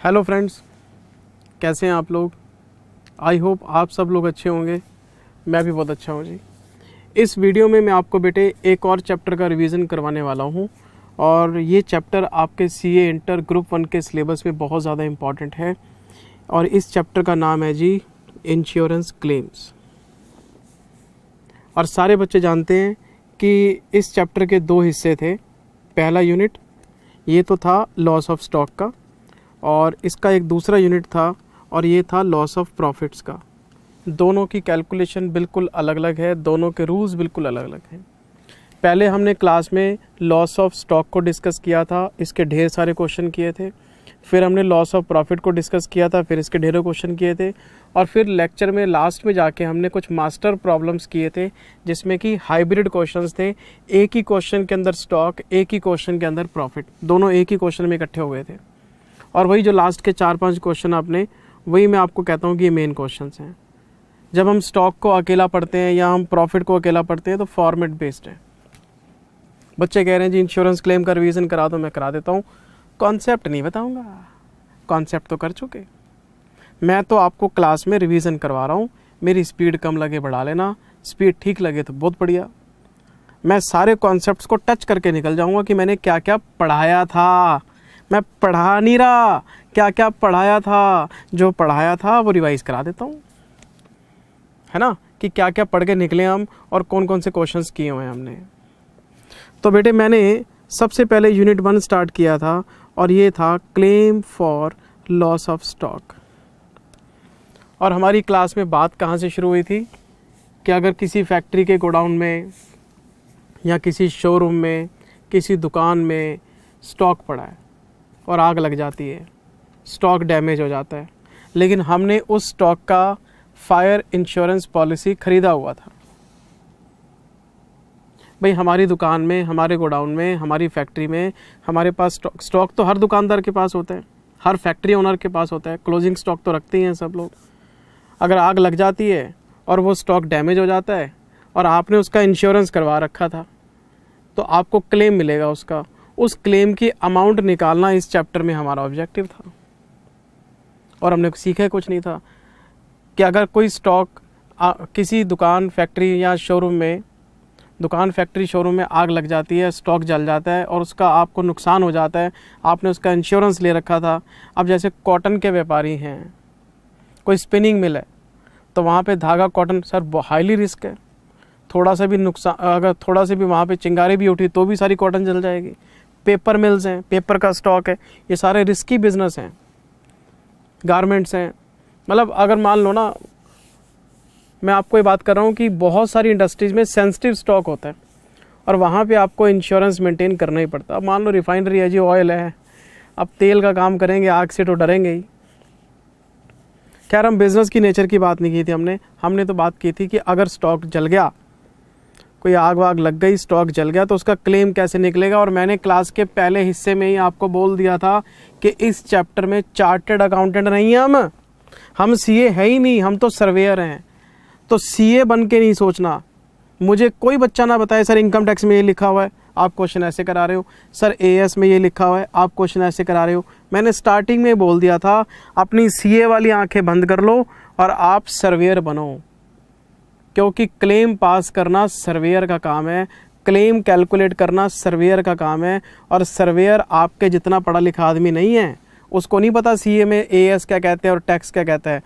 Hello friends, कैसे हैं आप लोग। आई होप आप सब लोग अच्छे होंगे। मैं भी बहुत अच्छा हूँ जी। इस वीडियो में मैं आपको बेटे एक और चैप्टर का रिवीजन करवाने वाला हूँ और ये चैप्टर आपके सीए इंटर ग्रुप 1 के सिलेबस में बहुत ज़्यादा इम्पॉर्टेंट है और इस चैप्टर का नाम है जी इंश्योरेंस क्लेम्स। और सारे बच्चे जानते हैं कि इस चैप्टर के दो हिस्से थे। पहला यूनिट ये तो था लॉस ऑफ स्टॉक का और इसका एक दूसरा यूनिट था और ये था लॉस ऑफ प्रॉफिट्स का। दोनों की कैलकुलेशन बिल्कुल अलग अलग है, दोनों के रूल्स बिल्कुल अलग अलग हैं। पहले हमने क्लास में लॉस ऑफ स्टॉक को डिस्कस किया था, इसके ढेर सारे क्वेश्चन किए थे। फिर हमने लॉस ऑफ प्रॉफिट को डिस्कस किया था, फिर इसके ढेरों क्वेश्चन किए थे। और फिर लेक्चर में लास्ट में जाके हमने कुछ मास्टर प्रॉब्लम्स किए थे जिसमें कि हाइब्रिड क्वेश्चंस थे। एक ही क्वेश्चन के अंदर स्टॉक, एक ही क्वेश्चन के अंदर प्रॉफिट, दोनों एक ही क्वेश्चन में इकट्ठे हुए थे। और वही जो लास्ट के 4-5 क्वेश्चन आपने, वही मैं आपको कहता हूँ कि ये मेन क्वेश्चंस हैं। जब हम स्टॉक को अकेला पढ़ते हैं या हम प्रॉफिट को अकेला पढ़ते हैं तो फॉर्मेट बेस्ड है। बच्चे कह रहे हैं जी इंश्योरेंस क्लेम का रिवीजन करा दो, मैं करा देता हूँ। कॉन्सेप्ट नहीं बताऊँगा, कॉन्सेप्ट तो कर चुके। मैं तो आपको क्लास में रिवीजन करवा रहा हूँ। मेरी स्पीड कम लगे बढ़ा लेना, स्पीड ठीक लगे तो बहुत बढ़िया। मैं सारे कॉन्सेप्ट्स को टच करके निकल जाऊँगा कि मैंने क्या क्या पढ़ाया था। मैं पढ़ा नहीं रहा, क्या क्या पढ़ाया था, जो पढ़ाया था वो रिवाइज करा देता हूँ, है ना, कि क्या क्या पढ़ के निकले हम और कौन कौन से क्वेश्चंस किए हुए हैं हमने। तो बेटे मैंने सबसे पहले यूनिट 1 स्टार्ट किया था और ये था claim for loss of stock. और हमारी क्लास में बात कहाँ से शुरू हुई थी कि अगर किसी फैक्ट्री के गोडाउन में या किसी शोरूम में, किसी दुकान में स्टॉक पड़ा है और आग लग जाती है, स्टॉक डैमेज हो जाता है, लेकिन हमने उस स्टॉक का फायर इंश्योरेंस पॉलिसी ख़रीदा हुआ था। भाई हमारी दुकान में, हमारे गोडाउन में, हमारी फैक्ट्री में हमारे पास स्टॉक तो हर दुकानदार के पास होता है, हर फैक्ट्री ओनर के पास होता है। क्लोजिंग स्टॉक तो रखते ही हैं सब लोग। अगर आग लग जाती है और वो स्टॉक डैमेज हो जाता है और आपने उसका इंश्योरेंस करवा रखा था तो आपको क्लेम मिलेगा उसका। उस क्लेम की अमाउंट निकालना इस चैप्टर में हमारा ऑब्जेक्टिव था। और हमने सीखा कुछ नहीं था कि अगर कोई स्टॉक किसी दुकान, फैक्ट्री या शोरूम में, दुकान, फैक्ट्री, शोरूम में आग लग जाती है, स्टॉक जल जाता है और उसका आपको नुकसान हो जाता है, आपने उसका इंश्योरेंस ले रखा था। अब जैसे कॉटन के व्यापारी हैं, कोई स्पिनिंग मिल है तो वहाँ पे धागा कॉटन सर हाईली रिस्क है। थोड़ा सा भी नुकसान, अगर थोड़ा सा भी वहाँ पे चिंगारी भी उठी तो भी सारी कॉटन जल जाएगी। पेपर मिल्स हैं, पेपर का स्टॉक है, ये सारे रिस्की बिजनेस हैं। गारमेंट्स हैं, मतलब अगर मान लो ना, मैं आपको ये बात कर रहा हूँ कि बहुत सारी इंडस्ट्रीज़ में सेंसिटिव स्टॉक होता है और वहाँ पे आपको इंश्योरेंस मेंटेन करना ही पड़ता है। अब मान लो रिफाइनरी है जी, ऑयल है, अब तेल का काम करेंगे, आग से तो डरेंगे ही। खैर हम बिज़नेस की नेचर की बात नहीं की थी हमने तो बात की थी कि अगर स्टॉक जल गया, कोई आग वाग लग गई, स्टॉक जल गया, तो उसका क्लेम कैसे निकलेगा। और मैंने क्लास के पहले हिस्से में ही आपको बोल दिया था कि इस चैप्टर में चार्टर्ड अकाउंटेंट नहीं है हम सीए है ही नहीं, हम तो सर्वेयर हैं। तो सीए बन के नहीं सोचना। मुझे कोई बच्चा ना बताए सर इनकम टैक्स में ये लिखा हुआ है, आप क्वेश्चन ऐसे करा रहे हो, सर एएस में ये लिखा हुआ है, आप क्वेश्चन ऐसे करा रहे हो। मैंने स्टार्टिंग में बोल दिया था अपनी सीए वाली आंखें बंद कर लो और आप सर्वेयर बनो, क्योंकि क्लेम पास करना सर्वेयर का काम है, क्लेम कैलकुलेट करना सर्वेयर का काम है। और सर्वेयर आपके जितना पढ़ा लिखा आदमी नहीं है, उसको नहीं पता सीए में एएस क्या कहते हैं और टैक्स क्या कहता है।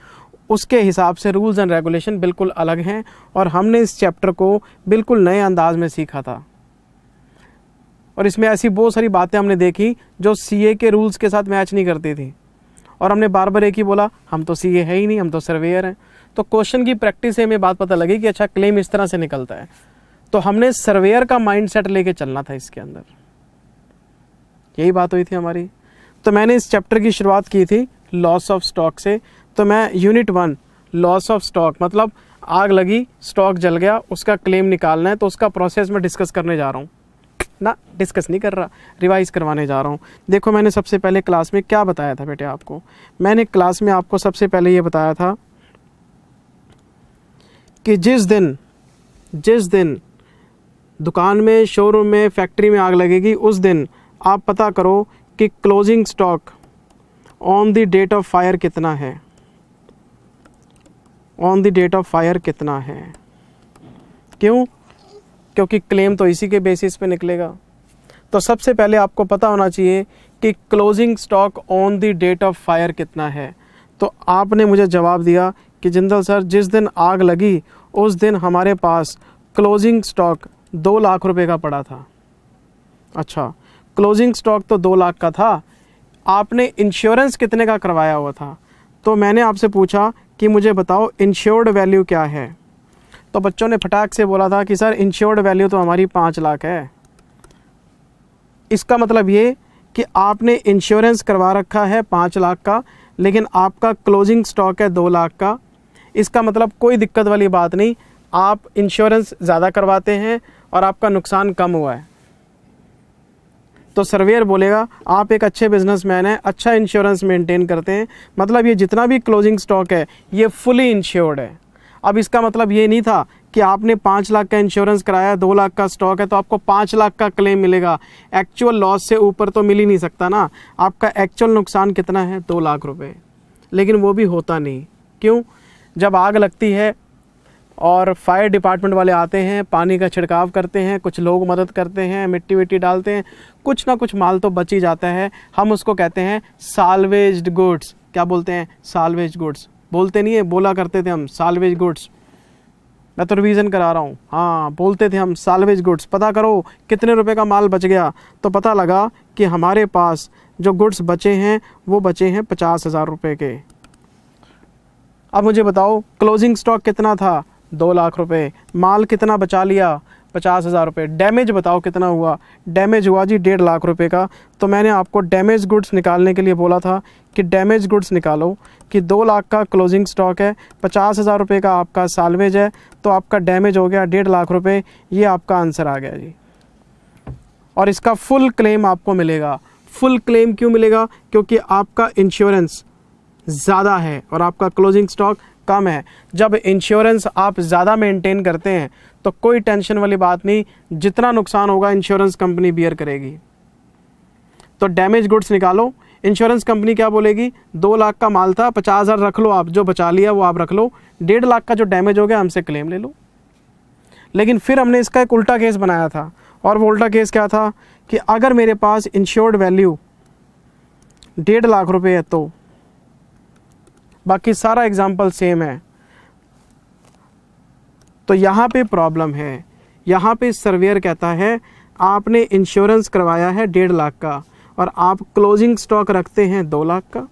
उसके हिसाब से रूल्स एंड रेगुलेशन बिल्कुल अलग हैं और हमने इस चैप्टर को बिल्कुल नए अंदाज में सीखा था। और इसमें ऐसी बहुत सारी बातें हमने देखी जो सीए के रूल्स के साथ मैच नहीं करती थी और हमने बार बार एक ही बोला, हम तो सीए है ही नहीं, हम तो सर्वेयर हैं। तो क्वेश्चन की प्रैक्टिस से हमें बात पता लगी कि अच्छा क्लेम इस तरह से निकलता है। तो हमने सर्वेयर का माइंडसेट लेके चलना था इसके अंदर, यही बात हुई थी हमारी। तो मैंने इस चैप्टर की शुरुआत की थी लॉस ऑफ स्टॉक से। तो मैं यूनिट 1 लॉस ऑफ स्टॉक, मतलब आग लगी, स्टॉक जल गया, उसका क्लेम निकालना है, तो उसका प्रोसेस मैं डिस्कस करने जा रहा हूँ ना, डिस्कस नहीं कर रहा, रिवाइज करवाने जा रहा हूँ। देखो मैंने सबसे पहले क्लास में क्या बताया था बेटे आपको। मैंने क्लास में आपको सबसे पहले ये बताया था कि जिस दिन दुकान में, शोरूम में, फैक्ट्री में आग लगेगी, उस दिन आप पता करो कि closing stock on the date of fire कितना है, on the date of fire कितना है। क्यों? क्योंकि क्लेम तो इसी के बेसिस पे निकलेगा। तो सबसे पहले आपको पता होना चाहिए कि closing stock on the date of fire कितना है। तो आपने मुझे जवाब दिया कि जिंदल सर, जिस दिन आग लगी उस दिन हमारे पास क्लोजिंग स्टॉक 2 लाख रुपए का पड़ा था। अच्छा, क्लोजिंग स्टॉक तो 2 लाख का था, आपने इंश्योरेंस कितने का करवाया हुआ था? तो मैंने आपसे पूछा कि मुझे बताओ इंश्योर्ड वैल्यू क्या है। तो बच्चों ने फटाक से बोला था कि सर इंश्योर्ड वैल्यू तो हमारी 5 लाख है। इसका मतलब ये कि आपने इंश्योरेंस करवा रखा है 5 लाख का, लेकिन आपका क्लोजिंग स्टॉक है 2 लाख का। इसका मतलब कोई दिक्कत वाली बात नहीं, आप इंश्योरेंस ज़्यादा करवाते हैं और आपका नुकसान कम हुआ है। तो सर्वेयर बोलेगा आप एक अच्छे बिजनेसमैन हैं, अच्छा इंश्योरेंस मेंटेन करते हैं, मतलब ये जितना भी क्लोजिंग स्टॉक है ये फुली इंश्योर्ड है। अब इसका मतलब ये नहीं था कि आपने 5 लाख का इंश्योरेंस कराया, 2 लाख का स्टॉक है तो आपको 5 लाख का क्लेम मिलेगा। एक्चुअल लॉस से ऊपर तो मिल ही नहीं सकता ना। आपका एक्चुअल नुकसान कितना है? 2 लाख रुपए। लेकिन वो भी होता नहीं। क्यों? जब आग लगती है और फायर डिपार्टमेंट वाले आते हैं, पानी का छिड़काव करते हैं, कुछ लोग मदद करते हैं, मिट्टी विट्टी डालते हैं, कुछ ना कुछ माल तो बच ही जाता है। हम उसको कहते हैं साल्वेज्ड गुड्स। क्या बोलते हैं? Salvage goods. बोलते नहीं है, बोला करते थे हम साल्वेज गुड्स। मैं तो रिवीजन करा रहा हूँ। हाँ, बोलते थे हम साल्वेज गुड्स। पता करो कितने रुपए का माल बच गया। तो पता लगा कि हमारे पास जो गुड्स बचे हैं वो बचे हैं 50,000 रुपये के। अब मुझे बताओ क्लोजिंग स्टॉक कितना था? 2 लाख रुपए। माल कितना बचा लिया? 50,000 रुपये। डैमेज बताओ कितना हुआ? डैमेज हुआ जी 1.5 लाख रुपए का। तो मैंने आपको डैमेज गुड्स निकालने के लिए बोला था कि डैमेज गुड्स निकालो, कि 2 लाख का क्लोजिंग स्टॉक है, 50,000 रुपये का आपका साल्वेज है, तो आपका डैमेज हो गया 1.5 लाख रुपए। ये आपका आंसर आ गया जी। और इसका फुल क्लेम आपको मिलेगा। फुल क्लेम क्यों मिलेगा? क्योंकि आपका इंश्योरेंस ज़्यादा है और आपका क्लोजिंग स्टॉक कम है। जब इंश्योरेंस आप ज़्यादा मेंटेन करते हैं तो कोई टेंशन वाली बात नहीं, जितना नुकसान होगा इंश्योरेंस कंपनी बियर करेगी। तो डैमेज गुड्स निकालो। इंश्योरेंस कंपनी क्या बोलेगी? 2 लाख का माल था, 50,000 रख लो, आप जो बचा लिया वो आप रख लो, 1.5 लाख का जो डैमेज हो गया हमसे क्लेम ले लो। लेकिन फिर हमने इसका एक उल्टा केस बनाया था, और वो उल्टा केस क्या था कि अगर मेरे पास इंश्योर्ड वैल्यू 1.5 लाख रुपए है तो बाकी सारा एग्जाम्पल सेम है। तो यहाँ पे प्रॉब्लम है। यहाँ पे सर्वेयर कहता है आपने इंश्योरेंस करवाया है 1.5 लाख का और आप क्लोजिंग स्टॉक रखते हैं 2 लाख का।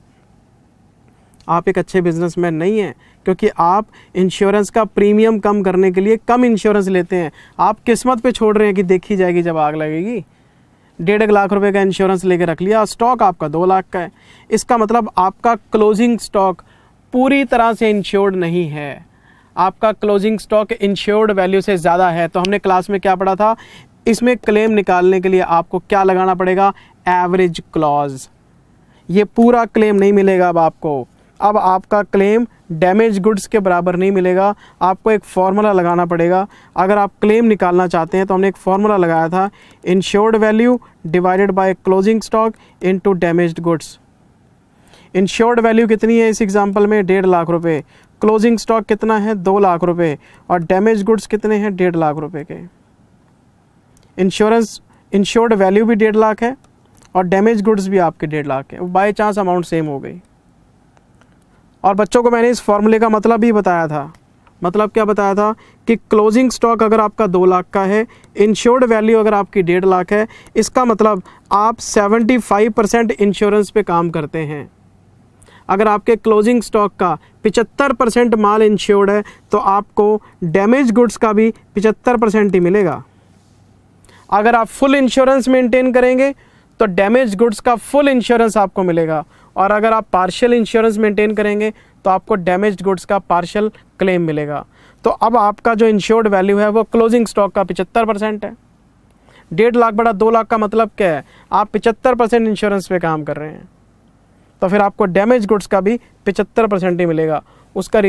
आप एक अच्छे बिजनेसमैन नहीं हैं, क्योंकि आप इंश्योरेंस का प्रीमियम कम करने के लिए कम इंश्योरेंस लेते हैं। आप किस्मत पे छोड़ रहे हैं कि देखी जाएगी जब आग लगेगी। 1.5 लाख रुपए का इंश्योरेंस लेके रख लिया, स्टॉक आपका 2 लाख का है। इसका मतलब आपका क्लोजिंग स्टॉक पूरी तरह से इंश्योर्ड नहीं है। आपका क्लोजिंग स्टॉक इंश्योर्ड वैल्यू से ज़्यादा है। तो हमने क्लास में क्या पढ़ा था? इसमें क्लेम निकालने के लिए आपको क्या लगाना पड़ेगा? Average clause. ये पूरा क्लेम नहीं मिलेगा अब आपको। अब आपका क्लेम डैमेज गुड्स के बराबर नहीं मिलेगा। आपको एक फार्मूला लगाना पड़ेगा। अगर आप क्लेम निकालना चाहते हैं तो हमने एक फार्मूला लगाया था, insured value divided by closing stock into damaged goods. Insured value कितनी है इस एग्जांपल में? 1.5 लाख रुपए। क्लोजिंग स्टॉक कितना है? 2 लाख रुपए। और डैमेज गुड्स कितने हैं? 1.5 लाख रुपए के। इंश्योर्ड वैल्यू भी 1.5 लाख है और डैमेज गुड्स भी आपके 1.5 लाख है। बाय चांस अमाउंट सेम हो गई। और बच्चों को मैंने इस फॉर्मूले का मतलब भी बताया था। मतलब क्या बताया था? कि क्लोजिंग स्टॉक अगर आपका 2 लाख का है, इंश्योर्ड वैल्यू अगर आपकी 1.5 लाख है, इसका मतलब आप 75% इंश्योरेंस पे काम करते हैं। अगर आपके क्लोजिंग स्टॉक का 75% माल इंश्योर्ड है तो आपको डैमेज गुड्स का भी 75% ही मिलेगा। अगर आप फुल इंश्योरेंस मेंटेन करेंगे तो डैमेज गुड्स का फुल इंश्योरेंस आपको मिलेगा, और अगर आप पार्शियल इंश्योरेंस मेंटेन करेंगे तो आपको डैमेज गुड्स का पार्शियल क्लेम मिलेगा। तो अब आपका जो इंश्योर्ड वैल्यू है वो क्लोजिंग स्टॉक का 75% है। 1.5 लाख बड़ा 2 लाख का मतलब क्या है? आप 75% इंश्योरेंस पे काम कर रहे हैं, तो फिर आपको डैमेज गुड्स का भी 75% ही मिलेगा। उसका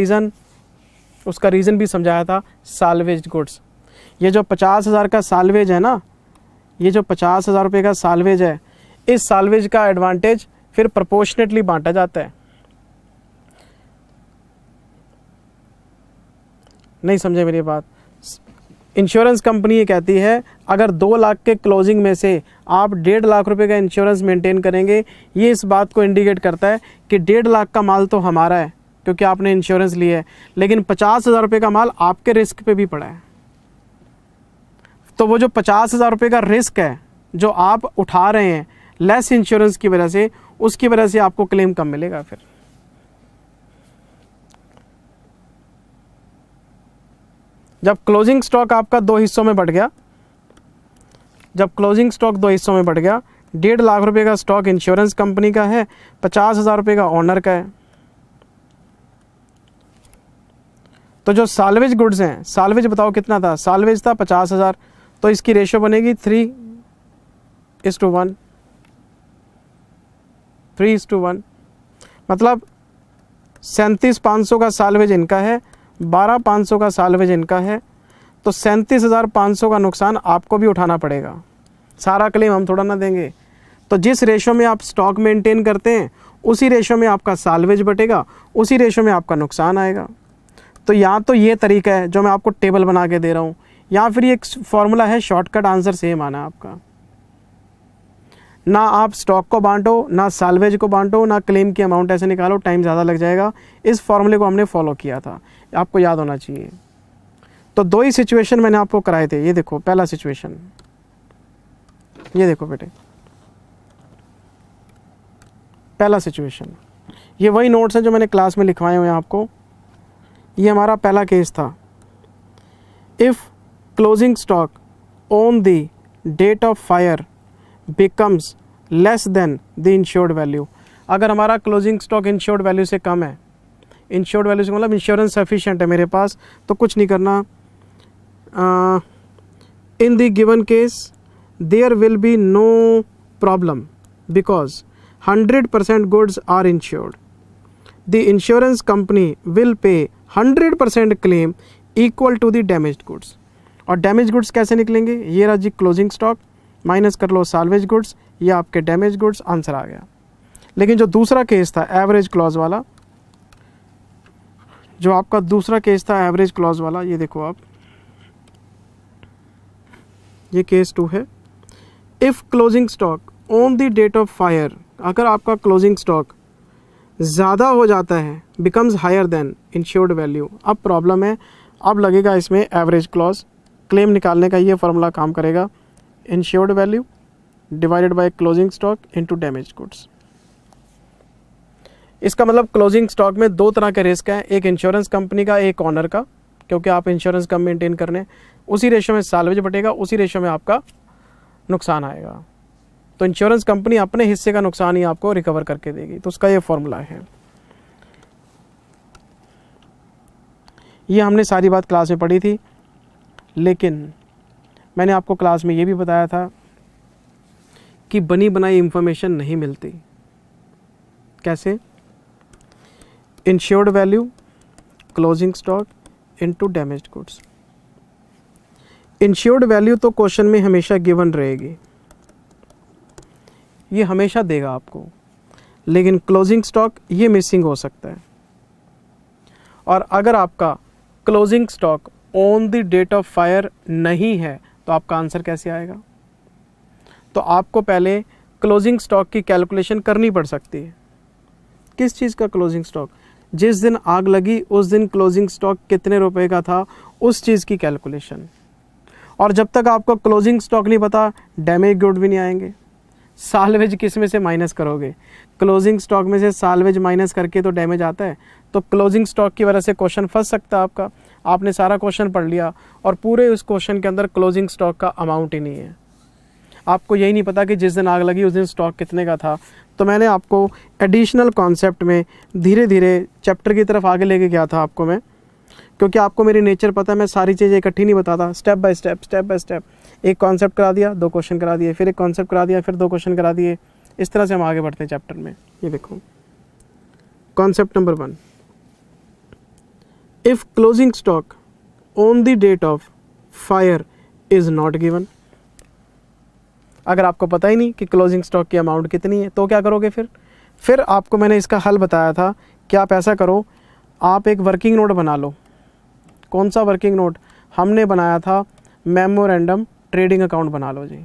रीज़न भी समझाया था, साल्वेज गुड्स। ये जो 50,000 का साल्वेज है ना, ये जो 50,000 रुपये का साल्वेज है, इस साल्वेज का एडवांटेज फिर प्रोपोर्शनेटली बांटा जाता है। नहीं समझे मेरी बात? इंश्योरेंस कंपनी ये कहती है अगर 2 लाख के क्लोजिंग में से आप 1.5 लाख रुपए का इंश्योरेंस मेंटेन करेंगे, ये इस बात को इंडिकेट करता है कि 1.5 लाख का माल तो हमारा है क्योंकि आपने इंश्योरेंस लिया है, लेकिन 50,000 रुपये का माल आपके रिस्क पे भी पड़ा है। तो वो जो 50,000 रुपये का रिस्क है जो आप उठा रहे हैं लेस इंश्योरेंस की वजह से, उसकी वजह से आपको क्लेम कम मिलेगा। फिर जब क्लोजिंग स्टॉक आपका 2 हिस्सों में बढ़ गया, जब क्लोजिंग स्टॉक 2 हिस्सों में बढ़ गया, 1.5 लाख रुपए का स्टॉक इंश्योरेंस कंपनी का है, 50,000 रुपये का ओनर का है, तो जो साल्वेज गुड्स हैं, साल्वेज बताओ कितना था? साल्वेज था 50,000, तो इसकी रेशियो बनेगी 3:1, 3:1, मतलब 37,500 का साल्वेज इनका है, 12,500 का साल्वेज इनका है, तो 37,500 का नुकसान आपको भी उठाना पड़ेगा। सारा क्लेम हम थोड़ा ना देंगे। तो जिस रेशो में आप स्टॉक मेंटेन करते हैं उसी रेशो में आपका साल्वेज बटेगा, उसी रेशो में आपका नुकसान आएगा। तो या तो ये तरीका है जो मैं आपको टेबल बना के दे रहा हूँ, या फिर ये एक फॉर्मूला है, शॉर्टकट आंसर सेम आना आपका। ना आप स्टॉक को बांटो, ना साल्वेज को बांटो, ना क्लेम की अमाउंट ऐसे निकालो, टाइम ज़्यादा लग जाएगा। इस फॉर्मूले को हमने फॉलो किया था, आपको याद होना चाहिए। तो 2 ही सिचुएशन मैंने आपको कराए थे। ये देखो पहला सिचुएशन, ये देखो बेटे पहला सिचुएशन, ये वही नोट्स हैं जो मैंने क्लास में लिखवाए हुए हैं आपको। ये हमारा पहला केस था। If closing stock on the date of fire becomes less than the insured value, अगर हमारा क्लोजिंग स्टॉक इंश्योर्ड वैल्यू से कम है, इंश्योर्ड वैल्यू से मतलब इंश्योरेंस सफिशिएंट है मेरे पास, तो कुछ नहीं करना। In the given case there will be no problem because 100% goods are insured. The insurance company will pay 100% claim equal to the damaged goods. और डैमेज गुड्स कैसे निकलेंगे? ये रहा जी क्लोजिंग स्टॉक, माइनस कर लो साल्वेज गुड्स, ये आपके damage goods, answer आ गया। लेकिन जो दूसरा केस था एवरेज क्लॉज वाला, जो आपका दूसरा केस था एवरेज क्लॉज वाला, ये देखो आप, ये केस 2 है। If closing stock on the date of fire, अगर आपका क्लोजिंग स्टॉक ज़्यादा हो जाता है, becomes higher than insured value, अब प्रॉब्लम है, अब लगेगा इसमें एवरेज क्लॉज। क्लेम निकालने का ये फॉर्मूला काम करेगा, insured value divided by closing stock into damage goods. इसका मतलब क्लोजिंग स्टॉक में 2 तरह के रिस्क हैं, एक इंश्योरेंस कंपनी का, एक ऑनर का, क्योंकि आप इंश्योरेंस कम मेंटेन करने, उसी रेशो में साल्वेज बटेगा, उसी रेशो में आपका नुकसान आएगा। तो इंश्योरेंस कंपनी अपने हिस्से का नुकसान ही आपको रिकवर करके देगी, तो उसका ये फॉर्मूला है। ये हमने सारी बात क्लास में पढ़ी थी, लेकिन मैंने आपको क्लास में ये भी बताया था कि बनी बनाई इंफॉर्मेशन नहीं मिलती। कैसे? Insured value, closing stock into damaged goods. Insured value तो क्वेश्चन में हमेशा गिवन रहेगी, ये हमेशा देगा आपको, लेकिन क्लोजिंग स्टॉक ये मिसिंग हो सकता है। और अगर आपका closing stock on the date of fire नहीं है तो आपका आंसर कैसे आएगा? तो आपको पहले क्लोजिंग स्टॉक की कैलकुलेशन करनी पड़ सकती है। किस चीज़ का क्लोजिंग स्टॉक? जिस दिन आग लगी उस दिन क्लोजिंग स्टॉक कितने रुपए का था, उस चीज़ की कैलकुलेशन। और जब तक आपको क्लोजिंग स्टॉक नहीं पता, डैमेज गुड भी नहीं आएंगे। साल्वेज किस में से माइनस करोगे? क्लोजिंग स्टॉक में से साल्वेज माइनस करके तो डैमेज आता है। तो क्लोजिंग स्टॉक की वजह से क्वेश्चन फंस सकता है आपका। आपने सारा क्वेश्चन पढ़ लिया और पूरे उस क्वेश्चन के अंदर क्लोजिंग स्टॉक का अमाउंट ही नहीं है, आपको यही नहीं पता कि जिस दिन आग लगी उस दिन स्टॉक कितने का था। तो मैंने आपको एडिशनल कॉन्सेप्ट में धीरे धीरे चैप्टर की तरफ आगे लेके गया था आपको मैं, क्योंकि आपको मेरी नेचर पता है, मैं सारी चीज़ें इकट्ठी नहीं बताता, स्टेप बाय स्टेप। एक कॉन्सेप्ट करा दिया, 2 क्वेश्चन करा दिए, फिर एक कॉन्सेप्ट करा दिया, फिर 2 क्वेश्चन करा दिए, इस तरह से हम आगे बढ़ते हैं चैप्टर में। ये देखो concept number 1, if closing stock on the date of fire is not given. अगर आपको पता ही नहीं कि क्लोजिंग स्टॉक की अमाउंट कितनी है तो क्या करोगे? फिर फिर आपको मैंने इसका हल बताया था कि आप ऐसा करो, आप एक वर्किंग नोट बना लो। कौन सा वर्किंग नोट? हमने बनाया था मेमोरेंडम ट्रेडिंग अकाउंट बना लो जी।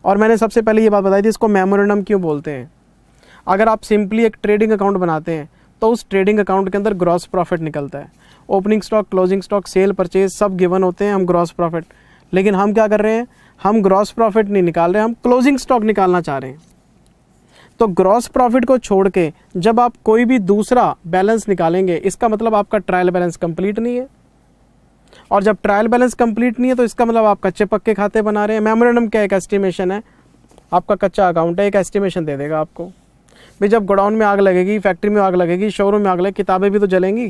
और मैंने सबसे पहले ये बात बताई थी, इसको मेमोरेंडम क्यों बोलते हैं। अगर आप सिंपली एक ट्रेडिंग अकाउंट बनाते हैं तो उस ट्रेडिंग अकाउंट के अंदर ग्रॉस प्रॉफिट निकलता है। Opening stock, closing stock, sale, purchase सब गिवन होते हैं, हम ग्रॉस प्रॉफिट। लेकिन हम क्या कर रहे हैं, हम ग्रॉस प्रॉफिट नहीं निकाल रहे, हम क्लोजिंग स्टॉक निकालना चाह रहे हैं। तो ग्रॉस प्रॉफिट को छोड़ के जब आप कोई भी दूसरा बैलेंस निकालेंगे, इसका मतलब आपका ट्रायल बैलेंस कंप्लीट नहीं है। और जब ट्रायल बैलेंस कंप्लीट नहीं है तो इसका मतलब आप कच्चे पक्के खाते बना रहे हैं। मेमोरेंडम क्या, एक एस्टिमेशन है, आपका कच्चा अकाउंट है, एक एस्टिमेशन दे देगा आपको। भाई जब गोडाउन में आग लगेगी, फैक्ट्री में आग लगेगी, शोरूम में आग लगेगी, किताबें भी तो जलेंगी,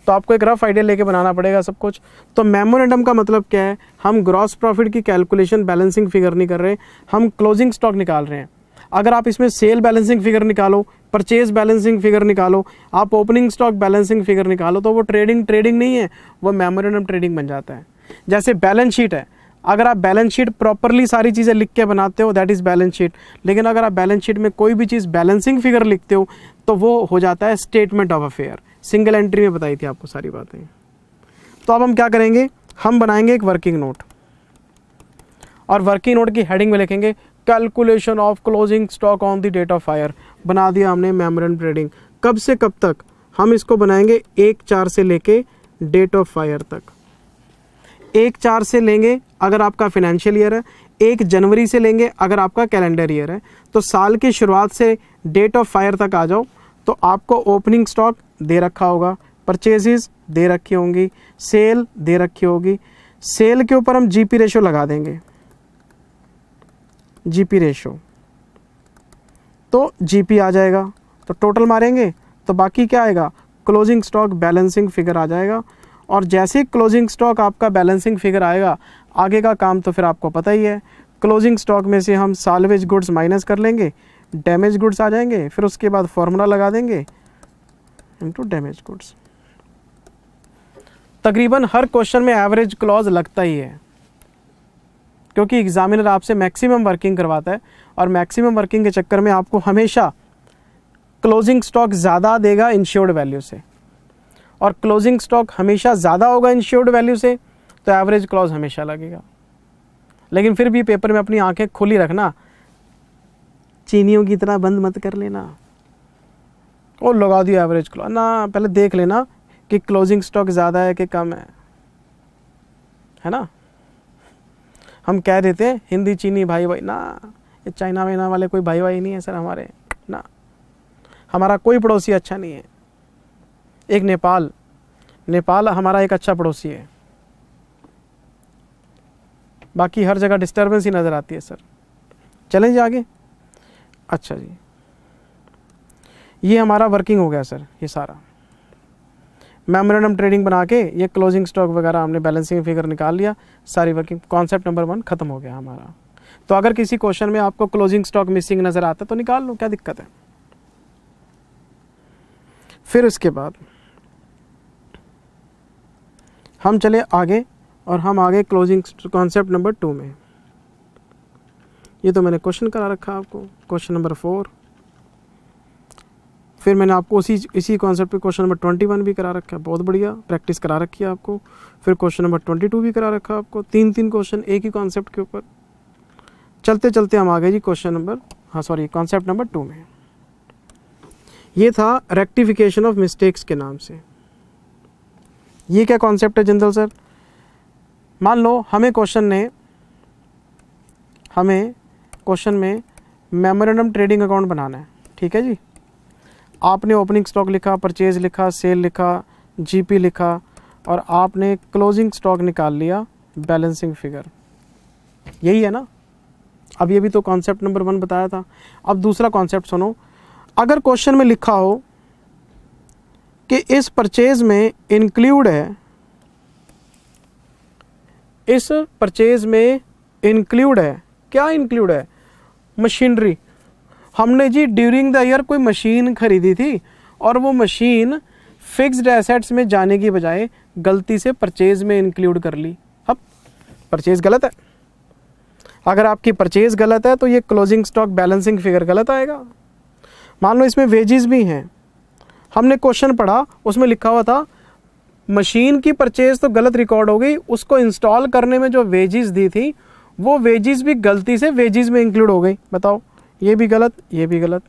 तो आपको एक रफ आइडिया लेके बनाना पड़ेगा सब कुछ। तो मेमोरेंडम का मतलब क्या है, हम ग्रॉस प्रॉफिट की कैलकुलेशन, बैलेंसिंग फिगर नहीं कर रहे, हम क्लोजिंग स्टॉक निकाल रहे हैं। अगर आप इसमें सेल बैलेंसिंग फिगर निकालो, परचेज बैलेंसिंग फिगर निकालो, आप ओपनिंग स्टॉक बैलेंसिंग फिगर निकालो, तो वो ट्रेडिंग नहीं है, वो मेमोरेंडम ट्रेडिंग बन जाता है। जैसे बैलेंस शीट है, अगर आप बैलेंस शीट प्रॉपरली सारी चीज़ें लिख के बनाते हो, दैट इज़ बैलेंस शीट। लेकिन अगर आप बैलेंस शीट में कोई भी चीज़ बैलेंसिंग फिगर लिखते हो तो वो हो जाता है statement of affair. Single entry में बताई थी आपको सारी बातें। तो अब हम क्या करेंगे, हम बनाएंगे एक वर्किंग नोट, और वर्किंग नोट की हेडिंग में लिखेंगे calculation of closing stock on the date of fire. बना दिया हमने मेमोरेंडम ट्रेडिंग। कब से कब तक? हम इसको बनाएंगे 1/4 से लेके डेट ऑफ फायर तक। 1/4 से लेंगे अगर आपका फाइनेंशियल ईयर है, 1 जनवरी से लेंगे अगर आपका कैलेंडर ईयर है। तो साल की शुरुआत से डेट ऑफ फायर तक आ जाओ तो आपको ओपनिंग स्टॉक दे रखा होगा, परचेजेस दे रखी होंगी, सेल दे रखी होगी। सेल के ऊपर हम जीपी रेशो लगा देंगे, जीपी रेशो, तो जीपी आ जाएगा। तो टोटल मारेंगे तो बाकी क्या आएगा, क्लोजिंग स्टॉक बैलेंसिंग फिगर आ जाएगा। और जैसे क्लोजिंग स्टॉक आपका बैलेंसिंग फिगर आएगा, आगे का काम तो फिर आपको पता ही है। क्लोजिंग स्टॉक में से हम साल्वेज गुड्स माइनस कर लेंगे, डैमेज गुड्स आ जाएंगे, फिर उसके बाद फॉर्मूला लगा देंगे इनटू डैमेज गुड्स। तकरीबन हर क्वेश्चन में एवरेज क्लॉज लगता ही है, क्योंकि एग्जामिनर आपसे मैक्सिमम वर्किंग करवाता है, और मैक्सिमम वर्किंग के चक्कर में आपको हमेशा क्लोजिंग स्टॉक ज़्यादा देगा इंश्योर्ड वैल्यू से, और क्लोजिंग स्टॉक हमेशा ज़्यादा होगा इंश्योर्ड वैल्यू से, तो एवरेज क्लॉज हमेशा लगेगा। लेकिन फिर भी पेपर में अपनी आंखें खुली रखना, चीनियों की तरह बंद मत कर लेना और लगा दिया एवरेज क्लॉज ना, पहले देख लेना कि क्लोजिंग स्टॉक ज़्यादा है कि कम है ना। हम कह देते हैं हिंदी चीनी भाई भाई ना, ये चाइना वाइना वाले कोई भाई भाई नहीं है सर हमारे ना, हमारा कोई पड़ोसी अच्छा नहीं है। एक नेपाल हमारा एक अच्छा पड़ोसी है, बाकी हर जगह डिस्टर्बेंस ही नज़र आती है सर। चलें जी आगे। अच्छा जी, ये हमारा वर्किंग हो गया सर, ये सारा मेमोरेंडम ट्रेडिंग बना के ये क्लोजिंग स्टॉक वगैरह हमने बैलेंसिंग फिगर निकाल लिया, सारी वर्किंग, कॉन्सेप्ट नंबर 1 खत्म हो गया हमारा। तो अगर किसी क्वेश्चन में आपको क्लोजिंग स्टॉक मिसिंग नज़र आता है तो निकाल लो, क्या दिक्कत है। फिर उसके बाद हम चले आगे, और हम आगे क्लोजिंग कॉन्सेप्ट नंबर 2 में। ये तो मैंने क्वेश्चन करा रखा आपको, क्वेश्चन नंबर 4। फिर मैंने आपको इसी कॉन्सेप्ट पे क्वेश्चन नंबर 21 भी करा रखा है, बहुत बढ़िया प्रैक्टिस करा रखी है आपको। फिर क्वेश्चन नंबर 22 भी करा रखा है आपको, 3 क्वेश्चन एक ही कॉन्सेप्ट के ऊपर। चलते चलते हम आ गए जी कॉन्सेप्ट नंबर 2 में। ये था रेक्टिफिकेशन ऑफ मिस्टेक्स के नाम से। ये क्या कॉन्सेप्ट है जिंदल सर? मान लो हमें क्वेश्चन में मेमोरेंडम ट्रेडिंग अकाउंट बनाना है, ठीक है जी। आपने ओपनिंग स्टॉक लिखा, परचेज लिखा, सेल लिखा, जीपी लिखा, और आपने क्लोजिंग स्टॉक निकाल लिया, बैलेंसिंग फिगर। यही है ना। अब ये भी तो कॉन्सेप्ट नंबर 1 बताया था। अब दूसरा कॉन्सेप्ट सुनो। अगर क्वेश्चन में लिखा हो कि इस परचेज में इंक्लूड है, इस परचेज में इंक्लूड है, क्या इंक्लूड है? मशीनरी। हमने जी ड्यूरिंग द ईयर कोई मशीन खरीदी थी, और वो मशीन फिक्स्ड एसेट्स में जाने की बजाय गलती से परचेज में इंक्लूड कर ली। अब परचेज गलत है। अगर आपकी परचेज गलत है तो ये क्लोजिंग स्टॉक बैलेंसिंग फिगर गलत आएगा। मान लो इसमें वेजेस भी हैं, हमने क्वेश्चन पढ़ा उसमें लिखा हुआ था मशीन की परचेज तो गलत रिकॉर्ड हो गई, उसको इंस्टॉल करने में जो वेजेस दी थी वो वेजेस भी गलती से वेजेस में इंक्लूड हो गई। बताओ, ये भी गलत, ये भी गलत।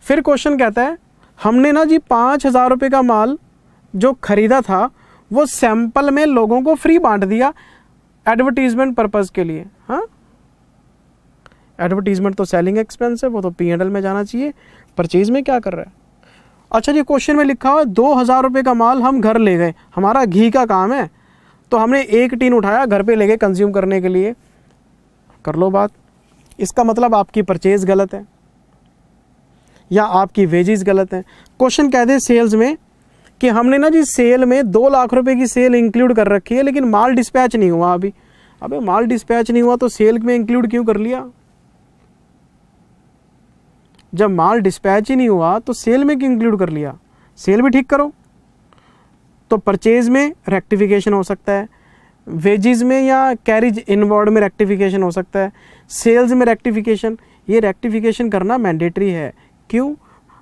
फिर क्वेश्चन कहता है हमने ना जी 5,000 रुपये का माल जो खरीदा था वो सैंपल में लोगों को फ्री बांट दिया एडवर्टीजमेंट पर्पस के लिए। हाँ, एडवर्टीजमेंट तो सेलिंग एक्सपेंस है, वो तो P&L में जाना चाहिए, परचेज में क्या कर रहा है। अच्छा जी, क्वेश्चन में लिखा हुआ 2,000 रुपये का माल हम घर ले गए, हमारा घी का काम है तो हमने 1 टीन उठाया घर पे ले गए कंज्यूम करने के लिए। कर लो बात, इसका मतलब आपकी परचेज गलत है या आपकी वेजेस गलत है। क्वेश्चन कह दे सेल्स में कि हमने ना जी सेल में 2 लाख रुपए की सेल इंक्लूड कर रखी है लेकिन माल डिस्पैच नहीं हुआ अभी। अबे माल डिस्पैच नहीं हुआ तो सेल में इंक्लूड क्यों कर लिया? जब माल डिस्पैच ही नहीं हुआ तो सेल में क्यों इंक्लूड कर लिया? सेल भी ठीक करो। तो परचेज में रेक्टिफिकेशन हो सकता है, वेजेस में या कैरिज इनवर्ड में रेक्टिफिकेशन हो सकता है, सेल्स में रेक्टिफिकेशन। ये रेक्टिफिकेशन करना मैंडेटरी है। क्यों?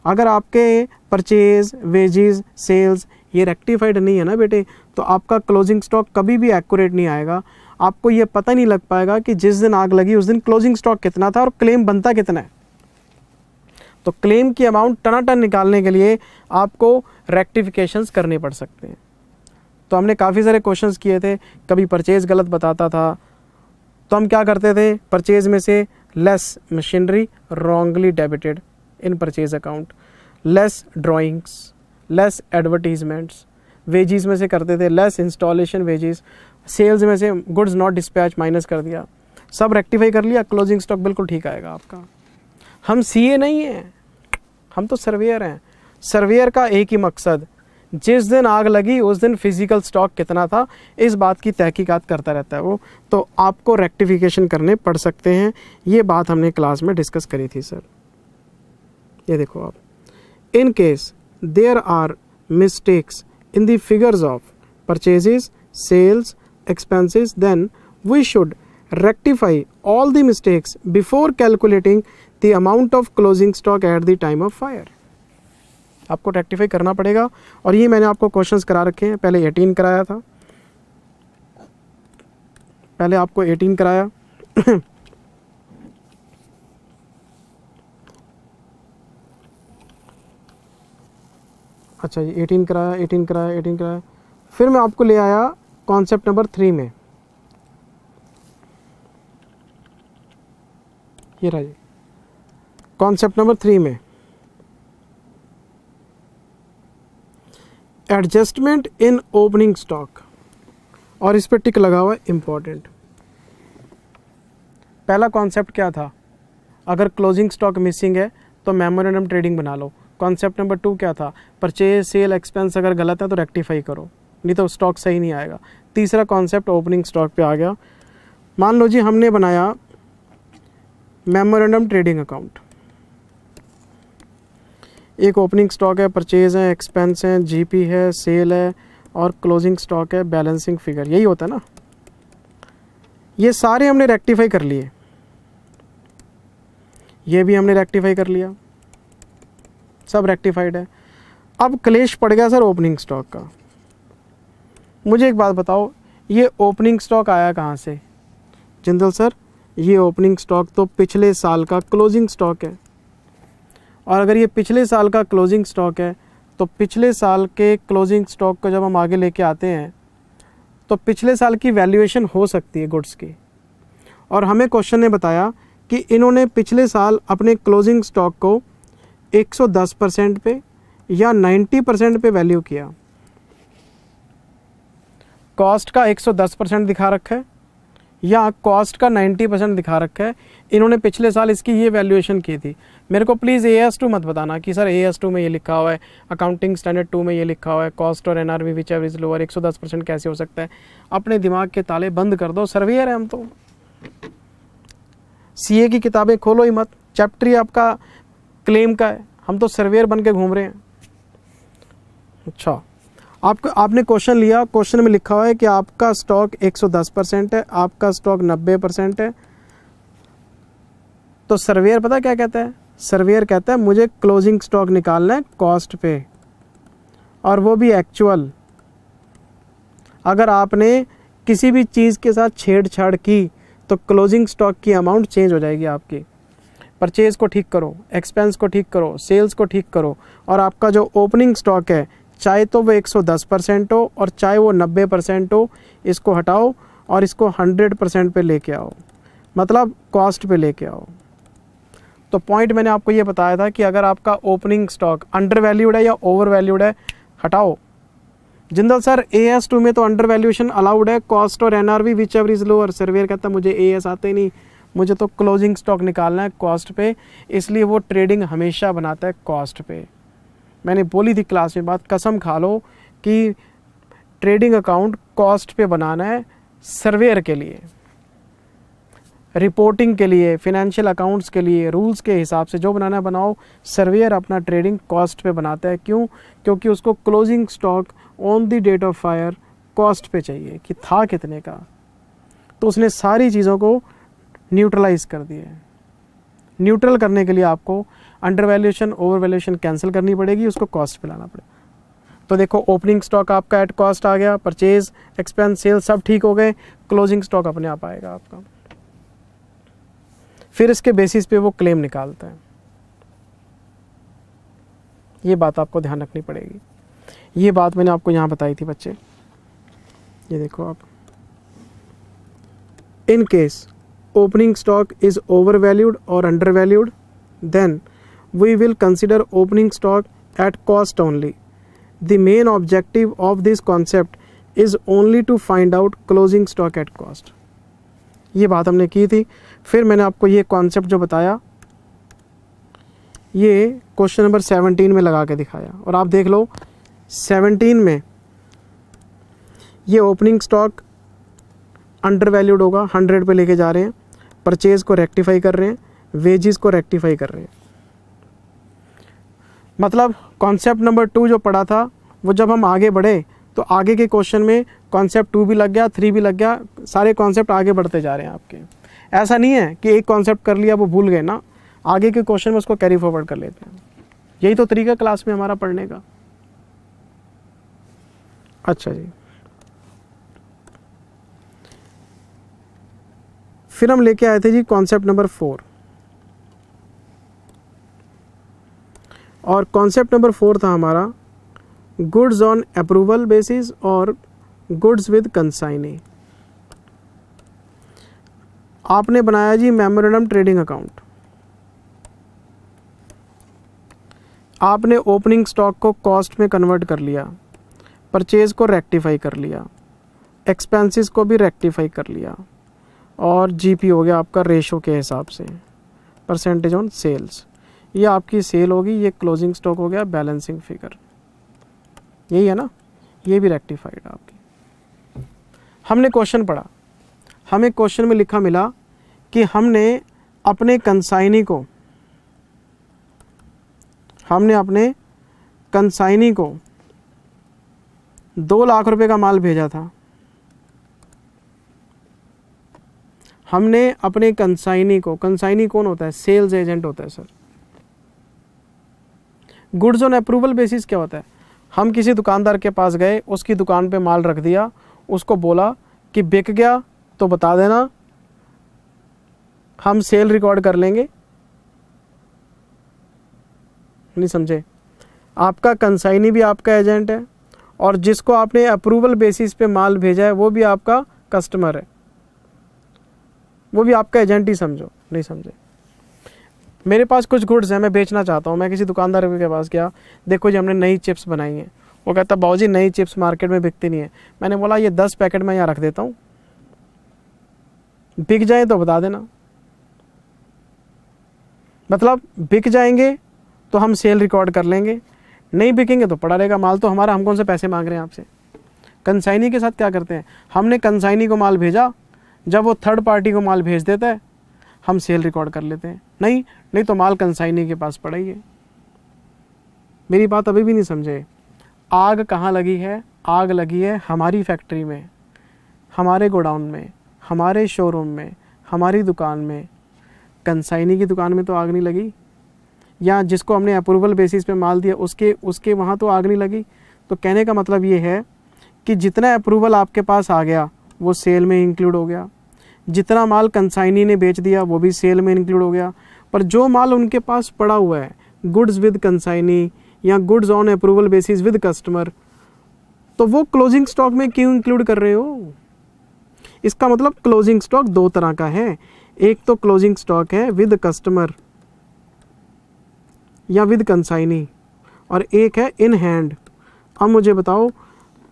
अगर आपके परचेज, वेजेस, सेल्स ये रेक्टिफाइड नहीं है ना बेटे, तो आपका क्लोजिंग स्टॉक कभी भी एक्यूरेट नहीं आएगा। आपको ये पता नहीं लग पाएगा कि जिस दिन आग लगी उस दिन क्लोजिंग स्टॉक कितना था और क्लेम बनता कितना है। तो क्लेम की अमाउंट टनाटन निकालने के लिए आपको रेक्टिफिकेशंस करने पड़ सकते हैं। तो हमने काफ़ी सारे क्वेश्चंस किए थे, कभी परचेज गलत बताता था तो हम क्या करते थे, परचेज में से less machinery wrongly debited in purchase account, less drawings, less advertisements. Wages में से करते थे लेस इंस्टॉलेशन वेजेस, सेल्स में से गुड्स नॉट डिस्पैच माइनस कर दिया, सब रेक्टिफाई कर लिया, क्लोजिंग स्टॉक बिल्कुल ठीक आएगा आपका। हम सीए नहीं हैं, हम तो सर्वेयर हैं। सर्वेयर का एक ही मकसद, जिस दिन आग लगी उस दिन फिजिकल स्टॉक कितना था इस बात की तहकीकात करता रहता है वो। तो आपको रेक्टिफिकेशन करने पड़ सकते हैं, ये बात हमने क्लास में डिस्कस करी थी सर। ये देखो आप, in case there are mistakes in the figures of purchases, sales, expenses, then we should rectify all the mistakes before calculating the amount of closing stock at the time of fire। आपको rectify करना पड़ेगा और ये मैंने आपको questions करा रखे हैं। पहले 18 कराया था, पहले आपको 18 कराया अच्छा जी 18 कराया, 18 कराया, 18 कराया। फिर मैं आपको ले आया कॉन्सेप्ट नंबर 3 में, ये रहा जी कॉन्सेप्ट नंबर 3 में, एडजस्टमेंट इन ओपनिंग स्टॉक, और इस पर टिक लगा हुआ है इम्पॉर्टेंट। पहला कॉन्सेप्ट क्या था, अगर क्लोजिंग स्टॉक मिसिंग है तो मेमोरेंडम ट्रेडिंग बना लो। कॉन्सेप्ट नंबर 2 क्या था, परचेज, सेल, एक्सपेंस अगर गलत है तो रेक्टिफाई करो, नहीं तो स्टॉक सही नहीं आएगा। तीसरा कॉन्सेप्ट ओपनिंग स्टॉक पे आ गया। मान लो जी हमने बनाया मेमोरेंडम ट्रेडिंग अकाउंट, एक ओपनिंग स्टॉक है, परचेज है, एक्सपेंस है, जीपी है, सेल है और क्लोजिंग स्टॉक है, बैलेंसिंग फिगर, यही होता है ना। ये सारे हमने रेक्टिफाई कर लिए, ये भी हमने रेक्टिफाई कर लिया, सब रेक्टिफाइड है। अब क्लेश पड़ गया सर ओपनिंग स्टॉक का। मुझे एक बात बताओ, ये ओपनिंग स्टॉक आया कहाँ से? जिंदल सर, ये ओपनिंग स्टॉक तो पिछले साल का क्लोजिंग स्टॉक है, और अगर ये पिछले साल का क्लोजिंग स्टॉक है तो पिछले साल के क्लोजिंग स्टॉक को जब हम आगे लेके आते हैं तो पिछले साल की वैल्यूएशन हो सकती है गुड्स की। और हमें क्वेश्चन ने बताया कि इन्होंने पिछले साल अपने क्लोजिंग स्टॉक को 110% पे या 90% पे वैल्यू किया। कॉस्ट का 110% दिखा रखा है या कॉस्ट का 90% दिखा रखा है। इन्होंने पिछले साल इसकी ये वैल्यूएशन की थी। मेरे को प्लीज़ AS2 मत बताना कि सर AS2 में ये लिखा हुआ है, अकाउंटिंग स्टैंडर्ड 2 में ये लिखा हुआ है, कॉस्ट और NRV which ever is lower 110% कैसे हो सकता है। अपने दिमाग के ताले बंद कर दो, सर्वेयर है हम तो। CA की किताबें खोलो ही मत, चैप्टर ही आपका क्लेम का है, हम तो सर्वेयर बन के घूम रहे हैं। अच्छा, आपने क्वेश्चन लिया, क्वेश्चन में लिखा हुआ है कि आपका स्टॉक 110% है, आपका स्टॉक 90% है। तो सर्वेयर पता क्या कहता है? सर्वेयर कहता है मुझे क्लोजिंग स्टॉक निकालना है कॉस्ट पे, और वो भी एक्चुअल। अगर आपने किसी भी चीज़ के साथ छेड़छाड़ की तो क्लोजिंग स्टॉक की अमाउंट चेंज हो जाएगी आपकी। परचेज़ को ठीक करो, एक्सपेंस को ठीक करो, सेल्स को ठीक करो, और आपका जो ओपनिंग स्टॉक है चाहे तो वो 110% हो और चाहे वो 90% हो, इसको हटाओ और इसको 100% पे लेके आओ, मतलब कॉस्ट पे लेके आओ। तो पॉइंट मैंने आपको ये बताया था कि अगर आपका ओपनिंग स्टॉक अंडर वैल्यूड है या ओवर वैल्यूड है, हटाओ। जिंदल सर AS2 में तो अंडर वैल्यूएशन अलाउड है, कॉस्ट और NRV which ever is lower. Surveyor कहता है मुझे AS आते ही नहीं, मुझे तो क्लोजिंग स्टॉक निकालना है कॉस्ट पे, इसलिए वो ट्रेडिंग हमेशा बनाता है कॉस्ट पे। मैंने बोली थी क्लास में बात, कसम खा लो कि ट्रेडिंग अकाउंट कॉस्ट पे बनाना है सर्वेयर के लिए, रिपोर्टिंग के लिए, फाइनेंशियल अकाउंट्स के लिए, रूल्स के हिसाब से जो बनाना बनाओ। सर्वेयर अपना ट्रेडिंग कॉस्ट पे बनाता है। क्यों? क्योंकि उसको closing stock on the date of fire cost पे चाहिए कि था कितने का, तो उसने सारी चीज़ों को न्यूट्रलाइज कर दिया है। न्यूट्रल करने के लिए आपको under valuation over valuation cancel करनी पड़ेगी, उसको कॉस्ट पे लाना पड़ेगा। तो देखो ओपनिंग स्टॉक आपका एट कॉस्ट आ गया, परचेज एक्सपेंस सेल सब ठीक हो गए, क्लोजिंग स्टॉक अपने आप आएगा आपका। फिर इसके बेसिस पे वो क्लेम निकालता है। ये बात आपको ध्यान रखनी पड़ेगी। ये बात मैंने आपको यहाँ बताई थी बच्चे, ये देखो आप। In case opening stock is overvalued or undervalued, then we will consider opening stock at cost only. The main objective of this concept is only to find out closing stock at cost. ये बात हमने की थी। फिर मैंने आपको ये concept जो बताया, ये क्वेश्चन नंबर 17 में लगा के दिखाया, और आप देख लो 17 में ये ओपनिंग स्टॉक अंडर वैल्यूड होगा, 100 पे लेके जा रहे हैं, परचेज को रेक्टिफाई कर रहे हैं, वेजेस को रेक्टिफाई कर रहे हैं। मतलब कॉन्सेप्ट नंबर 2 जो पढ़ा था वो जब हम आगे बढ़े तो आगे के क्वेश्चन में कॉन्सेप्ट 2 भी लग गया, 3 भी लग गया, सारे कॉन्सेप्ट आगे बढ़ते जा रहे हैं आपके। ऐसा नहीं है कि एक कॉन्सेप्ट कर लिया वो भूल गए ना, आगे के क्वेश्चन में उसको कैरी फॉरवर्ड कर लेते हैं। यही तो तरीका क्लास में हमारा पढ़ने का। अच्छा जी, फिर हम लेके आए थे जी कॉन्सेप्ट नंबर 4, और कॉन्सेप्ट नंबर 4 था हमारा गुड्स ऑन अप्रूवल बेसिस और गुड्स विद कंसाइनी। आपने बनाया जी मेमोरेंडम ट्रेडिंग अकाउंट, आपने ओपनिंग स्टॉक को कॉस्ट में कन्वर्ट कर लिया, परचेज को रेक्टिफाई कर लिया, एक्सपेंसेस को भी रेक्टिफाई कर लिया, और जीपी हो गया आपका रेशो के हिसाब से, परसेंटेज ऑन सेल्स। ये आपकी सेल होगी, ये क्लोजिंग स्टॉक हो गया, बैलेंसिंग फिगर, यही है ना, ये भी रेक्टिफाइड है आपकी। हमने क्वेश्चन पढ़ा, हमें क्वेश्चन में लिखा मिला कि हमने अपने कंसाइनी को 2 लाख रुपए का माल भेजा था। हमने अपने कंसाइनी को, कंसाइनी कौन होता है? सेल्स एजेंट होता है sir. Goods on approval basis क्या होता है? हम किसी दुकानदार के पास गए, उसकी दुकान पे माल रख दिया, उसको बोला कि बिक गया तो बता देना, हम सेल रिकॉर्ड कर लेंगे। नहीं समझे? आपका कंसाइनी भी आपका एजेंट है, और जिसको आपने अप्रूवल बेसिस पे माल भेजा है वो भी आपका कस्टमर है, वो भी आपका एजेंट ही समझो। नहीं समझे? मेरे पास कुछ गुड्स हैं, मैं बेचना चाहता हूँ, मैं किसी दुकानदार के पास गया, देखो जी हमने नई चिप्स बनाई हैं। वो कहता बाबूजी नई चिप्स मार्केट में बिकती नहीं है। मैंने बोला ये 10 पैकेट मैं यहाँ रख देता हूँ, बिक जाए तो बता देना। मतलब बिक जाएंगे तो हम सेल रिकॉर्ड कर लेंगे, नहीं बिकेंगे तो पड़ा रहेगा माल, तो हमारा, हम कौन से पैसे मांग रहे हैं आपसे। कंसाइनी के साथ क्या करते हैं, हमने कंसाइनी को माल भेजा, जब वो थर्ड पार्टी को माल भेज देता है हम सेल रिकॉर्ड कर लेते हैं, नहीं तो माल कंसाइनी के पास पड़ा ही है। मेरी बात अभी भी नहीं समझे। आग कहाँ लगी है? आग लगी है हमारी फैक्ट्री में, हमारे गोडाउन में, हमारे शोरूम में, हमारी दुकान में। कंसाइनी की दुकान में तो आग नहीं लगी, या जिसको हमने अप्रूवल बेसिस पे माल दिया उसके वहाँ तो आग नहीं लगी। तो कहने का मतलब ये है कि जितना अप्रूवल आपके पास आ गया वो सेल में इंक्लूड हो गया, जितना माल कंसाइनी ने बेच दिया वो भी सेल में इंक्लूड हो गया। पर जो माल उनके पास पड़ा हुआ है गुड्स विद कंसाइनी या goods on approval basis with customer, तो वो क्लोजिंग स्टॉक में क्यों इंक्लूड कर रहे हो? इसका मतलब क्लोजिंग स्टॉक दो तरह का है, एक तो क्लोजिंग स्टॉक है विद कस्टमर या विद कंसाइनी, और एक है इन हैंड। अब मुझे बताओ,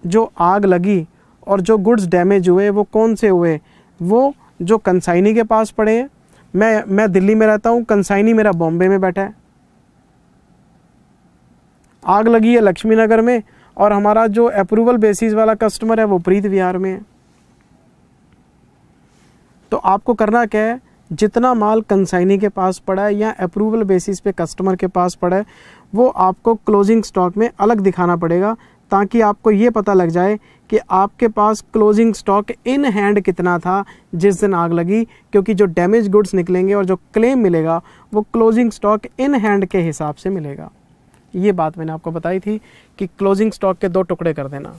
जो आग लगी और जो गुड्स डैमेज हुए वो कौन से हुए? वो जो कंसाइनी के पास पड़े हैं। मैं दिल्ली में रहता हूँ, कंसाइनी मेरा बॉम्बे में बैठा है। आग लगी है लक्ष्मी नगर में और हमारा जो अप्रूवल बेसिस वाला कस्टमर है वो प्रीत विहार में है। तो आपको करना क्या है, जितना माल कंसाइनी के पास पड़ा है या अप्रूवल बेसिस पे कस्टमर के पास पड़ा है वो आपको क्लोजिंग स्टॉक में अलग दिखाना पड़ेगा, ताकि आपको ये पता लग जाए कि आपके पास क्लोजिंग स्टॉक इन हैंड कितना था जिस दिन आग लगी। क्योंकि जो डैमेज गुड्स निकलेंगे और जो क्लेम मिलेगा वो क्लोजिंग स्टॉक इन हैंड के हिसाब से मिलेगा। ये बात मैंने आपको बताई थी कि क्लोजिंग स्टॉक के दो टुकड़े कर देना।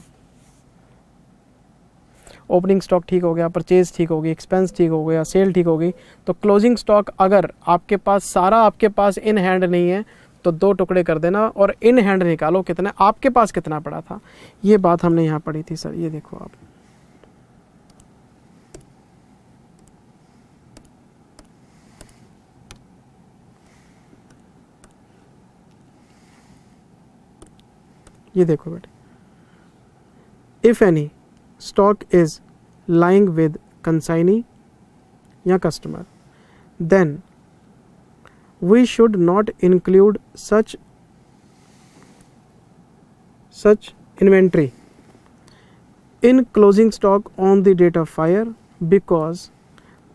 ओपनिंग स्टॉक ठीक हो गया, परचेज ठीक हो गई, एक्सपेंस ठीक हो गया, सेल ठीक हो गई। तो क्लोजिंग स्टॉक अगर आपके पास इन हैंड नहीं है तो दो टुकड़े कर देना और इन हैंड निकालो कितना आपके पास कितना पड़ा था। ये बात हमने यहाँ पढ़ी थी सर। ये देखो आप, ये देखो बेटे, if any stock is lying with consignee या customer then we should not include such inventory in closing stock on the date of fire because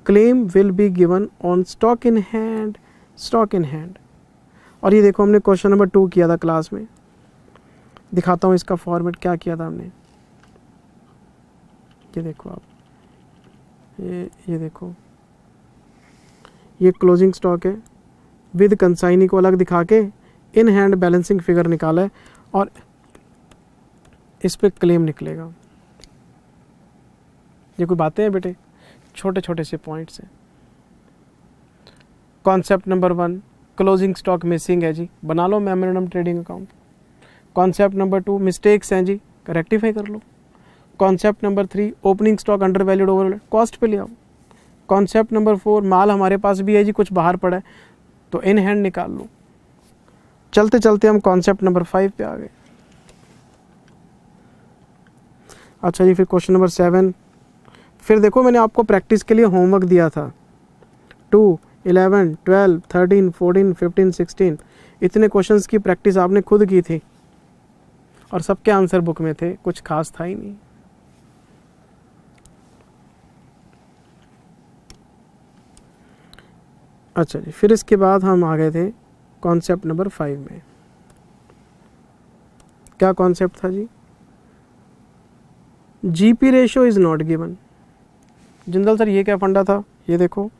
claim will be given on stock in hand। और ये देखो हमने question number 2 किया था class में, दिखाता हूँ इसका फॉर्मेट क्या किया था हमने। ये देखो आप, ये देखो, ये क्लोजिंग स्टॉक है विद कंसाइनी को अलग दिखा के इन हैंड बैलेंसिंग फिगर निकाला है और इस पे क्लेम निकलेगा। ये कोई बातें हैं बेटे, छोटे छोटे से पॉइंट्स हैं। Concept number 1 closing stock missing है जी, बना लो memorandum trading account. Concept number 2 mistakes हैं जी, रेक्टिफाई कर लो। Concept number 3 opening stock under valued over cost पे ले आओ। कॉन्सेप्ट नंबर 4 माल हमारे पास भी है जी, कुछ बाहर पड़ा है तो इन हैंड निकाल लो। चलते चलते हम कॉन्सेप्ट नंबर 5 पे आ गए। अच्छा जी, फिर क्वेश्चन नंबर 7। फिर देखो मैंने आपको प्रैक्टिस के लिए होमवर्क दिया था 2, 11, 12, 13, 14, 15, 16 इतने क्वेश्चंस की प्रैक्टिस आपने खुद की थी और सबके आंसर बुक में थे, कुछ खास था ही नहीं। अच्छा जी, फिर इसके बाद हम आ गए थे कॉन्सेप्ट नंबर 5 में। क्या कॉन्सेप्ट था जी? GP ratio is not given. Jindal sir ये क्या फंडा था? ये देखो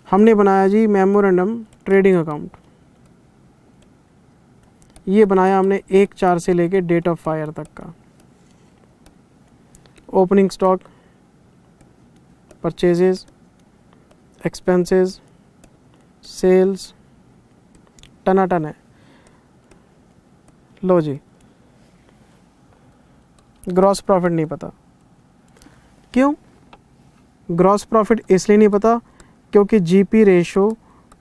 हमने बनाया जी मेमोरेंडम ट्रेडिंग अकाउंट। ये बनाया हमने 1/4 से लेके डेट ऑफ फायर तक का। Opening stock, purchases, expenses, sales, टनाटन है। लो जी, ग्रॉस प्रॉफिट नहीं पता। क्यों ग्रॉस प्रॉफिट? इसलिए नहीं पता क्योंकि GP ratio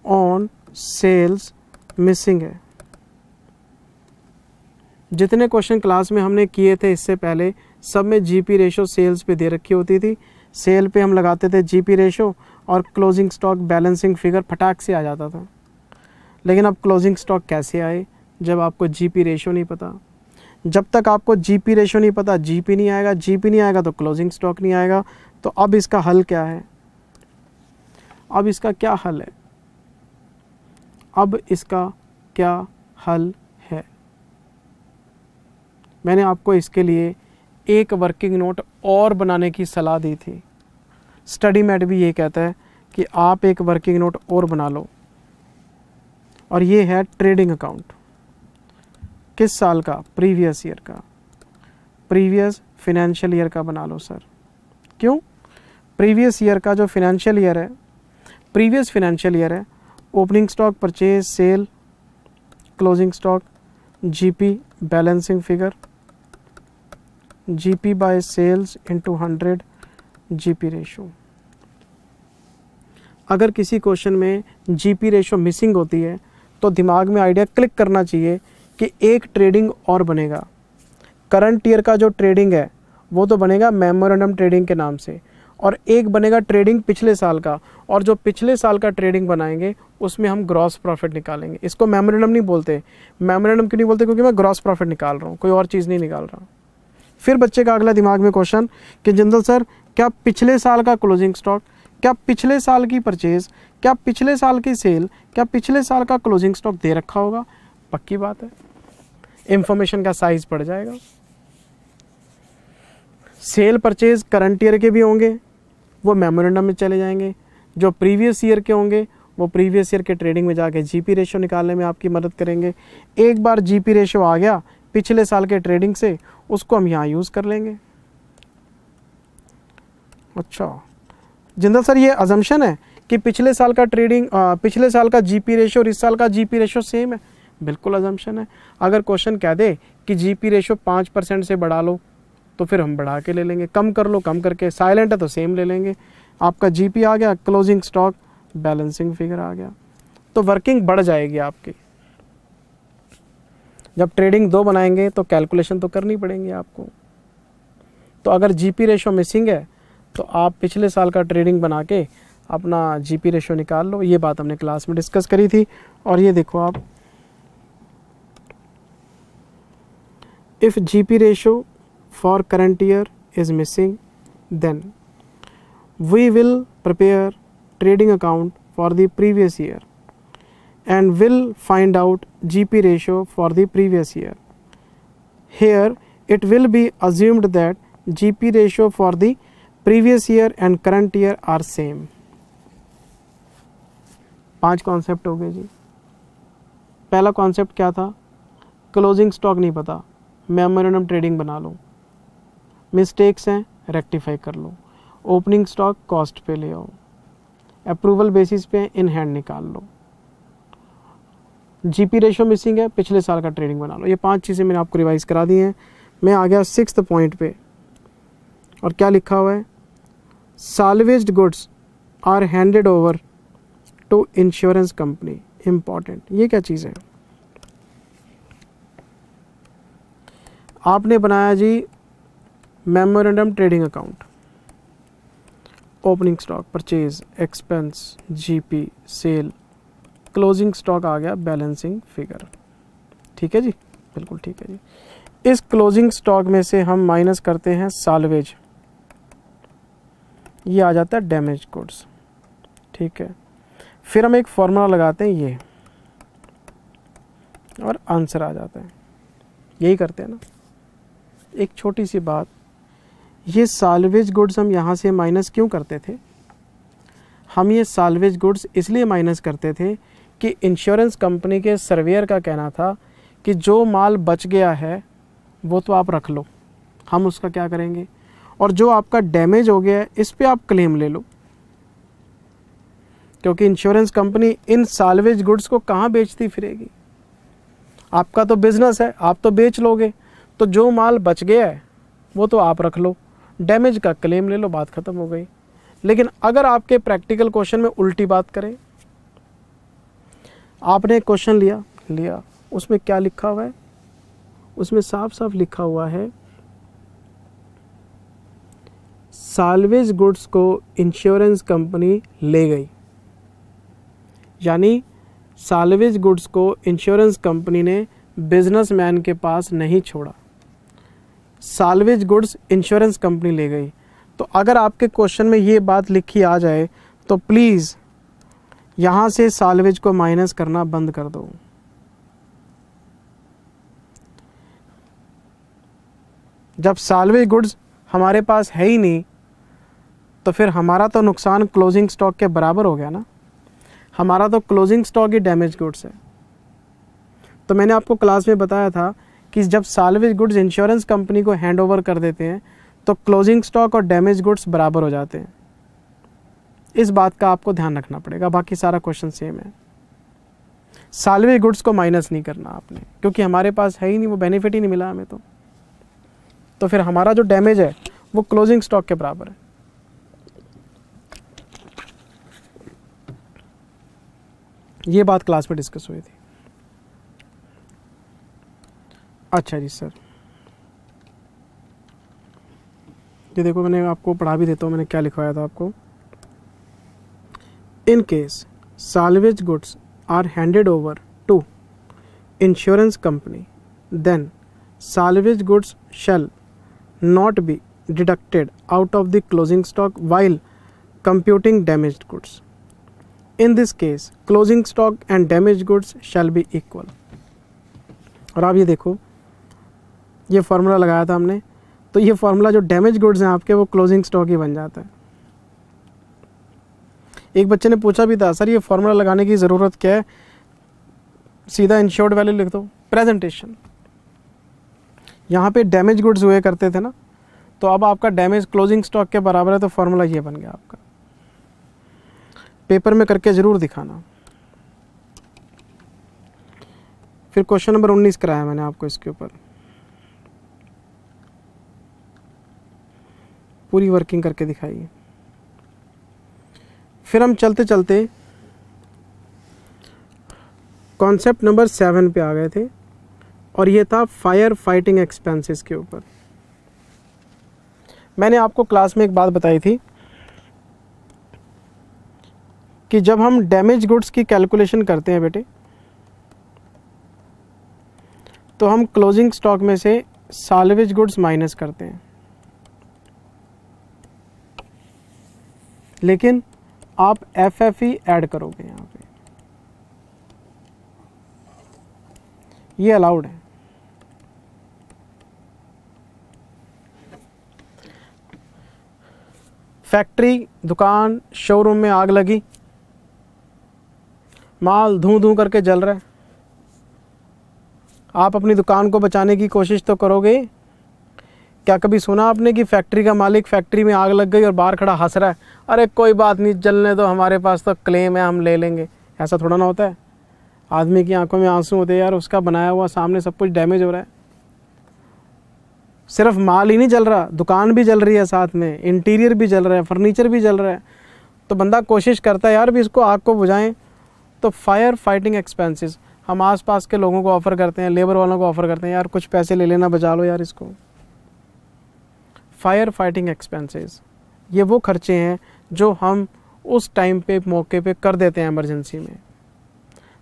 on sales missing है। जितने क्वेश्चन क्लास में हमने किए थे इससे पहले सब में जीपी रेशो सेल्स पे दे रखी होती थी। सेल पे हम लगाते थे जीपी रेशो और क्लोजिंग स्टॉक बैलेंसिंग फिगर फटाक से आ जाता था। लेकिन अब क्लोजिंग स्टॉक कैसे आए जब आपको जीपी रेशो नहीं पता? जब तक आपको जीपी रेशो नहीं पता जीपी नहीं आएगा, जीपी नहीं आएगा तो क्लोजिंग स्टॉक नहीं आएगा। तो अब इसका हल क्या है? अब इसका क्या हल है? अब इसका क्या हल है? मैंने आपको इसके लिए एक वर्किंग नोट और बनाने की सलाह दी थी। स्टडी मैट भी ये कहता है कि आप एक वर्किंग नोट और बना लो और ये है ट्रेडिंग अकाउंट। किस साल का? प्रीवियस ईयर का, प्रीवियस फाइनेंशियल ईयर का बना लो सर। क्यों? प्रीवियस ईयर का जो फाइनेंशियल ईयर है, प्रीवियस फाइनेंशियल ईयर है, opening stock, purchase, sale, closing stock, GP, balancing figure, GP by sales into 100 GP ratio. अगर किसी क्वेश्चन में जीपी रेशो मिसिंग होती है तो दिमाग में आइडिया क्लिक करना चाहिए कि एक ट्रेडिंग और बनेगा। करंट ईयर का जो ट्रेडिंग है वो तो बनेगा मेमोरेंडम ट्रेडिंग के नाम से, और एक बनेगा ट्रेडिंग पिछले साल का, और जो पिछले साल का ट्रेडिंग बनाएंगे उसमें हम ग्रॉस प्रॉफिट निकालेंगे। इसको मेमोरेंडम नहीं बोलते। मेमोरेंडम क्यों नहीं बोलते? क्योंकि मैं ग्रॉस प्रॉफिट निकाल रहा हूँ, कोई और चीज़ नहीं निकाल रहा। फिर बच्चे का अगला दिमाग में क्वेश्चन कि जिंदल सर, क्या पिछले साल का क्लोजिंग स्टॉक, क्या पिछले साल की परचेज, क्या पिछले साल की सेल, क्या पिछले साल का क्लोजिंग स्टॉक दे रखा होगा? पक्की बात है, इंफॉर्मेशन का साइज बढ़ जाएगा। सेल परचेज करंट ईयर के भी होंगे, वो मेमोरेंडम में चले जाएंगे। जो प्रीवियस ईयर के होंगे वो प्रीवियस ईयर के ट्रेडिंग में जाके जीपी रेशो निकालने में आपकी मदद करेंगे। एक बार जीपी रेशो आ गया पिछले साल के ट्रेडिंग से, उसको हम यहाँ यूज़ कर लेंगे। अच्छा जिंदल सर, ये अजम्पशन है कि पिछले साल का ट्रेडिंग, पिछले साल का जीपी रेशो और इस साल का जीपी रेशो सेम है? बिल्कुल अजम्पशन है। अगर क्वेश्चन कह दे कि जीपी रेशो 5% से बढ़ा लो तो फिर हम बढ़ा के ले लेंगे, कम कर लो कम करके, साइलेंट है तो सेम ले लेंगे। आपका जीपी आ गया, क्लोजिंग स्टॉक, बैलेंसिंग फिगर आ गया, तो वर्किंग बढ़ जाएगी आपकी। जब ट्रेडिंग 2 बनाएंगे तो कैलकुलेशन तो करनी पड़ेंगी आपको। तो अगर जीपी रेशो मिसिंग है तो आप पिछले साल का ट्रेडिंग बना के अपना जीपी रेशो निकाल लो। ये बात हमने क्लास में डिस्कस करी थी। और ये देखो आप, if GP ratio for current year is missing then we will prepare trading account for the previous year and will find out GP ratio for the previous year. Here it will be assumed that GP ratio for the previous year and current year are same. 5 concept हो गए जी। पहला concept क्या था? Closing stock नहीं पता, memorandum trading बना लो, mistakes हैं rectify कर लो, ओपनिंग स्टॉक कॉस्ट पे ले आओ, अप्रूवल बेसिस पे इन हैंड निकाल लो, जीपी रेशो मिसिंग है, पिछले साल का ट्रेडिंग बना लो। ये 5 चीज़ें मैंने आपको रिवाइज करा दी हैं। मैं आ गया 6th पॉइंट पे, और क्या लिखा हुआ है? Salvaged goods are handed over to insurance company. Important, ये क्या चीज़ है? आपने बनाया जी memorandum trading account, opening stock, purchase, expense, GP, sale, closing stock आ गया, बैलेंसिंग फिगर। ठीक है जी, बिल्कुल ठीक है जी। इस क्लोजिंग स्टॉक में से हम माइनस करते हैं साल्वेज, ये आ जाता है डैमेज गुड्स। ठीक है, फिर हम एक फॉर्मूला लगाते हैं ये, और आंसर आ जाता है। यही करते हैं ना। एक छोटी सी बात, ये साल्वेज गुड्स हम यहाँ से माइनस क्यों करते थे? हम ये साल्वेज गुड्स इसलिए माइनस करते थे कि इंश्योरेंस कंपनी के सर्वेयर का कहना था कि जो माल बच गया है वो तो आप रख लो, हम उसका क्या करेंगे, और जो आपका डैमेज हो गया है इस पे आप क्लेम ले लो। क्योंकि इंश्योरेंस कंपनी इन साल्वेज गुड्स को कहाँ बेचती फिरेगी? आपका तो बिजनेस है, आप तो बेच लोगे, तो जो माल बच गया है वो तो आप रख लो, डैमेज का क्लेम ले लो, बात खत्म हो गई। लेकिन अगर आपके प्रैक्टिकल क्वेश्चन में उल्टी बात करें, आपने क्वेश्चन लिया उसमें क्या लिखा हुआ है? उसमें साफ साफ लिखा हुआ है साल्वेज गुड्स को इंश्योरेंस कंपनी ले गई, यानी साल्वेज गुड्स को इंश्योरेंस कंपनी ने बिजनेसमैन के पास नहीं छोड़ा, साल्वेज गुड्स इंश्योरेंस कंपनी ले गई। तो अगर आपके क्वेश्चन में ये बात लिखी आ जाए तो प्लीज़ यहाँ से साल्वेज को माइनस करना बंद कर दो। जब साल्वेज गुड्स हमारे पास है ही नहीं तो फिर हमारा तो नुकसान क्लोजिंग स्टॉक के बराबर हो गया ना। हमारा तो क्लोजिंग स्टॉक ही डैमेज गुड्स है, तो मैंने आपको क्लास में बताया था कि जब साल्वेज गुड्स इंश्योरेंस कंपनी को हैंड ओवर कर देते हैं तो क्लोजिंग स्टॉक और डैमेज गुड्स बराबर हो जाते हैं। इस बात का आपको ध्यान रखना पड़ेगा, बाकी सारा क्वेश्चन सेम है। साल्वेज गुड्स को माइनस नहीं करना आपने, क्योंकि हमारे पास है ही नहीं, वो बेनिफिट ही नहीं मिला हमें। तो फिर हमारा जो डैमेज है वो क्लोजिंग स्टॉक के बराबर है। ये बात क्लास में डिस्कस हुई थी। अच्छा जी सर, ये देखो मैंने आपको पढ़ा भी देता हूँ, मैंने क्या लिखवाया था आपको। In case salvage goods are handed over to insurance company, then salvage goods shall not be deducted out of the closing stock while computing damaged goods. In this case, closing stock and damaged goods shall be equal. और आप ये देखो, ये formula लगाया था हमने, तो ये फार्मूला जो डैमेज गुड्स हैं आपके वो क्लोजिंग स्टॉक ही बन जाता है। एक बच्चे ने पूछा भी था, सर ये फार्मूला लगाने की ज़रूरत क्या है, सीधा इंश्योर्ड वैल्यू लिख दो, प्रेजेंटेशन। यहाँ पे डैमेज गुड्स हुए करते थे ना, तो अब आपका डैमेज क्लोजिंग स्टॉक के बराबर है, तो फॉर्मूला ये बन गया आपका। पेपर में करके ज़रूर दिखाना। फिर क्वेश्चन नंबर 19 कराया मैंने आपको, इसके ऊपर पूरी वर्किंग करके दिखाइए। फिर हम चलते चलते कॉन्सेप्ट नंबर 7 पे आ गए थे, और ये था फायर फाइटिंग एक्सपेंसेस के ऊपर। मैंने आपको क्लास में एक बात बताई थी कि जब हम डैमेज गुड्स की कैलकुलेशन करते हैं बेटे, तो हम क्लोजिंग स्टॉक में से साल्वेज गुड्स माइनस करते हैं, लेकिन आप FFE ऐड करोगे यहाँ पे, ये अलाउड है। फैक्ट्री, दुकान, शोरूम में आग लगी, माल धूं धूं करके जल रहा है, आप अपनी दुकान को बचाने की कोशिश तो करोगे। क्या कभी सुना आपने कि फैक्ट्री का मालिक, फैक्ट्री में आग लग गई और बाहर खड़ा हंस रहा है, अरे कोई बात नहीं, जलने दो, हमारे पास तो क्लेम है, हम ले लेंगे। ऐसा थोड़ा ना होता है। आदमी की आंखों में आंसू होते हैं, यार उसका बनाया हुआ सामने सब कुछ डैमेज हो रहा है। सिर्फ माल ही नहीं जल रहा, दुकान भी जल रही है, साथ में इंटीरियर भी जल रहा है, फर्नीचर भी जल रहा है। तो बंदा कोशिश करता है यार भी इसको, आग को बुझाएं। तो फायर फाइटिंग एक्सपेंसेस हम आसपास के लोगों को ऑफ़र करते हैं, लेबर वालों को ऑफ़र करते हैं, यार कुछ पैसे ले लेना, बचा लो यार इसको। फायर फाइटिंग एक्सपेंसेस ये वो खर्चे हैं जो हम उस टाइम पे, मौके पे कर देते हैं इमरजेंसी में।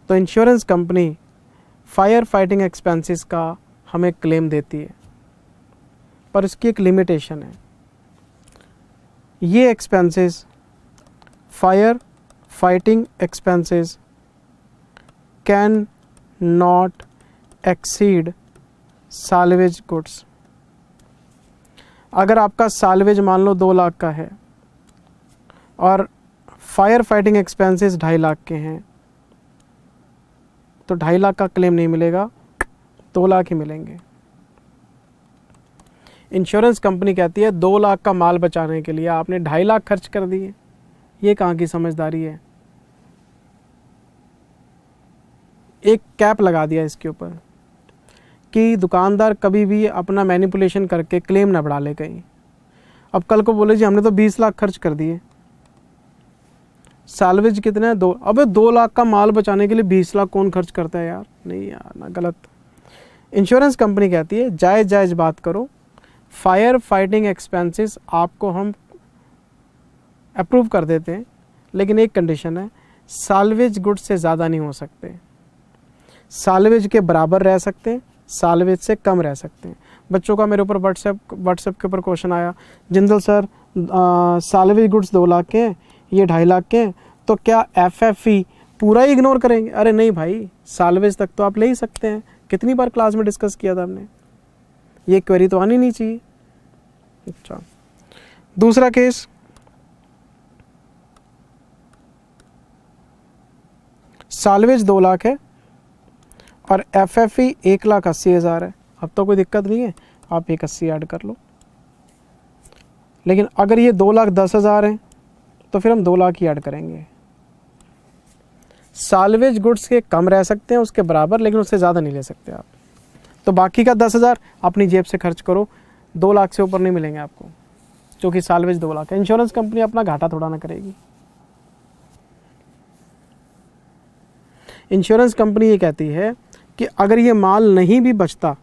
तो insurance company fire fighting expenses का हमें क्लेम देती है, पर इसकी एक लिमिटेशन है। ये expenses, fire fighting expenses can not exceed salvage goods. अगर आपका साल्वेज मान लो 2 लाख का है और फायर फाइटिंग एक्सपेंसेस 2.5 लाख के हैं, तो 2.5 लाख का क्लेम नहीं मिलेगा, 2 लाख ही मिलेंगे। इंश्योरेंस कंपनी कहती है 2 लाख का माल बचाने के लिए आपने 2.5 लाख खर्च कर दिए। ये कहाँ की समझदारी है। एक कैप लगा दिया इसके ऊपर कि दुकानदार कभी भी अपना मैनिपुलेशन करके क्लेम ना बढ़ा ले कहीं। अब कल को बोले जी हमने तो 20 लाख खर्च कर दिए, साल्वेज कितना है 2, अबे 2 लाख का माल बचाने के लिए 20 लाख कौन खर्च करता है यार। नहीं यार, ना, गलत। इंश्योरेंस कंपनी कहती है जायज़ जायज़ बात करो, फायर फाइटिंग एक्सपेंसेस आपको हम अप्रूव कर देते हैं, लेकिन एक कंडीशन है, साल्वेज गुड्स से ज़्यादा नहीं हो सकते, साल्वेज के बराबर रह सकते हैं, साल्वेज से कम रह सकते हैं। बच्चों का मेरे ऊपर व्हाट्सएप के ऊपर क्वेश्चन आया, Jindal sir salvage goods 2 lakh के हैं, ये 2.5 लाख के हैं, तो क्या FFE पूरा ही इग्नोर करेंगे? अरे नहीं भाई, साल्वेज तक तो आप ले ही सकते हैं। कितनी बार क्लास में डिस्कस किया था हमने, ये क्वेरी तो आनी नहीं चाहिए। अच्छा, दूसरा केस, साल्वेज 2 लाख है और FFE 1,80,000 है। अब तो कोई दिक्कत नहीं है, आप 1,80 ऐड कर लो। लेकिन अगर ये 2,10,000 है तो फिर हम 2 लाख ही ऐड करेंगे। साल्वेज गुड्स के कम रह सकते हैं, उसके बराबर, लेकिन उससे ज़्यादा नहीं ले सकते आप। तो बाकी का 10,000 अपनी जेब से खर्च करो, 2 लाख से ऊपर नहीं मिलेंगे आपको, क्योंकि साल्वेज 2 लाख है। इंश्योरेंस कंपनी अपना घाटा थोड़ा ना करेगी। इंश्योरेंस कंपनी ये कहती है कि अगर ये माल नहीं भी बचता,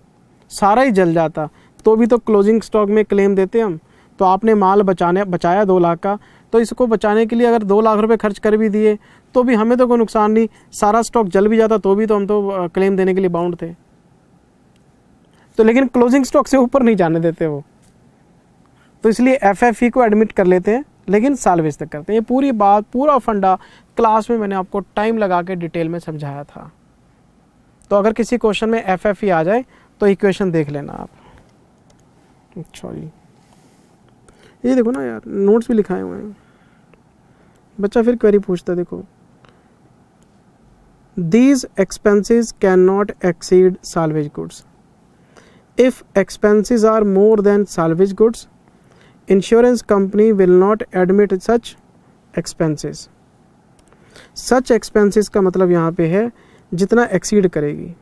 सारा ही जल जाता, तो भी तो क्लोजिंग स्टॉक में क्लेम देते हम। तो आपने माल बचाया 2 लाख का, तो इसको बचाने के लिए अगर 2 लाख रुपए खर्च कर भी दिए तो भी हमें तो कोई नुकसान नहीं, सारा स्टॉक जल भी जाता तो भी तो हम तो क्लेम देने के लिए बाउंड थे। तो लेकिन क्लोजिंग स्टॉक से ऊपर नहीं जाने देते वो, तो इसलिए FFE को एडमिट कर लेते हैं, लेकिन साल्वेज तक करते हैं। ये पूरी बात, पूरा फंडा क्लास में मैंने आपको टाइम लगा के डिटेल में समझाया था। तो अगर किसी क्वेश्चन में FFE आ जाए तो इक्वेशन देख लेना आप। अच्छा जी, ये देखो ना यार, नोट्स भी लिखाए हुए हैं, बच्चा फिर क्वेरी पूछता है। देखो, these expenses can not exceed salvage goods. If expenses are more than salvage goods, insurance company will not admit such expenses. Such expenses का मतलब यहाँ पे है जितना एक्सीड करेगी।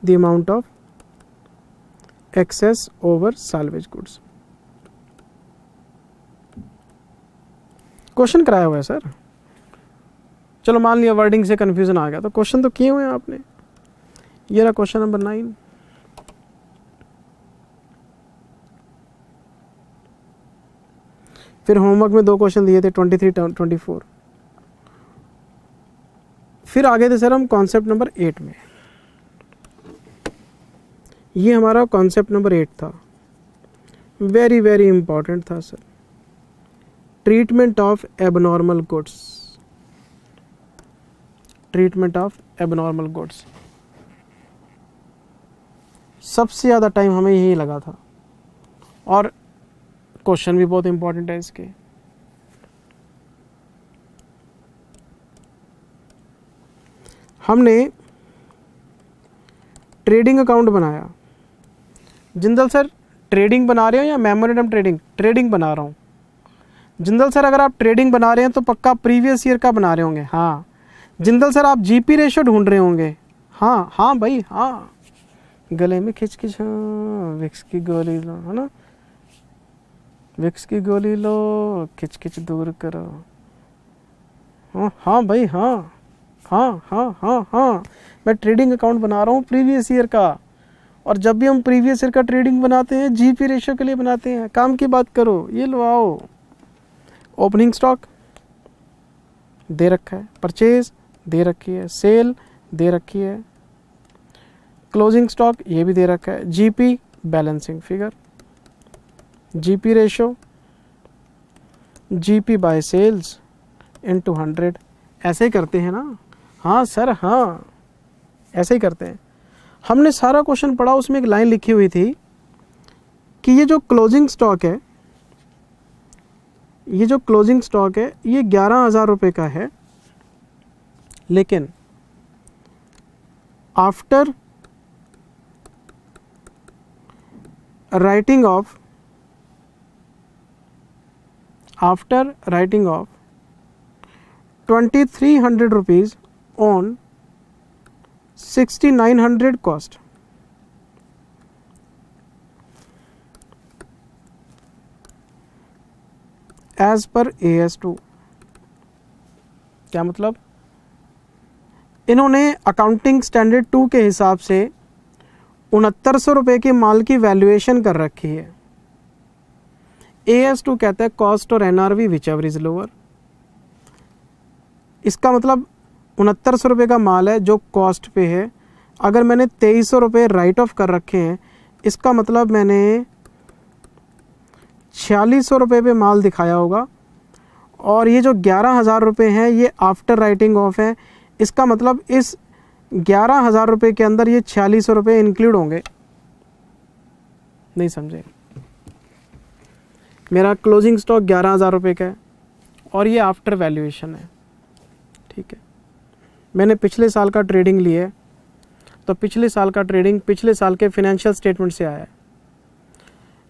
The amount of excess over salvage goods. Question कराया हुआ है सर। चलो मान लिया वर्डिंग से कंफ्यूजन आ गया, तो क्वेश्चन तो किए हुए हैं आपने। ये रहा क्वेश्चन नंबर 9। फिर होमवर्क में 2 क्वेश्चन दिए थे, 23, 24। फिर आगे थे सर हम कॉन्सेप्ट नंबर 8 में। ये हमारा कॉन्सेप्ट नंबर 8 था, वेरी वेरी इंपॉर्टेंट था sir. Treatment of abnormal goods. Treatment of abnormal goods, सबसे ज़्यादा टाइम हमें यही लगा था, और क्वेश्चन भी बहुत इंपॉर्टेंट है इसके। हमने ट्रेडिंग अकाउंट बनाया। जिंदल सर ट्रेडिंग बना रहे हो या मेमोरेंडम ट्रेडिंग? ट्रेडिंग बना रहा हूँ। जिंदल सर अगर आप ट्रेडिंग बना रहे हैं तो पक्का प्रीवियस ईयर का बना रहे होंगे। हाँ जिंदल सर आप GP रेशो ढूंढ रहे होंगे। हाँ हाँ भाई हाँ, गले में खिंच खिंच, हाँ विक्स की गोली लो, है ना, विक्स की गोली लो, खिंच खिंच दूर करो। हाँ हाँ भाई हाँ हाँ हाँ हाँ हाँ, मैं ट्रेडिंग अकाउंट बना रहा हूँ प्रीवियस ईयर का। और जब भी हम प्रीवियस ईयर का ट्रेडिंग बनाते हैं GP रेशो के लिए बनाते हैं। काम की बात करो, ये लो आओ। ओपनिंग स्टॉक दे रखा है, परचेज दे रखी है, सेल दे रखी है, क्लोजिंग स्टॉक ये भी दे रखा है, GP balancing figure, GP ratio, GP by sales into 100। ऐसे ही करते हैं ना? हाँ सर हाँ, ऐसे ही करते हैं। हमने सारा क्वेश्चन पढ़ा, उसमें एक लाइन लिखी हुई थी कि ये जो क्लोजिंग स्टॉक है, ये जो क्लोजिंग स्टॉक है ये 11,000 रुपये का है, लेकिन after writing off 2,300 rupees on 6,900 cost, as per AS2। क्या मतलब? इन्होंने अकाउंटिंग स्टैंडर्ड 2 के हिसाब से 6,900 रुपये के माल की वैल्यूएशन कर रखी है। AS2 कहता है कॉस्ट और NRV which ever is lower. इसका मतलब 6,900 रुपये का माल है जो कॉस्ट पे है। अगर मैंने 2,300 रुपये राइट ऑफ कर रखे हैं, इसका मतलब मैंने 4,600 रुपये पे माल दिखाया होगा। और ये जो 11,000 रुपये हैं ये आफ्टर राइटिंग ऑफ है। इसका मतलब इस 11,000 रुपये के अंदर ये 4,600 रुपये इंक्लूड होंगे। नहीं समझे? मेरा क्लोजिंग स्टॉक 11,000 रुपये का है और ये आफ्टर वैल्यूएशन है, ठीक है। मैंने पिछले साल का ट्रेडिंग लिया है, तो पिछले साल का ट्रेडिंग पिछले साल के फिनेंशियल स्टेटमेंट से आया है।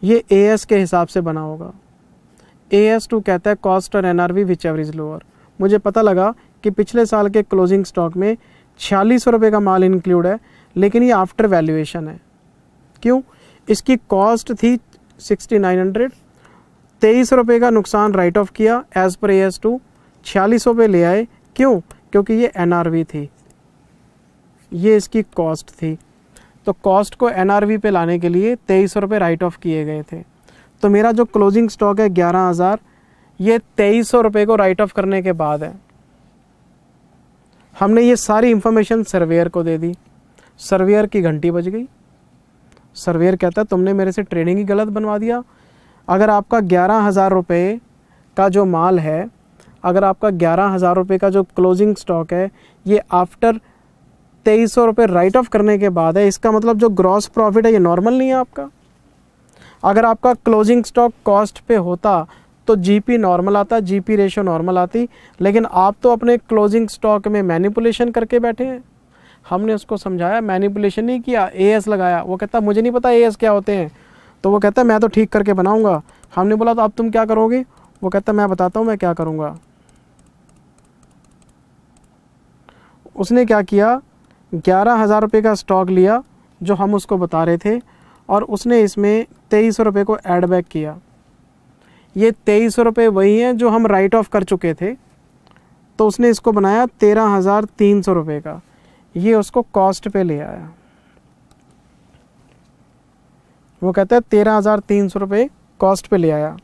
ये AS के हिसाब से बना होगा। AS2 कहता है कॉस्ट और NRV which ever is lower. मुझे पता लगा कि पिछले साल के क्लोजिंग स्टॉक में 4600 रुपये का माल इंक्लूड है, लेकिन ये आफ्टर वैल्यूएशन है। क्यों? इसकी कॉस्ट थी 6900, 2300 रुपये का नुकसान राइट ऑफ किया एज पर AS2, 4600 पे ले आए। क्यों? क्योंकि ये NRV थी, ये इसकी कॉस्ट थी। तो कॉस्ट को NRV पे लाने के लिए 2300 रुपये राइट ऑफ किए गए थे। तो मेरा जो क्लोजिंग स्टॉक है 11000, ये 2300 रुपये को राइट ऑफ करने के बाद है। हमने ये सारी इंफॉर्मेशन सर्वेयर को दे दी। सर्वेयर की घंटी बज गई। सर्वेयर कहता है तुमने मेरे से ट्रेडिंग ही गलत बनवा दिया। अगर आपका 11000 रुपये का जो माल है, अगर आपका 11000 रुपये का जो क्लोजिंग स्टॉक है, ये आफ्टर 2300 रुपये राइट ऑफ करने के बाद है, इसका मतलब जो ग्रॉस प्रॉफिट है ये नॉर्मल नहीं है आपका। अगर आपका क्लोजिंग स्टॉक कॉस्ट पे होता तो GP नॉर्मल आता, GP रेशो नॉर्मल आती, लेकिन आप तो अपने क्लोजिंग स्टॉक में मैनिपुलेशन करके बैठे हैं। हमने उसको समझाया, मैनिपुलेशन नहीं किया, AS लगाया। वो कहता मुझे नहीं पता AS क्या होते हैं, तो वो कहता मैं तो ठीक करके बनाऊंगा। हमने बोला तो अब तुम क्या करोगे? वो कहता मैं बताता हूँ मैं क्या करूँगा। उसने क्या किया, 11000 रुपये का स्टॉक लिया जो हम उसको बता रहे थे, और उसने इसमें 2300 रुपये को ऐड बैक किया। ये 2300 रुपये वही हैं जो हम राइट ऑफ कर चुके थे, तो उसने इसको बनाया 13300 रुपये का। ये उसको कॉस्ट पे ले आया। वो कहता है 13300 रुपये कॉस्ट पे ले आया।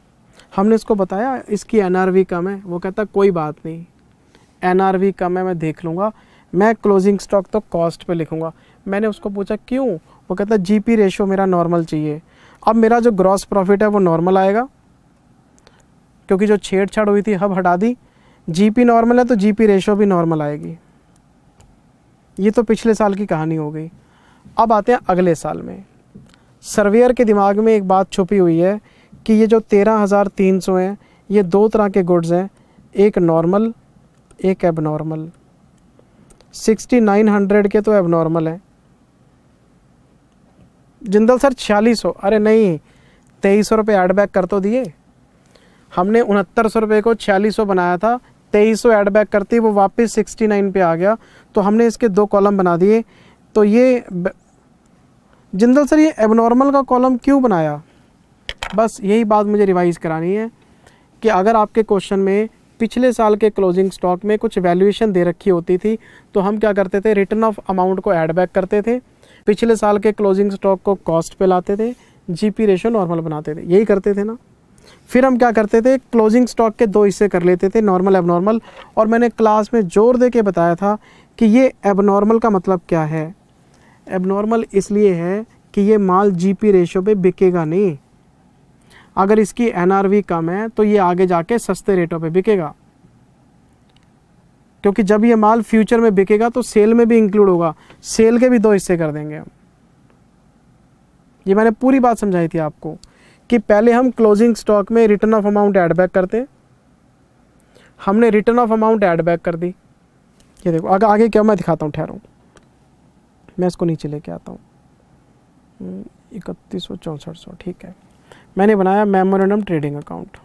हमने इसको बताया इसकी NRV कम है। वो कहता कोई बात नहीं, NRV कम है, मैं देख लूँगा, मैं क्लोजिंग स्टॉक तो कॉस्ट पे लिखूँगा। मैंने उसको पूछा क्यों? वो कहता GP रेशो मेरा नॉर्मल चाहिए। अब मेरा जो ग्रॉस प्रॉफिट है वो नॉर्मल आएगा, क्योंकि जो छेड़छाड़ हुई थी अब हटा दी। GP नॉर्मल है तो GP रेशो भी नॉर्मल आएगी। ये तो पिछले साल की कहानी हो गई। अब आते हैं अगले साल में। सर्वेयर के दिमाग में एक बात छुपी हुई है कि ये जो 13300 हैं, ये दो तरह के गुड्स हैं, एक नॉर्मल एक एबनॉर्मल। 6900 के तो एबनॉर्मल है। जिंदल सर 4600, अरे नहीं, 2300 रुपये ऐड बैक कर तो दिए। हमने 6900 रुपये को 4600 बनाया था, 2300 ऐड बैक करती वो वापस 69 पे आ गया, तो हमने इसके दो कॉलम बना दिए। तो ये जिंदल सर ये एबनॉर्मल का कॉलम क्यों बनाया? बस यही बात मुझे रिवाइज़ करानी है कि अगर आपके क्वेश्चन में पिछले साल के क्लोजिंग स्टॉक में कुछ वैल्यूएशन दे रखी होती थी, तो हम क्या करते थे, रिटर्न ऑफ अमाउंट को ऐड बैक करते थे, पिछले साल के क्लोजिंग स्टॉक को कॉस्ट पे लाते थे, GP रेशो नॉर्मल बनाते थे, यही करते थे ना। फिर हम क्या करते थे, क्लोजिंग स्टॉक के दो हिस्से कर लेते थे, नॉर्मल एबनॉर्मल। और मैंने क्लास में जोर दे के बताया था कि ये एबनॉर्मल का मतलब क्या है। एबनॉर्मल इसलिए है कि ये माल GP रेशो पे बिकेगा नहीं। अगर इसकी NRV कम है तो ये आगे जाके सस्ते रेटों पे बिकेगा, क्योंकि जब ये माल फ्यूचर में बिकेगा तो सेल में भी इंक्लूड होगा। सेल के भी दो हिस्से कर देंगे हम। ये मैंने पूरी बात समझाई थी आपको कि पहले हम क्लोजिंग स्टॉक में return of amount add back करते, हमने return of amount add back कर दी। ये देखो आगे क्या मैं दिखाता हूँ, ठहरो मैं इसको नीचे लेके आता हूँ। 3164, ठीक है। मैंने बनाया मेमोरेंडम ट्रेडिंग अकाउंट,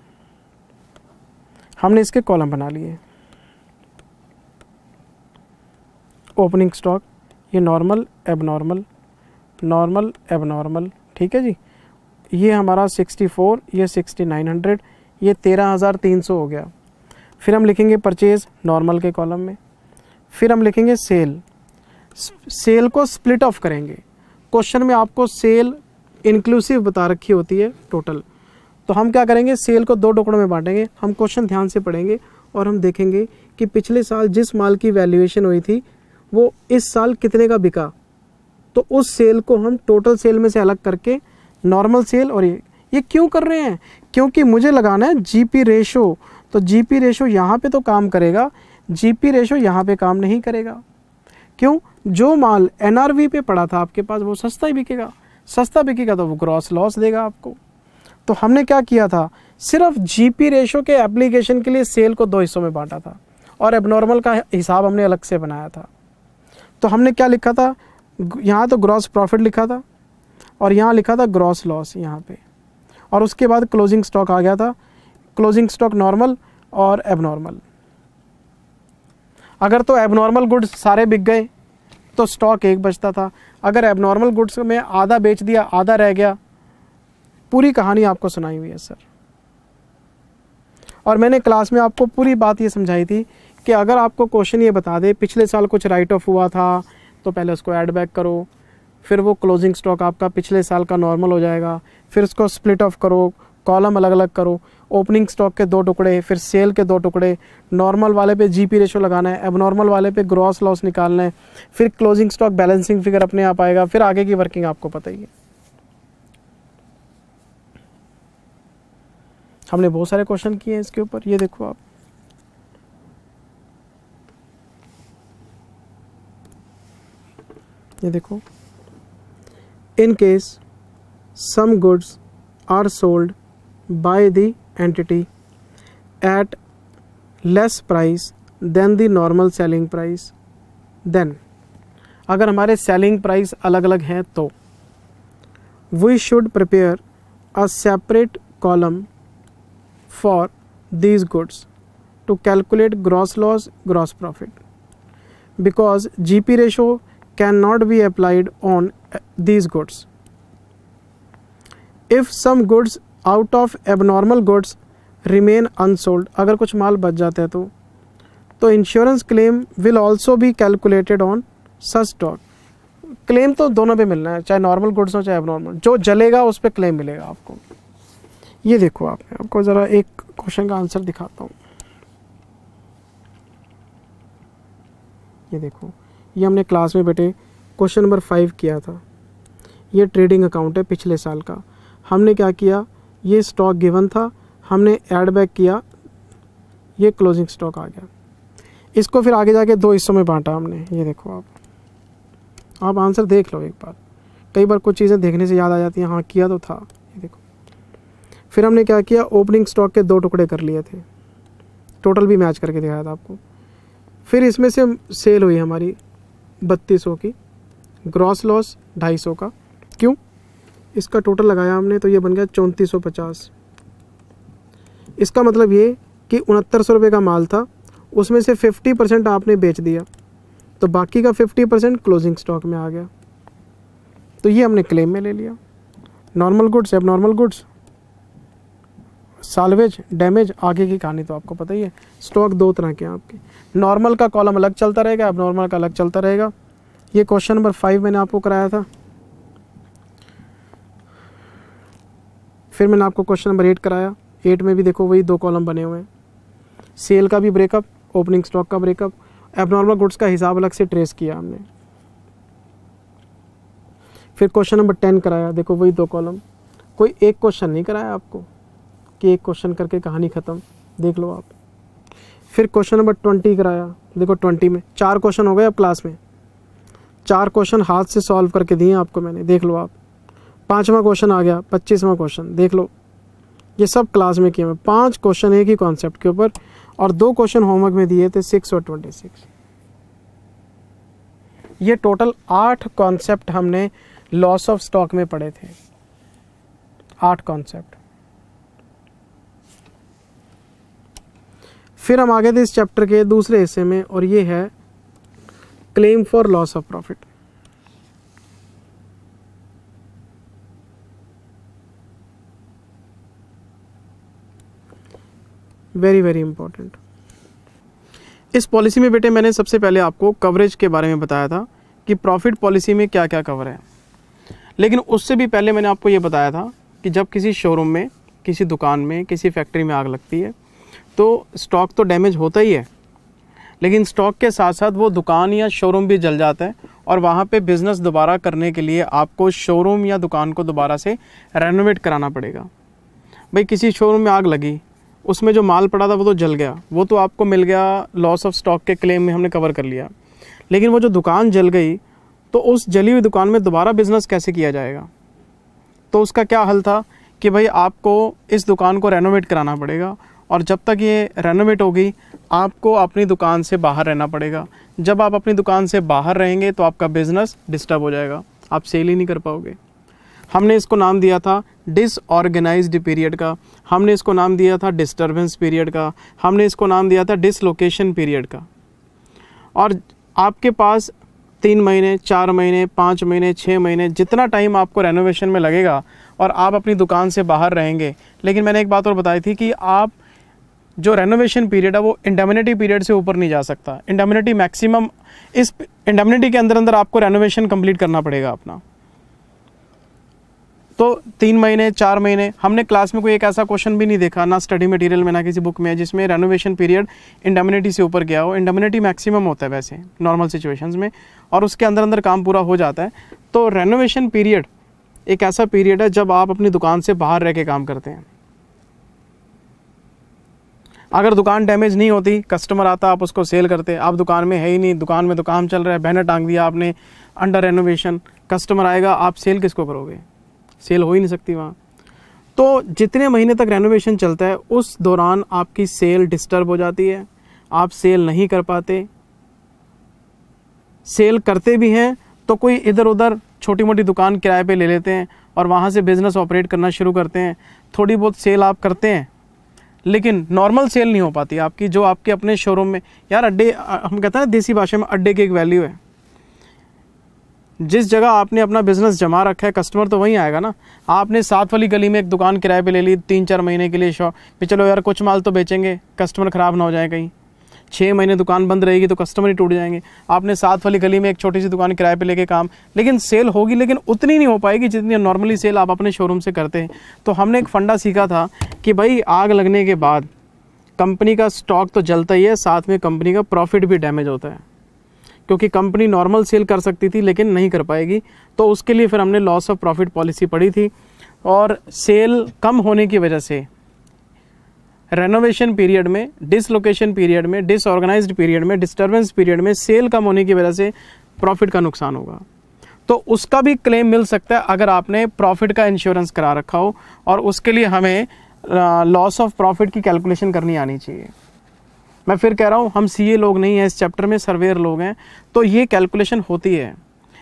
हमने इसके कॉलम बना लिए। ओपनिंग स्टॉक ये नॉर्मल एबनॉर्मल, नॉर्मल एबनॉर्मल, ठीक है जी। ये हमारा 64, ये 6900, ये 13300 हो गया। फिर हम लिखेंगे परचेज नॉर्मल के कॉलम में। फिर हम लिखेंगे सेल, सेल को स्प्लिट ऑफ करेंगे। क्वेश्चन में आपको सेल इंक्लूसिव बता रखी होती है टोटल, तो हम क्या करेंगे, सेल को दो टुकड़ों में बांटेंगे। हम क्वेश्चन ध्यान से पढ़ेंगे और हम देखेंगे कि पिछले साल जिस माल की वैल्यूएशन हुई थी वो इस साल कितने का बिका, तो उस सेल को हम टोटल सेल में से अलग करके नॉर्मल सेल। और ये क्यों कर रहे हैं, क्योंकि मुझे लगाना है GP रेशो। तो GP रेशो यहाँ पे तो काम करेगा, GP रेशो यहाँ पे काम नहीं करेगा। क्यों? जो माल NRV पे पड़ा था आपके पास वो सस्ता ही बिकेगा, सस्ता बिकेगा तो वो ग्रॉस लॉस देगा आपको। तो हमने क्या किया था, सिर्फ जीपी रेशो के एप्लीकेशन के लिए सेल को 2 हिस्सों में बांटा था और एबनॉर्मल का हिसाब हमने अलग से बनाया था। तो हमने क्या लिखा था, यहाँ तो ग्रॉस प्रॉफिट लिखा था और यहाँ लिखा था ग्रॉस लॉस यहाँ पे, और उसके बाद क्लोजिंग स्टॉक आ गया था, क्लोजिंग स्टॉक नॉर्मल और एबनॉर्मल। अगर तो एबनॉर्मल गुड्स सारे बिक गए तो स्टॉक 1 बचता था, अगर एबनॉर्मल गुड्स में आधा बेच दिया आधा रह गया। पूरी कहानी आपको सुनाई हुई है सर, और मैंने क्लास में आपको पूरी बात ये समझाई थी कि अगर आपको क्वेश्चन ये बता दे पिछले साल कुछ राइट ऑफ हुआ था तो पहले उसको ऐड बैक करो, फिर वो क्लोजिंग स्टॉक आपका पिछले साल का नॉर्मल हो जाएगा, फिर उसको स्प्लिट ऑफ करो, कॉलम अलग अलग करो, ओपनिंग स्टॉक के 2 टुकड़े, फिर सेल के 2 टुकड़े, नॉर्मल वाले पे जीपी रेशो लगाना है, एबनॉर्मल वाले पे ग्रॉस लॉस निकालना है, फिर क्लोजिंग स्टॉक बैलेंसिंग फिगर अपने आप आएगा, फिर आगे की वर्किंग आपको पता ही है। हमने बहुत सारे क्वेश्चन किए हैं इसके ऊपर, ये देखो आप, ये देखो, in case some goods are sold by the entity at less price than the normal selling price, then अगर हमारे सेलिंग प्राइस अलग अलग हैं तो we should prepare a separate column for these goods to calculate gross loss, gross profit, because GP ratio cannot be applied on these goods. If some goods out of abnormal goods remain unsold, अगर कुछ माल बच जाते हैं तो insurance claim will also be calculated on such stock. Claim तो दोनों पे मिलना है, चाहे नॉर्मल गुड्स हो चाहे एबनॉर्मल, जो जलेगा उस पर क्लेम मिलेगा आपको। ये देखो आपको ज़रा एक क्वेश्चन का आंसर दिखाता हूँ। ये देखो, ये हमने क्लास में बेटे क्वेश्चन नंबर 5 किया था। ये ट्रेडिंग अकाउंट है पिछले साल का। हमने क्या किया, ये स्टॉक गिवन था, हमने ऐड बैक किया, ये क्लोजिंग स्टॉक आ गया। इसको फिर आगे जाके 2 हिस्सों में बांटा हमने। ये देखो आप आंसर देख लो एक बार, कई बार कुछ चीज़ें देखने से याद आ जाती हैं, हाँ किया तो था। ये देखो, फिर हमने क्या किया, ओपनिंग स्टॉक के 2 टुकड़े कर लिए थे, टोटल भी मैच करके दिखाया था आपको। फिर इसमें से सेल हुई हमारी 3200 की, ग्रॉस लॉस 250 का, क्यों, इसका टोटल लगाया हमने तो ये बन गया 3450। इसका मतलब ये कि 6900 रुपये का माल था, उसमें से 50% आपने बेच दिया, तो बाकी का 50% क्लोजिंग स्टॉक में आ गया, तो ये हमने क्लेम में ले लिया। Normal goods, abnormal goods, salvage, damage, आगे की कहानी तो आपको पता ही है। स्टॉक 2 तरह के हैं आपके, नॉर्मल का कॉलम अलग चलता रहेगा, एबनॉर्मल का अलग चलता रहेगा। ये क्वेश्चन नंबर 5 मैंने आपको कराया था। फिर मैंने आपको क्वेश्चन नंबर 8 कराया। 8 में भी देखो वही 2 कॉलम बने हुए हैं, सेल का भी ब्रेकअप, ओपनिंग स्टॉक का ब्रेकअप, एबनॉर्मल गुड्स का हिसाब अलग से ट्रेस किया हमने। फिर क्वेश्चन नंबर 10 कराया, देखो वही 2 कॉलम, कोई एक क्वेश्चन नहीं कराया आपको कि एक क्वेश्चन करके कहानी ख़त्म, देख लो आप। फिर क्वेश्चन नंबर 20 कराया, देखो 20 में 4 क्वेश्चन हो गए अब क्लास में, 4 क्वेश्चन हाथ से सॉल्व करके दिए आपको मैंने, देख लो आप। 5वां क्वेश्चन आ गया, 25वां क्वेश्चन, देख लो, ये सब क्लास में किए हुए। 5 क्वेश्चन एक ही कॉन्सेप्ट के ऊपर, और 2 क्वेश्चन होमवर्क में दिए थे 6 और 26। ये टोटल 8 कॉन्सेप्ट हमने लॉस ऑफ स्टॉक में पढ़े थे, 8 कॉन्सेप्ट। फिर हम आ गए थे इस चैप्टर के दूसरे हिस्से में, और ये है claim for loss of profit. Very very important. इस पॉलिसी में बेटे मैंने सबसे पहले आपको कवरेज के बारे में बताया था कि प्रॉफिट पॉलिसी में क्या क्या कवर है, लेकिन उससे भी पहले मैंने आपको ये बताया था कि जब किसी शोरूम में, किसी दुकान में, किसी फैक्ट्री में आग लगती है तो स्टॉक तो डैमेज होता ही है, लेकिन स्टॉक के साथ साथ वो दुकान या शोरूम भी जल जाता है, और वहाँ पे बिज़नेस दोबारा करने के लिए आपको शोरूम या दुकान को दोबारा से रेनोवेट कराना पड़ेगा। भाई किसी शोरूम में आग लगी, उसमें जो माल पड़ा था वो तो जल गया, वो तो आपको मिल गया, लॉस ऑफ स्टॉक के क्लेम में हमने कवर कर लिया, लेकिन वो जो दुकान जल गई तो उस जली हुई दुकान में दोबारा बिज़नेस कैसे किया जाएगा। तो उसका क्या हल था कि भाई आपको इस दुकान को रेनोवेट कराना पड़ेगा, और जब तक ये रेनोवेट होगी आपको अपनी दुकान से बाहर रहना पड़ेगा। जब आप अपनी दुकान से बाहर रहेंगे तो आपका बिज़नेस डिस्टर्ब हो जाएगा, आप सेल ही नहीं कर पाओगे। हमने इसको नाम दिया था डिसऑर्गेनाइज्ड पीरियड का, हमने इसको नाम दिया था डिस्टर्बेंस पीरियड का, हमने इसको नाम दिया था डिसलोकेशन पीरियड का। और आपके पास 3 महीने, 4 महीने, 5 महीने, 6 महीने, जितना टाइम आपको रेनोवेशन में लगेगा और आप अपनी दुकान से बाहर रहेंगे। लेकिन मैंने एक बात और बताई थी कि आप जो रेनोवेशन पीरियड है वो इंडेमनिटी पीरियड से ऊपर नहीं जा सकता। इंडेमनिटी मैक्सिमम, इस इंडेमनिटी के अंदर आपको रेनोवेशन कंप्लीट करना पड़ेगा अपना। तो 3 महीने, 4 महीने, हमने क्लास में कोई एक ऐसा क्वेश्चन भी नहीं देखा, ना स्टडी मटेरियल में ना किसी बुक में, जिसमें रेनोवेशन पीरियड इंडेमनिटी से ऊपर गया हो। इंडेमनिटी मैक्सिमम होता है वैसे नॉर्मल सिचुएशंस में, और उसके अंदर काम पूरा हो जाता है। तो रेनोवेशन पीरियड एक ऐसा पीरियड है जब आप अपनी दुकान से बाहर रह के काम करते हैं। अगर दुकान डैमेज नहीं होती, कस्टमर आता, आप उसको सेल करते, आप दुकान में है ही नहीं, दुकान में तो काम चल रहा है, बैनर टांग दिया आपने अंडर रेनोवेशन, कस्टमर आएगा, आप सेल किसको करोगे? सेल हो ही नहीं सकती वहाँ। तो जितने महीने तक रेनोवेशन चलता है उस दौरान आपकी सेल डिस्टर्ब हो जाती है, आप सेल नहीं कर पाते। सेल करते भी हैं तो कोई इधर उधर छोटी मोटी दुकान किराए पे ले लेते हैं और वहाँ से बिज़नेस ऑपरेट करना शुरू करते हैं। थोड़ी बहुत सेल आप करते हैं, लेकिन नॉर्मल सेल नहीं हो पाती आपकी, जो आपके अपने शोरूम में। यार अड्डे, हम कहते हैं देसी भाषा में, अड्डे की एक वैल्यू है। जिस जगह आपने अपना बिजनेस जमा रखा है, कस्टमर तो वहीं आएगा ना। आपने 7 वाली गली में एक दुकान किराए पे ले ली 3-4 महीने के लिए शॉप पे, चलो यार कुछ माल तो बेचेंगे, कस्टमर ख़राब ना हो जाए कहीं। 6 महीने दुकान बंद रहेगी तो कस्टमर ही टूट जाएंगे। आपने 7 वाली गली में एक छोटी सी दुकान किराए पे लेके काम, लेकिन सेल होगी, लेकिन उतनी नहीं हो पाएगी जितनी नॉर्मली सेल आप अपने शोरूम से करते हैं। तो हमने एक फंडा सीखा था कि भाई आग लगने के बाद कंपनी का स्टॉक तो जलता ही है, साथ में कंपनी का प्रॉफिट भी डैमेज होता है, क्योंकि कंपनी नॉर्मल सेल कर सकती थी लेकिन नहीं कर पाएगी। तो उसके लिए फिर हमने लॉस ऑफ प्रॉफिट पॉलिसी पढ़ी थी, और सेल कम होने की वजह से रेनोवेशन पीरियड में, डिसलोकेशन पीरियड में, डिसऑर्गेनाइज्ड पीरियड में, डिस्टर्बेंस पीरियड में सेल कम होने की वजह से प्रॉफिट का नुकसान होगा। तो उसका भी क्लेम मिल सकता है अगर आपने प्रॉफिट का इंश्योरेंस करा रखा हो, और उसके लिए हमें लॉस ऑफ प्रॉफिट की कैलकुलेशन करनी आनी चाहिए। मैं फिर कह रहा हूँ, हम सीए लोग नहीं हैं इस चैप्टर में, सर्वेयर लोग हैं, तो ये कैलकुलेशन होती है।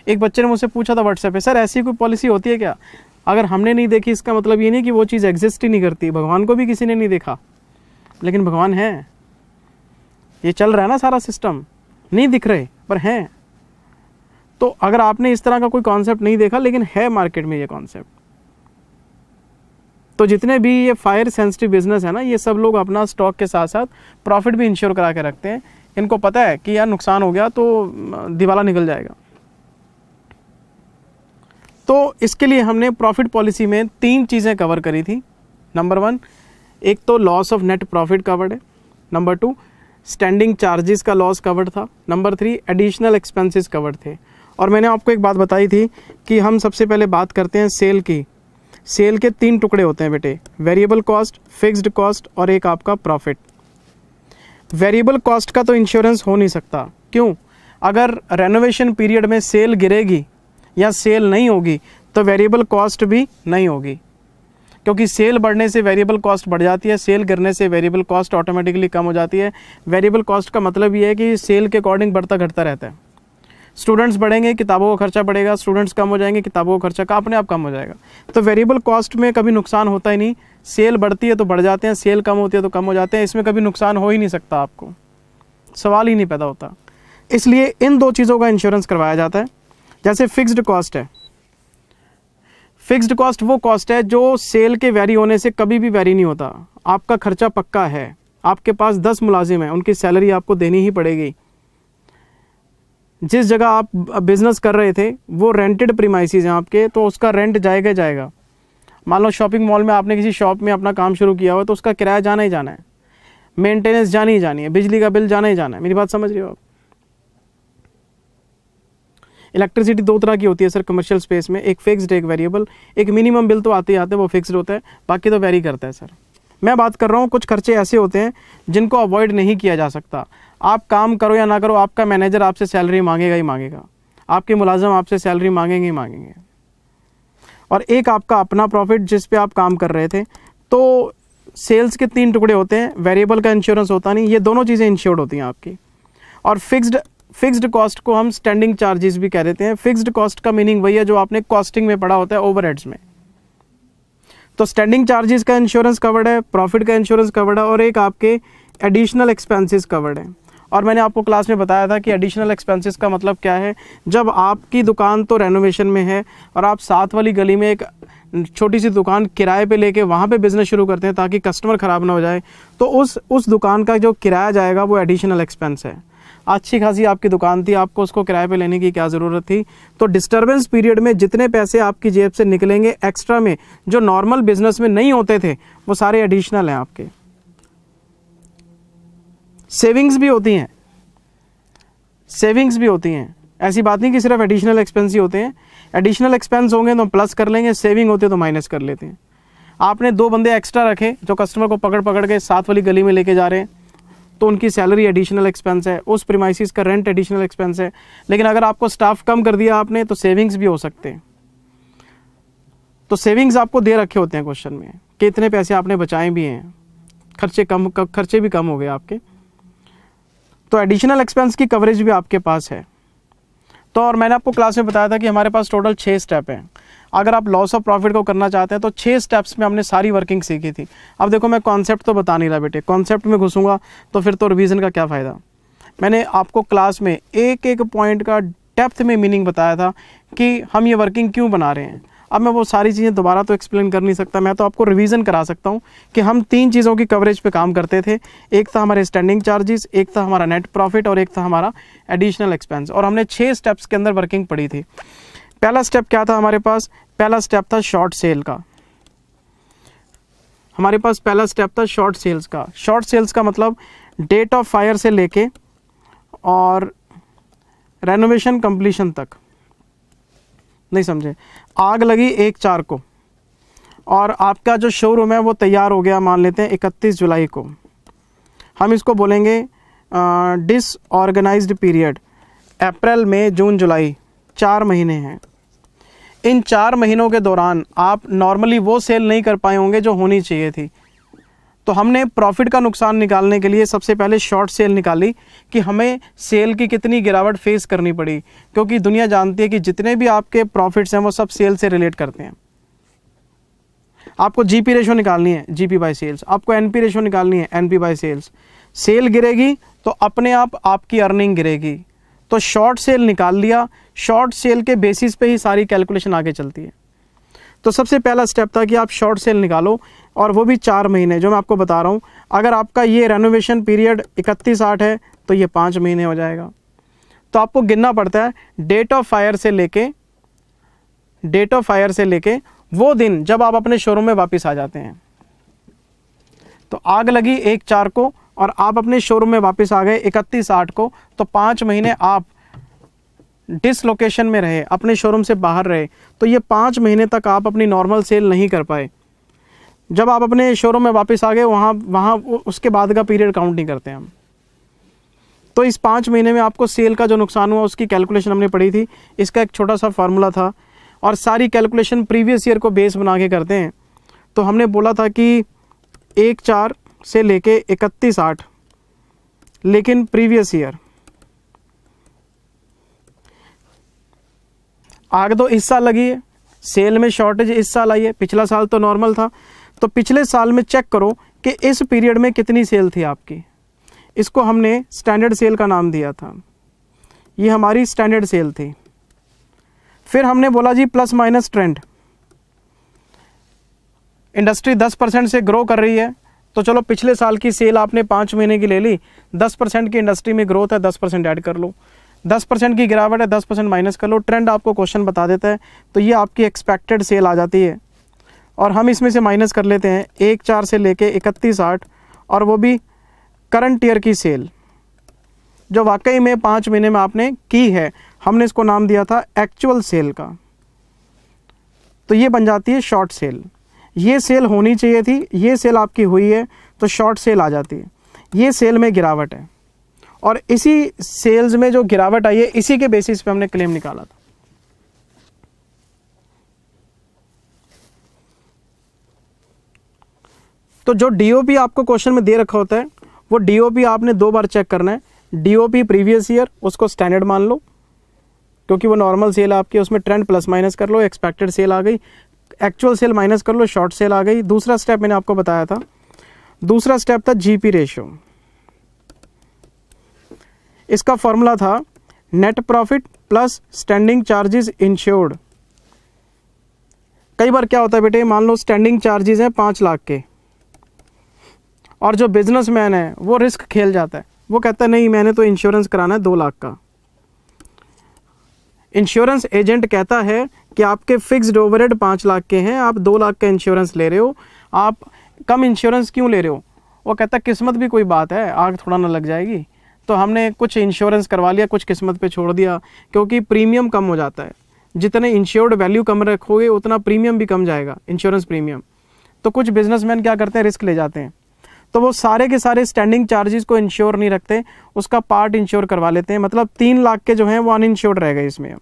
एक बच्चे ने मुझसे पूछा था व्हाट्सएप पे, सर ऐसी कोई पॉलिसी होती है क्या? अगर हमने नहीं देखी इसका मतलब ये नहीं कि वो चीज़ एग्जिस्ट ही नहीं करती। भगवान को भी किसी ने नहीं देखा, लेकिन भगवान है। ये चल रहा है ना सारा सिस्टम, नहीं दिख रहे पर हैं। तो अगर आपने इस तरह का कोई कॉन्सेप्ट नहीं देखा, लेकिन है मार्केट में ये कॉन्सेप्ट, तो जितने भी ये फायर सेंसिटिव बिजनेस है ना, ये सब लोग अपना स्टॉक के साथ साथ प्रॉफिट भी इंश्योर करा के रखते हैं। इनको पता है कि यार नुकसान हो गया तो दिवाला निकल जाएगा। तो इसके लिए हमने प्रॉफिट पॉलिसी में 3 चीज़ें कवर करी थी। नंबर 1, एक तो loss of net profit covered है। नंबर 2, स्टैंडिंग चार्जेस का लॉस कवर्ड था। नंबर 3, एडिशनल एक्सपेंसेस कवर्ड थे। और मैंने आपको एक बात बताई थी कि हम सबसे पहले बात करते हैं सेल की। सेल के 3 टुकड़े होते हैं बेटे, वेरिएबल कॉस्ट, फिक्स्ड कॉस्ट और एक आपका प्रॉफिट। वेरिएबल कॉस्ट का तो इंश्योरेंस हो नहीं सकता। क्यों? अगर रेनोवेशन पीरियड में सेल गिरेगी या सेल नहीं होगी तो वेरिएबल कॉस्ट भी नहीं होगी, क्योंकि सेल बढ़ने से वेरिएबल कॉस्ट बढ़ जाती है, सेल गिरने से वेरिएबल कॉस्ट ऑटोमेटिकली कम हो जाती है। वेरिएबल कॉस्ट का मतलब ये है कि सेल के अकॉर्डिंग बढ़ता घटता रहता है। स्टूडेंट्स बढ़ेंगे, किताबों का खर्चा बढ़ेगा, स्टूडेंट्स कम हो जाएंगे, किताबों का खर्चा का अपने आप कम हो जाएगा। तो वेरिएबल कॉस्ट में कभी नुकसान होता ही नहीं। सेल बढ़ती है तो बढ़ जाते हैं, सेल कम होती है तो कम हो जाते हैं, इसमें कभी नुकसान हो ही नहीं सकता, आपको सवाल ही नहीं पैदा होता। इसलिए इन 2 चीज़ों का इंश्योरेंस करवाया जाता है। जैसे फिक्स्ड कॉस्ट है, फिक्स्ड कॉस्ट वो कॉस्ट है जो सेल के वेरी होने से कभी भी वेरी नहीं होता। आपका खर्चा पक्का है, आपके पास 10 मुलाजिम हैं, उनकी सैलरी आपको देनी ही पड़ेगी। जिस जगह आप बिजनेस कर रहे थे वो रेंटेड प्रीमाइसेस हैं आपके, तो उसका रेंट जाएगा जाएगा। मान लो शॉपिंग मॉल में आपने किसी शॉप में अपना काम शुरू किया हो तो उसका किराया जाना ही जाना है, मेंटेनेंस जानी ही जानी है, बिजली का बिल जाना ही जाना है। मेरी बात समझ रहे हो आप? इलेक्ट्रिसिटी 2 तरह की होती है सर कमर्शियल स्पेस में, एक फिक्स्ड एक वेरिएबल। एक मिनिमम बिल तो आते ही आते हैं, वो फिक्स्ड होता है, बाकी तो वेरी करता है सर। मैं बात कर रहा हूँ कुछ खर्चे ऐसे होते हैं जिनको अवॉइड नहीं किया जा सकता। आप काम करो या ना करो, आपका मैनेजर आपसे सैलरी मांगेगा ही मांगेगा, आपके मुलाजिम आपसे सैलरी मांगेंगे ही मांगेंगे। और एक आपका अपना प्रॉफिट जिस पे आप काम कर रहे थे। तो सेल्स के 3 टुकड़े होते हैं, वेरिएबल का इंश्योरेंस होता नहीं, ये दोनों चीज़ें इंश्योर्ड होती हैं आपकी। और फिक्स्ड कॉस्ट को हम स्टैंडिंग चार्जेस भी कह देते हैं। फिक्स्ड कॉस्ट का मीनिंग वही है जो आपने कॉस्टिंग में पढ़ा होता है, ओवरहेड्स में। तो स्टैंडिंग चार्जेस का इंश्योरेंस कवर्ड है, प्रॉफिट का इंश्योरेंस कवर्ड है, और एक आपके एडिशनल एक्सपेंसेस कवर्ड है। और मैंने आपको क्लास में बताया था कि एडिशनल एक्सपेंसेस का मतलब क्या है। जब आपकी दुकान तो रेनोवेशन में है और आप साथ वाली गली में एक छोटी सी दुकान किराए पे लेके वहाँ पे बिजनेस शुरू करते हैं ताकि कस्टमर ख़राब ना हो जाए, तो उस दुकान का जो किराया जाएगा वो एडिशनल एक्सपेंस है। अच्छी खासी आपकी दुकान थी, आपको उसको किराए पे लेने की क्या ज़रूरत थी। तो डिस्टर्बेंस पीरियड में जितने पैसे आपकी जेब से निकलेंगे एक्स्ट्रा में, जो नॉर्मल बिजनेस में नहीं होते थे, वो सारे एडिशनल हैं आपके। सेविंग्स भी होती हैं, सेविंग्स भी होती हैं, ऐसी बात नहीं कि सिर्फ एडिशनल एक्सपेंस ही होते हैं। एडिशनल एक्सपेंस होंगे तो प्लस कर लेंगे, सेविंग होती है तो माइनस कर लेते हैं। आपने 2 बंदे एक्स्ट्रा रखे जो कस्टमर को पकड़ पकड़ के साथ वाली गली में लेके जा रहे हैं, तो उनकी सैलरी एडिशनल एक्सपेंस है, उस प्रीमाइसिस का रेंट एडिशनल एक्सपेंस है। लेकिन अगर आपको स्टाफ कम कर दिया आपने तो सेविंग्स भी हो सकते हैं। तो सेविंग्स आपको दे रखे होते हैं क्वेश्चन में कि इतने पैसे आपने बचाए भी हैं, खर्चे भी कम हो गए आपके। तो एडिशनल एक्सपेंस की कवरेज भी आपके पास है। तो और मैंने आपको क्लास में बताया था कि हमारे पास टोटल 6 स्टेप हैं। अगर आप लॉस ऑफ प्रॉफिट को करना चाहते हैं तो 6 स्टेप्स में हमने सारी वर्किंग सीखी थी। अब देखो मैं कॉन्सेप्ट तो बता नहीं रहा बेटे, कॉन्सेप्ट में घुसूंगा तो फिर तो रिवीजन का क्या फ़ायदा। मैंने आपको क्लास में एक एक पॉइंट का डेप्थ में मीनिंग बताया था कि हम ये वर्किंग क्यों बना रहे हैं। अब मैं वो सारी चीज़ें दोबारा तो एक्सप्लेन कर नहीं सकता, मैं तो आपको रिवीजन करा सकता हूँ कि हम 3 चीज़ों की कवरेज पे काम करते थे। एक था हमारे स्टैंडिंग चार्जेस, एक था हमारा नेट प्रॉफिट और एक था हमारा एडिशनल एक्सपेंस। और हमने 6 स्टेप्स के अंदर वर्किंग पढ़ी थी। पहला स्टेप क्या था हमारे पास? पहला स्टेप था शॉर्ट सेल का। हमारे पास पहला स्टेप था शॉर्ट सेल्स का। शॉर्ट सेल्स का मतलब डेट ऑफ फायर से लेके और रेनोवेशन कंप्लीशन तक। नहीं समझे? आग लगी 1/4 को और आपका जो शोरूम है वो तैयार हो गया, मान लेते हैं 31 जुलाई को। हम इसको बोलेंगे डिसऑर्गेनाइज्ड पीरियड। अप्रैल मई जून जुलाई 4 महीने हैं। इन 4 महीनों के दौरान आप नॉर्मली वो सेल नहीं कर पाए होंगे जो होनी चाहिए थी। तो हमने प्रॉफिट का नुकसान निकालने के लिए सबसे पहले शॉर्ट सेल निकाली कि हमें सेल की कितनी गिरावट फेस करनी पड़ी, क्योंकि दुनिया जानती है कि जितने भी आपके प्रॉफिट्स हैं वो सब सेल से रिलेट करते हैं। आपको जीपी रेशो निकालनी है, जीपी बाय सेल्स। आपको एनपी रेशो निकालनी है, एनपी बाय सेल्स। सेल गिरेगी तो अपने आप आपकी अर्निंग गिरेगी। तो शॉर्ट सेल निकाल लिया, शॉर्ट सेल के बेसिस पे ही सारी कैलकुलेशन आगे चलती है। तो सबसे पहला स्टेप था कि आप शॉर्ट सेल निकालो, और वो भी 4 महीने जो मैं आपको बता रहा हूँ। अगर आपका ये रेनोवेशन पीरियड 31/8 है तो ये 5 महीने हो जाएगा। तो आपको गिनना पड़ता है डेट ऑफ फायर से लेके वो दिन जब आप अपने शोरूम में वापस आ जाते हैं। तो आग लगी 1/4 को और आप अपने शोरूम में वापस आ गए 31/8 को, तो 5 महीने आप डिसलोकेशन में रहे, अपने शोरूम से बाहर रहे। तो ये 5 महीने तक आप अपनी नॉर्मल सेल नहीं कर पाए। जब आप अपने शोरूम में वापस आ गए वहाँ उसके बाद का पीरियड काउंट नहीं करते हम। तो इस 5 महीने में आपको सेल का जो नुकसान हुआ उसकी कैलकुलेशन हमने पढ़ी थी। इसका एक छोटा सा फार्मूला था और सारी कैलकुलेशन प्रीवियस ईयर को बेस बना के करते हैं। तो हमने बोला था कि 1/4 से लेके 31/8, लेकिन प्रीवियस ईयर आग तो इस साल लगी है, सेल में शॉर्टेज इस साल आई है, पिछला साल तो नॉर्मल था। तो पिछले साल में चेक करो कि इस पीरियड में कितनी सेल थी आपकी। इसको हमने स्टैंडर्ड सेल का नाम दिया था। ये हमारी स्टैंडर्ड सेल थी। फिर हमने बोला जी प्लस माइनस ट्रेंड। इंडस्ट्री 10% से ग्रो कर रही है, तो चलो पिछले साल की सेल आपने 5 महीने की ले ली, 10% की इंडस्ट्री में ग्रोथ है, 10% ऐड कर लो। 10% की गिरावट है, 10% माइनस कर लो। ट्रेंड आपको क्वेश्चन बता देता है। तो ये आपकी एक्सपेक्टेड सेल आ जाती है और हम इसमें से माइनस कर लेते हैं 1/4 से लेके 31/8, और वो भी करंट ईयर की सेल जो वाकई में 5 महीने में आपने की है। हमने इसको नाम दिया था एक्चुअल सेल का। तो ये बन जाती है शॉर्ट सेल। ये सेल होनी चाहिए थी, ये सेल आपकी हुई है तो शॉर्ट सेल आ जाती है। ये सेल में गिरावट है और इसी सेल्स में जो गिरावट आई है इसी के बेसिस पे हमने क्लेम निकाला था। तो जो डीओपी आपको क्वेश्चन में दे रखा होता है वो डीओपी आपने 2 बार चेक करना है। डीओपी प्रीवियस ईयर उसको स्टैंडर्ड मान लो क्योंकि वो नॉर्मल सेल आपकी, उसमें ट्रेंड प्लस माइनस कर लो, एक्सपेक्टेड सेल आ गई, एक्चुअल सेल माइनस कर लो, शॉर्ट सेल आ गई। दूसरा स्टेप मैंने आपको बताया था, दूसरा स्टेप था जीपी रेशियो। इसका फॉर्मूला था net profit plus standing charges insured. कई बार क्या होता है बेटे, मान लो स्टैंडिंग चार्जेस हैं 5 लाख के और जो बिजनेसमैन है वो रिस्क खेल जाता है, वो कहता है नहीं मैंने तो इंश्योरेंस कराना है 2 लाख का। इंश्योरेंस एजेंट कहता है कि आपके फिक्स्ड ओवरहेड 5 लाख के हैं, आप 2 लाख का इंश्योरेंस ले रहे हो, आप कम इंश्योरेंस क्यों ले रहे हो? वो कहता है किस्मत भी कोई बात है, आग थोड़ा ना लग जाएगी, तो हमने कुछ इंश्योरेंस करवा लिया, कुछ किस्मत पे छोड़ दिया, क्योंकि प्रीमियम कम हो जाता है। जितने इंश्योर्ड वैल्यू कम रखोगे उतना प्रीमियम भी कम जाएगा, इंश्योरेंस प्रीमियम। तो कुछ बिजनेसमैन क्या करते हैं, रिस्क ले जाते हैं, तो वो सारे के सारे स्टैंडिंग चार्जेस को इंश्योर नहीं रखते, उसका पार्ट इंश्योर करवा लेते हैं। मतलब 3 लाख के जो हैं वो अनइंश्योर्ड रह गए इसमें।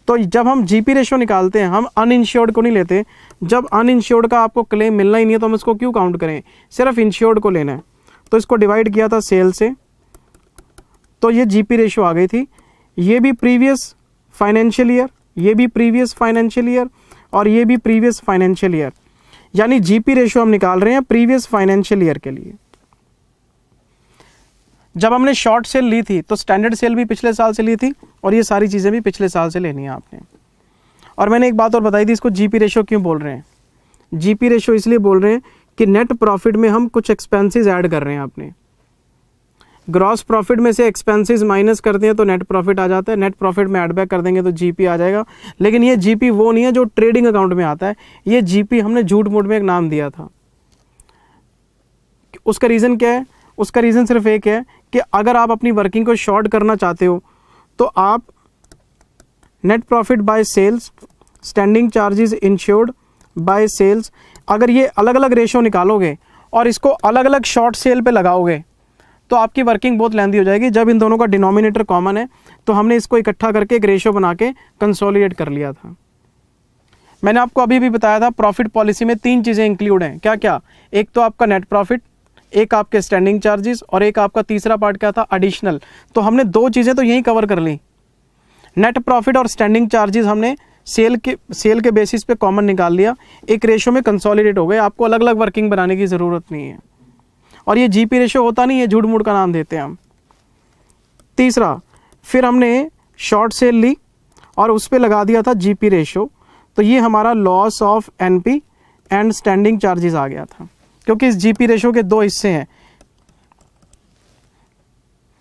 तो जब हम जीपी रेशियो निकालते हैं हम अनइंश्योर्ड को नहीं लेते। जब अनइंश्योर्ड का आपको क्लेम मिलना ही नहीं है तो हम इसको क्यों काउंट करें, सिर्फ इंश्योर्ड को लेना है। तो इसको डिवाइड किया था सेल से, तो ये जीपी रेशियो आ गई थी। ये भी प्रीवियस फाइनेंशियल ईयर, ये भी प्रीवियस फाइनेंशियल ईयर और ये भी प्रीवियस फाइनेंशियल ईयर, यानी जीपी रेशियो हम निकाल रहे हैं प्रीवियस फाइनेंशियल ईयर के लिए। जब हमने शॉर्ट सेल ली थी तो स्टैंडर्ड सेल भी पिछले साल से ली थी और ये सारी चीज़ें भी पिछले साल से लेनी है आपने। और मैंने एक बात और बताई थी, इसको जीपी रेशियो क्यों बोल रहे हैं? जीपी रेशियो इसलिए बोल रहे हैं कि नेट प्रॉफिट में हम कुछ एक्सपेंसेस ऐड कर रहे हैं आपने। ग्रॉस प्रॉफिट में से एक्सपेंसेस माइनस करते हैं तो नेट प्रॉफिट आ जाता है, नेट प्रॉफिट में ऐड बैक कर देंगे तो जीपी आ जाएगा। लेकिन ये जीपी वो नहीं है जो ट्रेडिंग अकाउंट में आता है, ये जीपी हमने झूठ मूठ में एक नाम दिया था। उसका रीज़न क्या है? उसका रीज़न सिर्फ एक है कि अगर आप अपनी वर्किंग को शॉर्ट करना चाहते हो तो आप net profit by sales, standing charges insured by sales, अगर ये अलग अलग रेशियो निकालोगे और इसको अलग अलग शॉर्ट सेल पे लगाओगे तो आपकी वर्किंग बहुत लेंदी हो जाएगी। जब इन दोनों का डिनोमिनेटर कॉमन है तो हमने इसको इकट्ठा करके एक रेशियो बना के कंसोलिडेट कर लिया था। मैंने आपको अभी भी बताया था प्रॉफिट पॉलिसी में 3 चीज़ें इंक्लूड हैं। क्या क्या? एक तो आपका नेट प्रॉफिट, एक आपके स्टैंडिंग चार्जेस और एक आपका तीसरा पार्ट क्या था, एडिशनल। तो हमने 2 चीज़ें तो यहीं कवर कर ली। नेट प्रॉफिट और स्टैंडिंग चार्जेस हमने सेल के बेसिस पे कॉमन निकाल लिया, एक रेशियो में कंसोलिडेट हो गए। आपको अलग अलग वर्किंग बनाने की ज़रूरत नहीं है। और ये जीपी रेशियो होता नहीं है, झूठ मूठ का नाम देते हैं हम। तीसरा, फिर हमने शॉर्ट सेल ली और उस पर लगा दिया था जीपी रेशियो, तो ये हमारा loss of NP and standing charges आ गया था, क्योंकि इस जीपी रेशियो के 2 हिस्से हैं।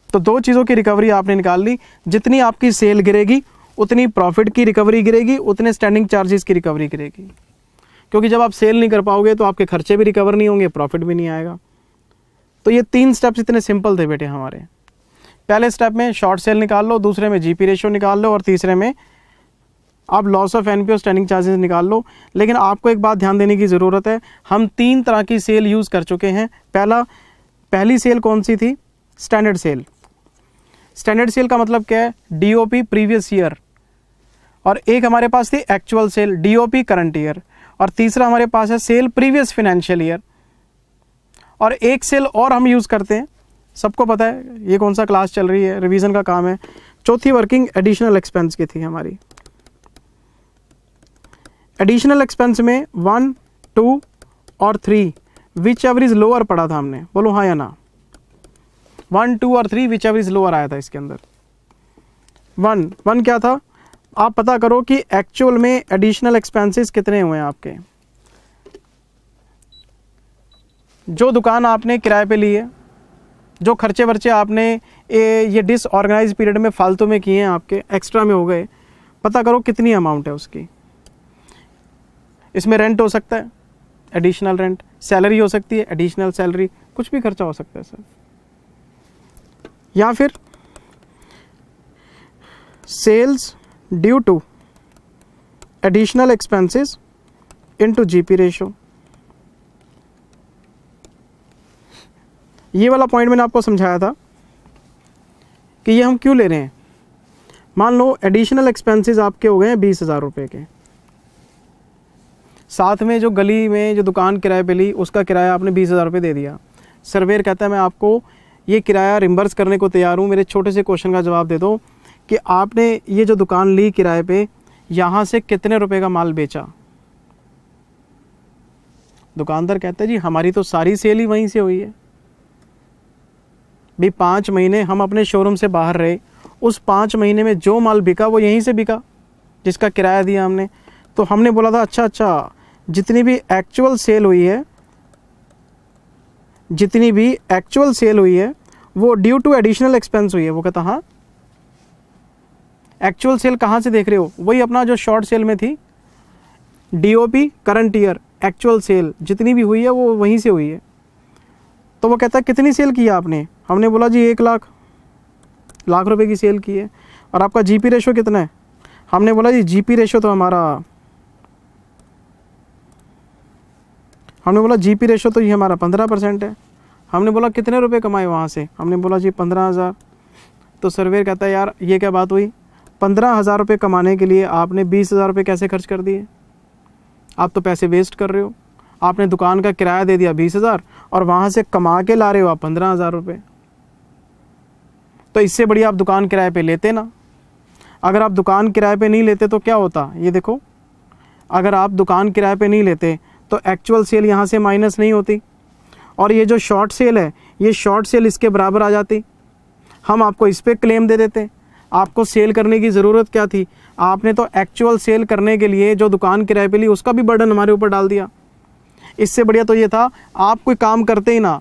तो 2 चीज़ों की रिकवरी आपने निकाल ली। जितनी आपकी सेल गिरेगी उतनी प्रॉफिट की रिकवरी गिरेगी, उतने स्टैंडिंग चार्जेस की रिकवरी गिरेगी। क्योंकि जब आप सेल नहीं कर पाओगे तो आपके खर्चे भी रिकवर नहीं होंगे, प्रॉफिट भी नहीं आएगा। तो ये 3 स्टेप्स इतने सिंपल थे बेटे हमारे। पहले स्टेप में शॉर्ट सेल निकाल लो, दूसरे में जीपी रेशियो निकाल लो और तीसरे में आप लॉस ऑफ एनपी और स्टैंडिंग चार्जेस निकाल लो। लेकिन आपको एक बात ध्यान देने की ज़रूरत है, हम 3 तरह की सेल यूज़ कर चुके हैं। पहली सेल कौन सी थी? Standard cell. स्टैंडर्ड सेल का मतलब क्या है? डीओपी प्रीवियस ईयर, और एक हमारे पास थी actual sale DOP current year, और तीसरा हमारे पास है सेल प्रीवियस फाइनेंशियल ईयर। और एक सेल और हम यूज़ करते हैं, सबको पता है ये कौन सा क्लास चल रही है, रिवीजन का काम है। चौथी वर्किंग एडिशनल एक्सपेंस की थी हमारी। एडिशनल एक्सपेंस में 1, 2 और 3 विच एवर इज लोअर पढ़ा था हमने, बोलो हाँ या ना? 1, 2 और 3 विच एवर इज लोअर आया था इसके अंदर। 1 क्या था? आप पता करो कि एक्चुअल में एडिशनल एक्सपेंसेस कितने हुए हैं आपके। जो दुकान आपने किराए पे ली है, जो खर्चे वर्चे आपने ये डिसऑर्गेनाइज पीरियड में फालतू में किए हैं, आपके एक्स्ट्रा में हो गए, पता करो कितनी अमाउंट है उसकी। इसमें रेंट हो सकता है, एडिशनल रेंट, सैलरी हो सकती है, एडिशनल सैलरी, कुछ भी खर्चा हो सकता है सर। या फिर sales due to additional expenses into GP ratio. ये वाला पॉइंट मैंने आपको समझाया था कि ये हम क्यों ले रहे हैं। मान लो एडिशनल एक्सपेंसेस आपके हो गए हैं 20,000 रुपये के, साथ में जो गली में जो दुकान किराए पे ली उसका किराया आपने 20,000 रुपये दे दिया। सर्वेयर कहता है मैं आपको ये किराया रिम्बर्स करने को तैयार हूँ, मेरे छोटे से क्वेश्चन का जवाब दे दो कि आपने ये जो दुकान ली किराए पे, यहाँ से कितने रुपए का माल बेचा? दुकानदार कहता है जी हमारी तो सारी सेल ही वहीं से हुई है। भी 5 महीने हम अपने शोरूम से बाहर रहे, उस 5 महीने में जो माल बिका वो यहीं से बिका जिसका किराया दिया हमने। तो हमने बोला था अच्छा जितनी भी एक्चुअल सेल हुई है, जितनी भी एक्चुअल सेल हुई है वो ड्यू टू एडिशनल एक्सपेंस हुई है। वो कहता हाँ। एक्चुअल सेल कहाँ से देख रहे हो? वही अपना जो शॉर्ट सेल में थी, DOP current year actual sale जितनी भी हुई है वो वहीं से हुई है। तो वो कहता है कितनी सेल की है आपने? हमने बोला जी 1 लाख रुपए की सेल की है। और आपका GP रेशो कितना है? हमने बोला जी GP रेशो तो ये हमारा 15% है। हमने बोला कितने रुपए कमाए वहाँ से? हमने बोला जी 15,000। तो सर्वेयर कहता है यार ये क्या बात हुई? 15,000 रुपये कमाने के लिए आपने 20,000 रुपये कैसे खर्च कर दिए? आप तो पैसे वेस्ट कर रहे हो। आपने दुकान का किराया दे दिया 20,000 और वहाँ से कमा के ला रहे हो आप 15,000 रुपये। तो इससे बढ़िया आप दुकान किराए पे लेते ना। अगर आप दुकान किराए पे नहीं लेते तो क्या होता? ये देखो, अगर आप दुकान किराए पे नहीं लेते तो एक्चुअल सेल यहाँ से माइनस नहीं होती, और ये जो शॉर्ट सेल है ये शॉर्ट सेल इसके बराबर आ जाती। हम आपको इस पर क्लेम दे देते। आपको सेल करने की ज़रूरत क्या थी? आपने तो एक्चुअल सेल करने के लिए जो दुकान किराए पे ली उसका भी बर्डन हमारे ऊपर डाल दिया। इससे बढ़िया तो ये था आप कोई काम करते ही ना।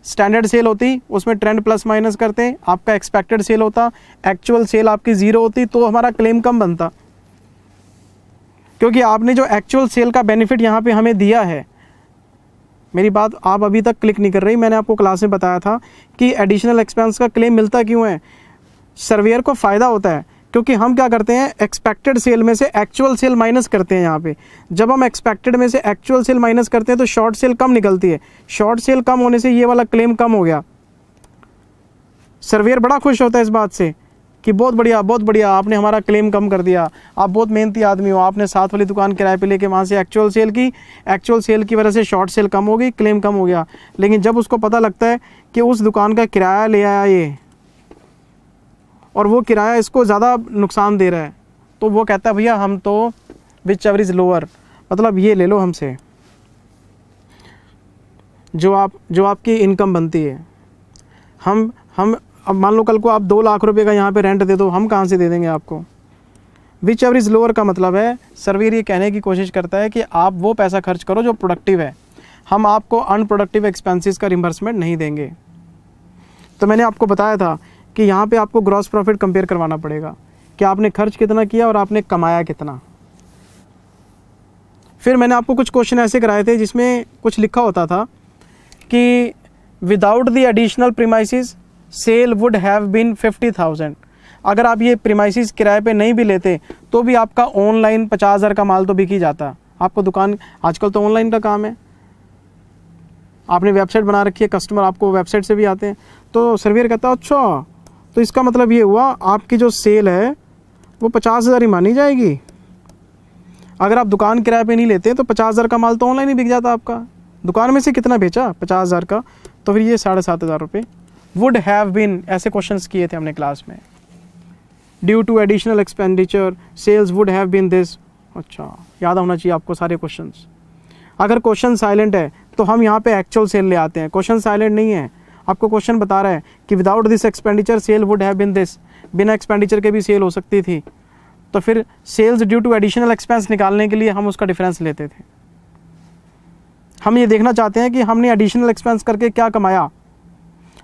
स्टैंडर्ड सेल होती, उसमें ट्रेंड प्लस माइनस करते, आपका एक्सपेक्टेड सेल होता, एक्चुअल सेल आपकी 0 होती, तो हमारा क्लेम कम बनता। क्योंकि आपने जो एक्चुअल सेल का बेनिफिट यहाँ पे हमें दिया है। मेरी बात आप अभी तक क्लिक नहीं कर रही। मैंने आपको क्लास में बताया था कि एडिशनल एक्सपेंस का क्लेम मिलता क्यों है। सर्वेयर को फ़ायदा होता है क्योंकि हम क्या करते हैं, एक्सपेक्टेड सेल में से एक्चुअल सेल माइनस करते हैं। यहाँ पे जब हम एक्सपेक्टेड में से एक्चुअल सेल माइनस करते हैं तो शॉर्ट सेल कम निकलती है। शॉर्ट सेल कम होने से ये वाला क्लेम कम हो गया। सर्वेयर बड़ा खुश होता है इस बात से कि बहुत बढ़िया आपने हमारा क्लेम कम कर दिया। आप बहुत मेहनती आदमी हो, आपने साथ वाली दुकान किराए पे लेके वहाँ से एक्चुअल सेल की वजह से शॉर्ट सेल कम हो गई, क्लेम कम हो गया। लेकिन जब उसको पता लगता है कि उस दुकान का किराया ले आया ये, और वो किराया इसको ज़्यादा नुकसान दे रहा है, तो वो कहता है भैया हम तो विच एवर इज़ लोअर, मतलब ये ले लो हमसे जो आपकी इनकम बनती है। हम अब मान लो कल को आप 2 लाख रुपए का यहाँ पे रेंट दे दो, हम कहाँ से दे देंगे आपको? विच एवर इज़ लोअर का मतलब है सर्वेयर ये कहने की कोशिश करता है कि आप वो पैसा खर्च करो जो प्रोडक्टिव है, हम आपको अनप्रोडक्टिव एक्सपेंसेस का रिम्बर्समेंट नहीं देंगे। तो मैंने आपको बताया था कि यहाँ पे आपको ग्रॉस प्रॉफिट कंपेयर करवाना पड़ेगा कि आपने खर्च कितना किया और आपने कमाया कितना। फिर मैंने आपको कुछ क्वेश्चन ऐसे कराए थे जिसमें कुछ लिखा होता था कि without the additional premises sale would have been 50,000। अगर आप ये प्रीमाइसिस किराए पे नहीं भी लेते तो भी आपका ऑनलाइन 50,000 का माल तो बिक ही जाता। आपको दुकान आजकल तो ऑनलाइन का काम है, आपने वेबसाइट बना रखी है, कस्टमर आपको वेबसाइट से भी आते हैं। तो सर्वेयर कहता है अच्छा तो इसका मतलब ये हुआ आपकी जो सेल है वो 50,000 ही मानी जाएगी। अगर आप दुकान किराए पे नहीं लेते तो 50,000 का माल तो ऑनलाइन ही बिक जाता आपका। दुकान में से कितना बेचा? 50,000 का, तो फिर ये 7,500 रुपये वुड हैव बीन। ऐसे क्वेश्चंस किए थे हमने क्लास में। Due to additional expenditure sales would have been this. अच्छा, याद होना चाहिए आपको सारे क्वेश्चंस। अगर क्वेश्चन साइलेंट है तो हम यहाँ पे एक्चुअल सेल ले आते हैं। क्वेश्चन साइलेंट नहीं है, आपको क्वेश्चन बता रहा है कि without this expenditure sale would have been this, बिना एक्सपेंडिचर के भी सेल हो सकती थी। तो फिर sales due to additional expense निकालने के लिए हम उसका डिफरेंस लेते थे। हम ये देखना चाहते हैं कि हमने एडिशनल एक्सपेंस करके क्या कमाया,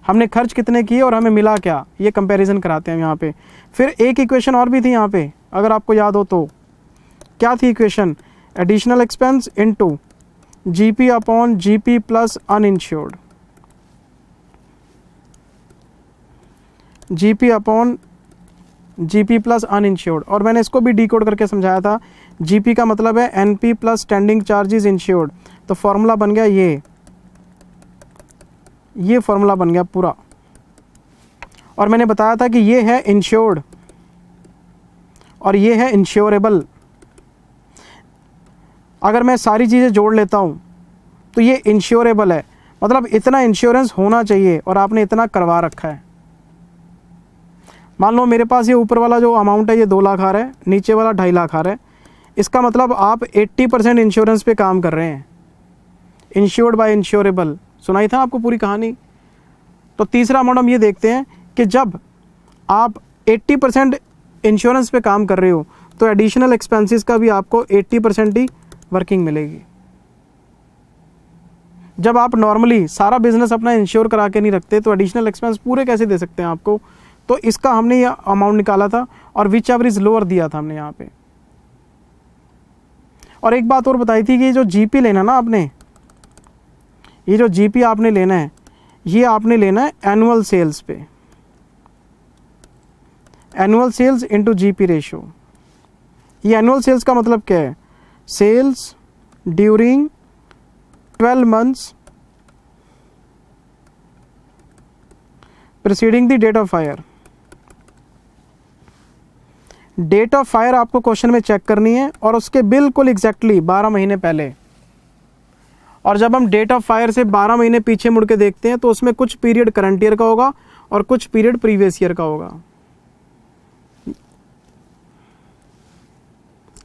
हमने खर्च कितने किए और हमें मिला क्या, ये कंपैरिजन कराते हैं यहाँ पे। फिर एक इक्वेशन और भी थी यहाँ पे, अगर आपको याद हो तो। क्या थी equation? Additional expense into GP upon GP plus uninsured, GP upon GP plus uninsured. और मैंने इसको भी डिकोड करके समझाया था। जीपी का मतलब है NP plus standing charges insured. तो फॉर्मूला बन गया ये फॉर्मूला बन गया पूरा। और मैंने बताया था कि ये है इंश्योर्ड और ये है इंश्योरेबल। अगर मैं सारी चीज़ें जोड़ लेता हूँ तो ये इंश्योरेबल है, मतलब इतना इंश्योरेंस होना चाहिए और आपने इतना करवा रखा है। मान लो मेरे पास ये ऊपर वाला जो अमाउंट है ये 2 लाख आ रहा है, नीचे वाला 2.5 लाख आ रहा है, इसका मतलब आप 80% इंश्योरेंस पे काम कर रहे हैं। इंश्योर्ड बाय इंश्योरेबल, सुनाई था आपको पूरी कहानी। तो तीसरा अमाउंट हम ये देखते हैं कि जब आप 80% इंश्योरेंस पे काम कर रहे हो तो एडिशनल एक्सपेंसेस का भी आपको 80% ही वर्किंग मिलेगी। जब आप नॉर्मली सारा बिजनेस अपना इंश्योर करा के नहीं रखते तो एडिशनल एक्सपेंस पूरे कैसे दे सकते हैं आपको। तो इसका हमने ये अमाउंट निकाला था और विच एवर इज लोअर दिया था हमने यहाँ पे। और एक बात और बताई थी कि जो जीपी लेना ना आपने, ये जो जीपी आपने लेना है ये आपने लेना है एनुअल सेल्स पे, annual sales into GP ratio. ये एनुअल सेल्स का मतलब क्या है? Sales during 12 months preceding the date of fire. Date of fire आपको क्वेश्चन में चेक करनी है और उसके बिल्कुल एग्जैक्टली 12 महीने पहले। और जब हम डेट ऑफ फायर से 12 महीने पीछे मुड़ के देखते हैं तो उसमें कुछ पीरियड करंट ईयर का होगा और कुछ पीरियड प्रीवियस ईयर का होगा।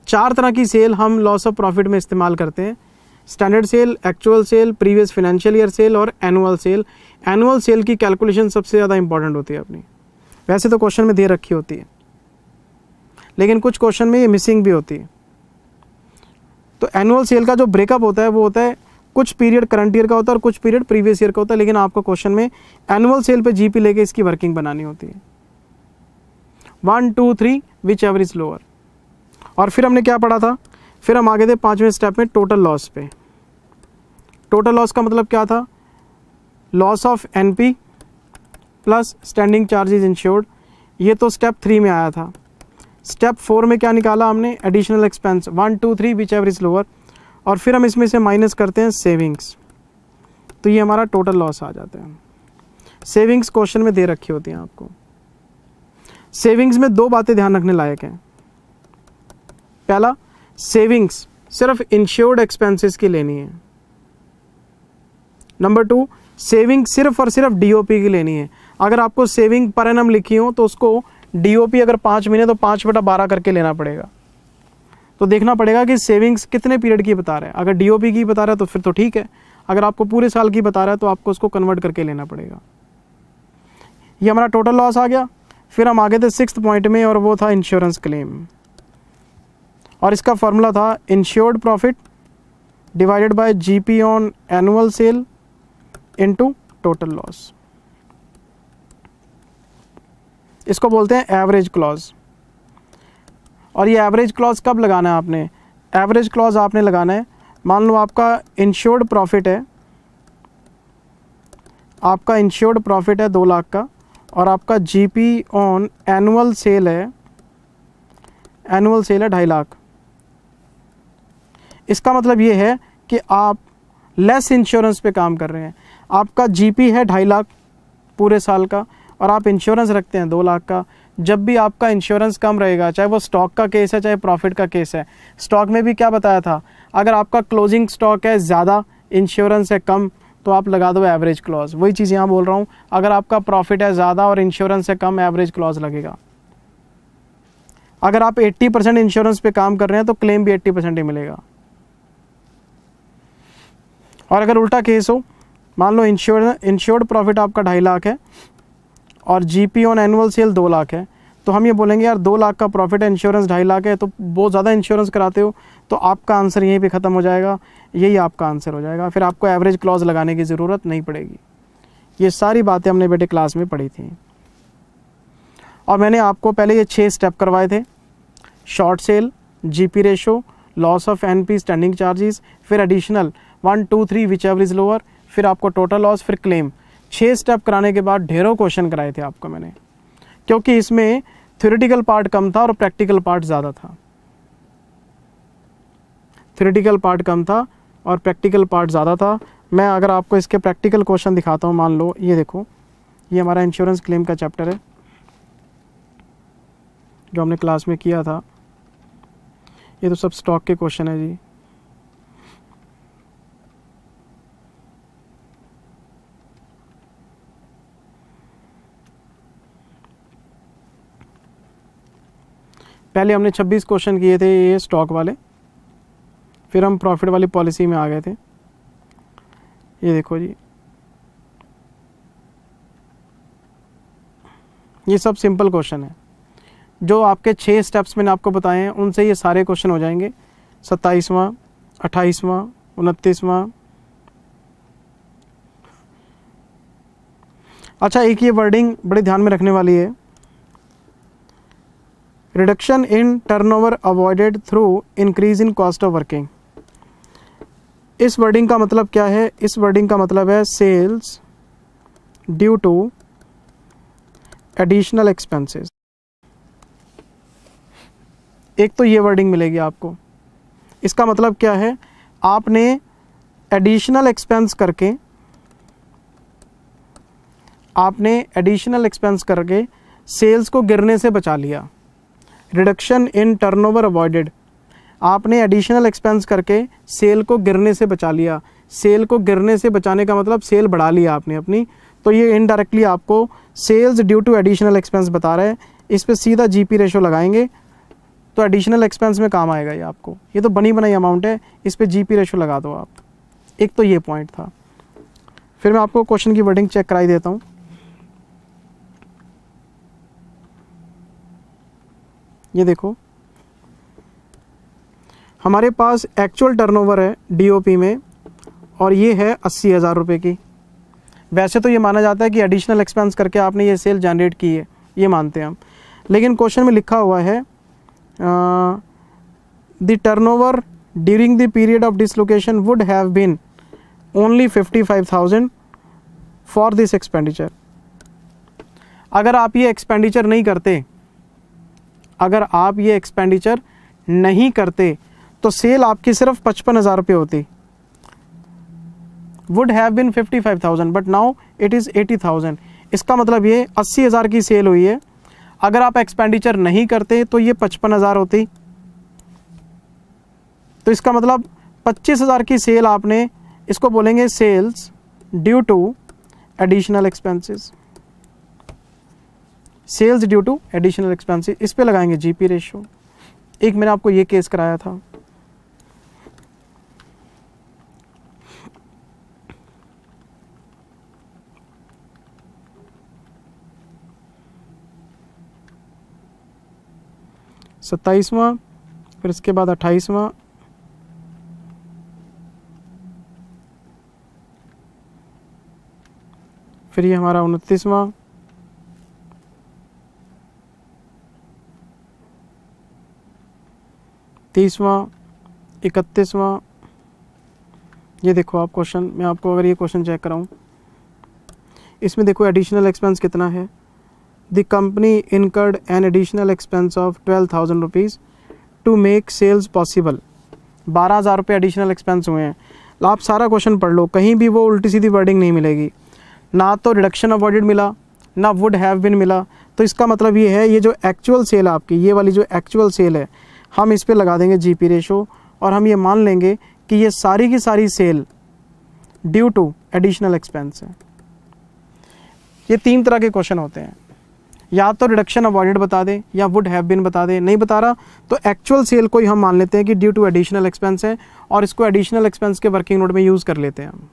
4 तरह की सेल हम लॉस ऑफ प्रॉफिट में इस्तेमाल करते हैं: standard sale, actual sale, previous financial year sale और एनुअल सेल। एनुअल सेल की कैलकुलेशन सबसे ज़्यादा इंपॉर्टेंट होती है अपनी। वैसे तो क्वेश्चन में दे रखी होती है लेकिन कुछ क्वेश्चन में ये मिसिंग भी होती है। तो एनुअल सेल का जो ब्रेकअप होता है वो होता है कुछ पीरियड करंट ईयर का होता है और कुछ पीरियड प्रीवियस ईयर का होता है, लेकिन आपको क्वेश्चन में एनुअल सेल पे जीपी लेके इसकी वर्किंग बनानी होती है। 1 2 3 विच एवर इज लोअर। और फिर हमने क्या पढ़ा था? फिर हम आगे थे 5वें स्टेप में टोटल लॉस पे। टोटल लॉस का मतलब क्या था? Loss of NP plus standing charges insured. ये तो स्टेप 3 में आया था। स्टेप 4 में क्या निकाला हमने? Additional expense 1 2 3 whichever is lower. और फिर हम इसमें से माइनस करते हैं सेविंग्स, तो ये हमारा टोटल लॉस आ जाता है। सेविंग्स क्वेश्चन में दे रखी होती हैं आपको। सेविंग्स में 2 बातें ध्यान रखने लायक हैं। पहला, सेविंग्स सिर्फ इंश्योर्ड एक्सपेंसेस की लेनी है। नंबर 2, सेविंग सिर्फ और सिर्फ डीओपी की लेनी है। अगर आपको सेविंग पर एनम लिखी हो तो उसको डीओपी अगर 5 महीने तो 5/12 करके लेना पड़ेगा। तो देखना पड़ेगा कि सेविंग्स कितने पीरियड की बता रहा है। अगर डीओपी की बता रहा है तो फिर तो ठीक है, अगर आपको पूरे साल की बता रहा है तो आपको उसको कन्वर्ट करके लेना पड़ेगा। ये हमारा टोटल लॉस आ गया। फिर हम आगे थे 6th पॉइंट में और वो था इंश्योरेंस क्लेम। और इसका फॉर्मूला था insured profit divided by GP on annual sale into total loss. इसको बोलते हैं एवरेज क्लॉज। और ये एवरेज क्लॉज कब लगाना है आपने? एवरेज क्लॉज आपने लगाना है, मान लो आपका इंश्योर्ड प्रॉफिट है, आपका इंश्योर्ड प्रॉफिट है 2 लाख का और आपका जीपी ऑन एनुअल सेल है 2.5 लाख। इसका मतलब ये है कि आप लेस इंश्योरेंस पे काम कर रहे हैं। आपका जीपी है 2.5 लाख पूरे साल का और आप इंश्योरेंस रखते हैं 2 लाख का। जब भी आपका इंश्योरेंस कम रहेगा, चाहे वो स्टॉक का केस है चाहे प्रॉफिट का केस है, स्टॉक में भी क्या बताया था, अगर आपका क्लोजिंग स्टॉक है ज़्यादा, इंश्योरेंस है कम, तो आप लगा दो एवरेज क्लॉज। वही चीज़ यहाँ बोल रहा हूँ, अगर आपका प्रॉफिट है ज़्यादा और इंश्योरेंस है कम, एवरेज क्लॉज लगेगा। अगर आप 80% इंश्योरेंस पे काम कर रहे हैं तो क्लेम भी 80% ही मिलेगा। और अगर उल्टा केस हो, मान लो इंश्योर्ड प्रॉफिट आपका 2.5 लाख है और GP on annual sale 2 lakh है, तो हम ये बोलेंगे यार 2 लाख का प्रॉफिट है, इंश्योरेंस 2.5 लाख है, तो बहुत ज़्यादा इंश्योरेंस कराते हो, तो आपका आंसर यहीं पे ख़त्म हो जाएगा, यही आपका आंसर हो जाएगा। फिर आपको एवरेज क्लॉज लगाने की ज़रूरत नहीं पड़ेगी। ये सारी बातें हमने बेटे क्लास में पढ़ी थी और मैंने आपको पहले ये 6 स्टेप करवाए थे: short sale, GP ratio, loss of NP, standing charges, फिर additional 1 2 3 whichever is lower, फिर आपको टोटल लॉस, फिर क्लेम। 6 स्टेप कराने के बाद ढेरों क्वेश्चन कराए थे आपको मैंने, क्योंकि इसमें थ्योरेटिकल पार्ट कम था और प्रैक्टिकल पार्ट ज़्यादा था। थ्योरेटिकल पार्ट कम था और प्रैक्टिकल पार्ट ज़्यादा था। मैं अगर आपको इसके प्रैक्टिकल क्वेश्चन दिखाता हूँ, मान लो ये देखो, ये हमारा इंश्योरेंस क्लेम का चैप्टर है जो हमने क्लास में किया था। ये तो सब स्टॉक के क्वेश्चन है जी। पहले हमने 26 क्वेश्चन किए थे ये स्टॉक वाले, फिर हम प्रॉफिट वाली पॉलिसी में आ गए थे। ये देखो जी, ये सब सिंपल क्वेश्चन है। जो आपके 6 स्टेप्स मैंने आपको बताए हैं उनसे ये सारे क्वेश्चन हो जाएंगे। 27वां, 28वां, 29वां। अच्छा, एक ये वर्डिंग बड़े ध्यान में रखने वाली है, reduction in turnover avoided through increase in cost of working. इस वर्डिंग का मतलब क्या है? इस वर्डिंग का मतलब है sales due to additional expenses. एक तो ये वर्डिंग मिलेगी आपको। इसका मतलब क्या है? आपने एडिशनल एक्सपेंस करके सेल्स को गिरने से बचा लिया। रिडक्शन इन टर्नओवर अवॉइडेड, आपने एडिशनल एक्सपेंस करके सेल को गिरने से बचा लिया। सेल को गिरने से बचाने का मतलब सेल बढ़ा लिया आपने अपनी, तो ये इनडायरेक्टली आपको sales due to additional expense बता रहा है। इस पे सीधा जीपी रेशो लगाएंगे तो एडिशनल एक्सपेंस में काम आएगा ये आपको। ये तो बनी बनाई अमाउंट है, इस पे जीपी रेशो लगा दो आप। एक तो ये पॉइंट था। फिर मैं आपको क्वेश्चन की वर्डिंग चेक कराई देता हूँ। ये देखो, हमारे पास एक्चुअल टर्नओवर है डीओपी में और ये है 80,000 रुपये की। वैसे तो ये माना जाता है कि एडिशनल एक्सपेंस करके आपने ये सेल जनरेट की है, ये मानते हैं हम, लेकिन क्वेश्चन में लिखा हुआ है the turnover during the period of dislocation would have been only 55,000 for this expenditure. अगर आप ये एक्सपेंडिचर नहीं करते, तो सेल आपकी सिर्फ 55,000 रुपये होती। Would have been 55,000 but now it is 80,000। इसका मतलब ये 80,000 की सेल हुई है, अगर आप एक्सपेंडिचर नहीं करते तो ये 55,000 होती। तो इसका मतलब 25,000 की सेल आपने, इसको बोलेंगे sales due to additional expenses. Sales due to additional expenses, इस पे लगाएंगे जीपी रेशियो। एक मैंने आपको ये केस कराया था। सत्ताईसवां, फिर इसके बाद 28वां, फिर ये हमारा 29वां, तीसवां, 31वां। ये देखो आप क्वेश्चन, मैं आपको अगर ये क्वेश्चन चेक कराऊं, इसमें देखो एडिशनल एक्सपेंस कितना है। The company incurred an additional expense of 12,000 rupees to make sales possible. 12,000 रुपये एडिशनल एक्सपेंस हुए हैं। आप सारा क्वेश्चन पढ़ लो, कहीं भी वो उल्टी सीधी वर्डिंग नहीं मिलेगी। ना तो रिडक्शन अवॉइडेड मिला, ना वुड हैव बीन मिला। तो इसका मतलब ये है, ये जो एक्चुअल सेल आपकी, ये वाली जो एक्चुअल सेल है, हम इस पे लगा देंगे जीपी रेशो और हम ये मान लेंगे कि ये सारी की सारी sale due to additional expense है। ये 3 तरह के क्वेश्चन होते हैं, या तो रिडक्शन अवॉइडेड बता दे या वुड हैव बीन बता दे। नहीं बता रहा तो एक्चुअल सेल को ही हम मान लेते हैं कि ड्यू टू एडिशनल एक्सपेंस है और इसको एडिशनल एक्सपेंस के वर्किंग नोट में यूज़ कर लेते हैं हम।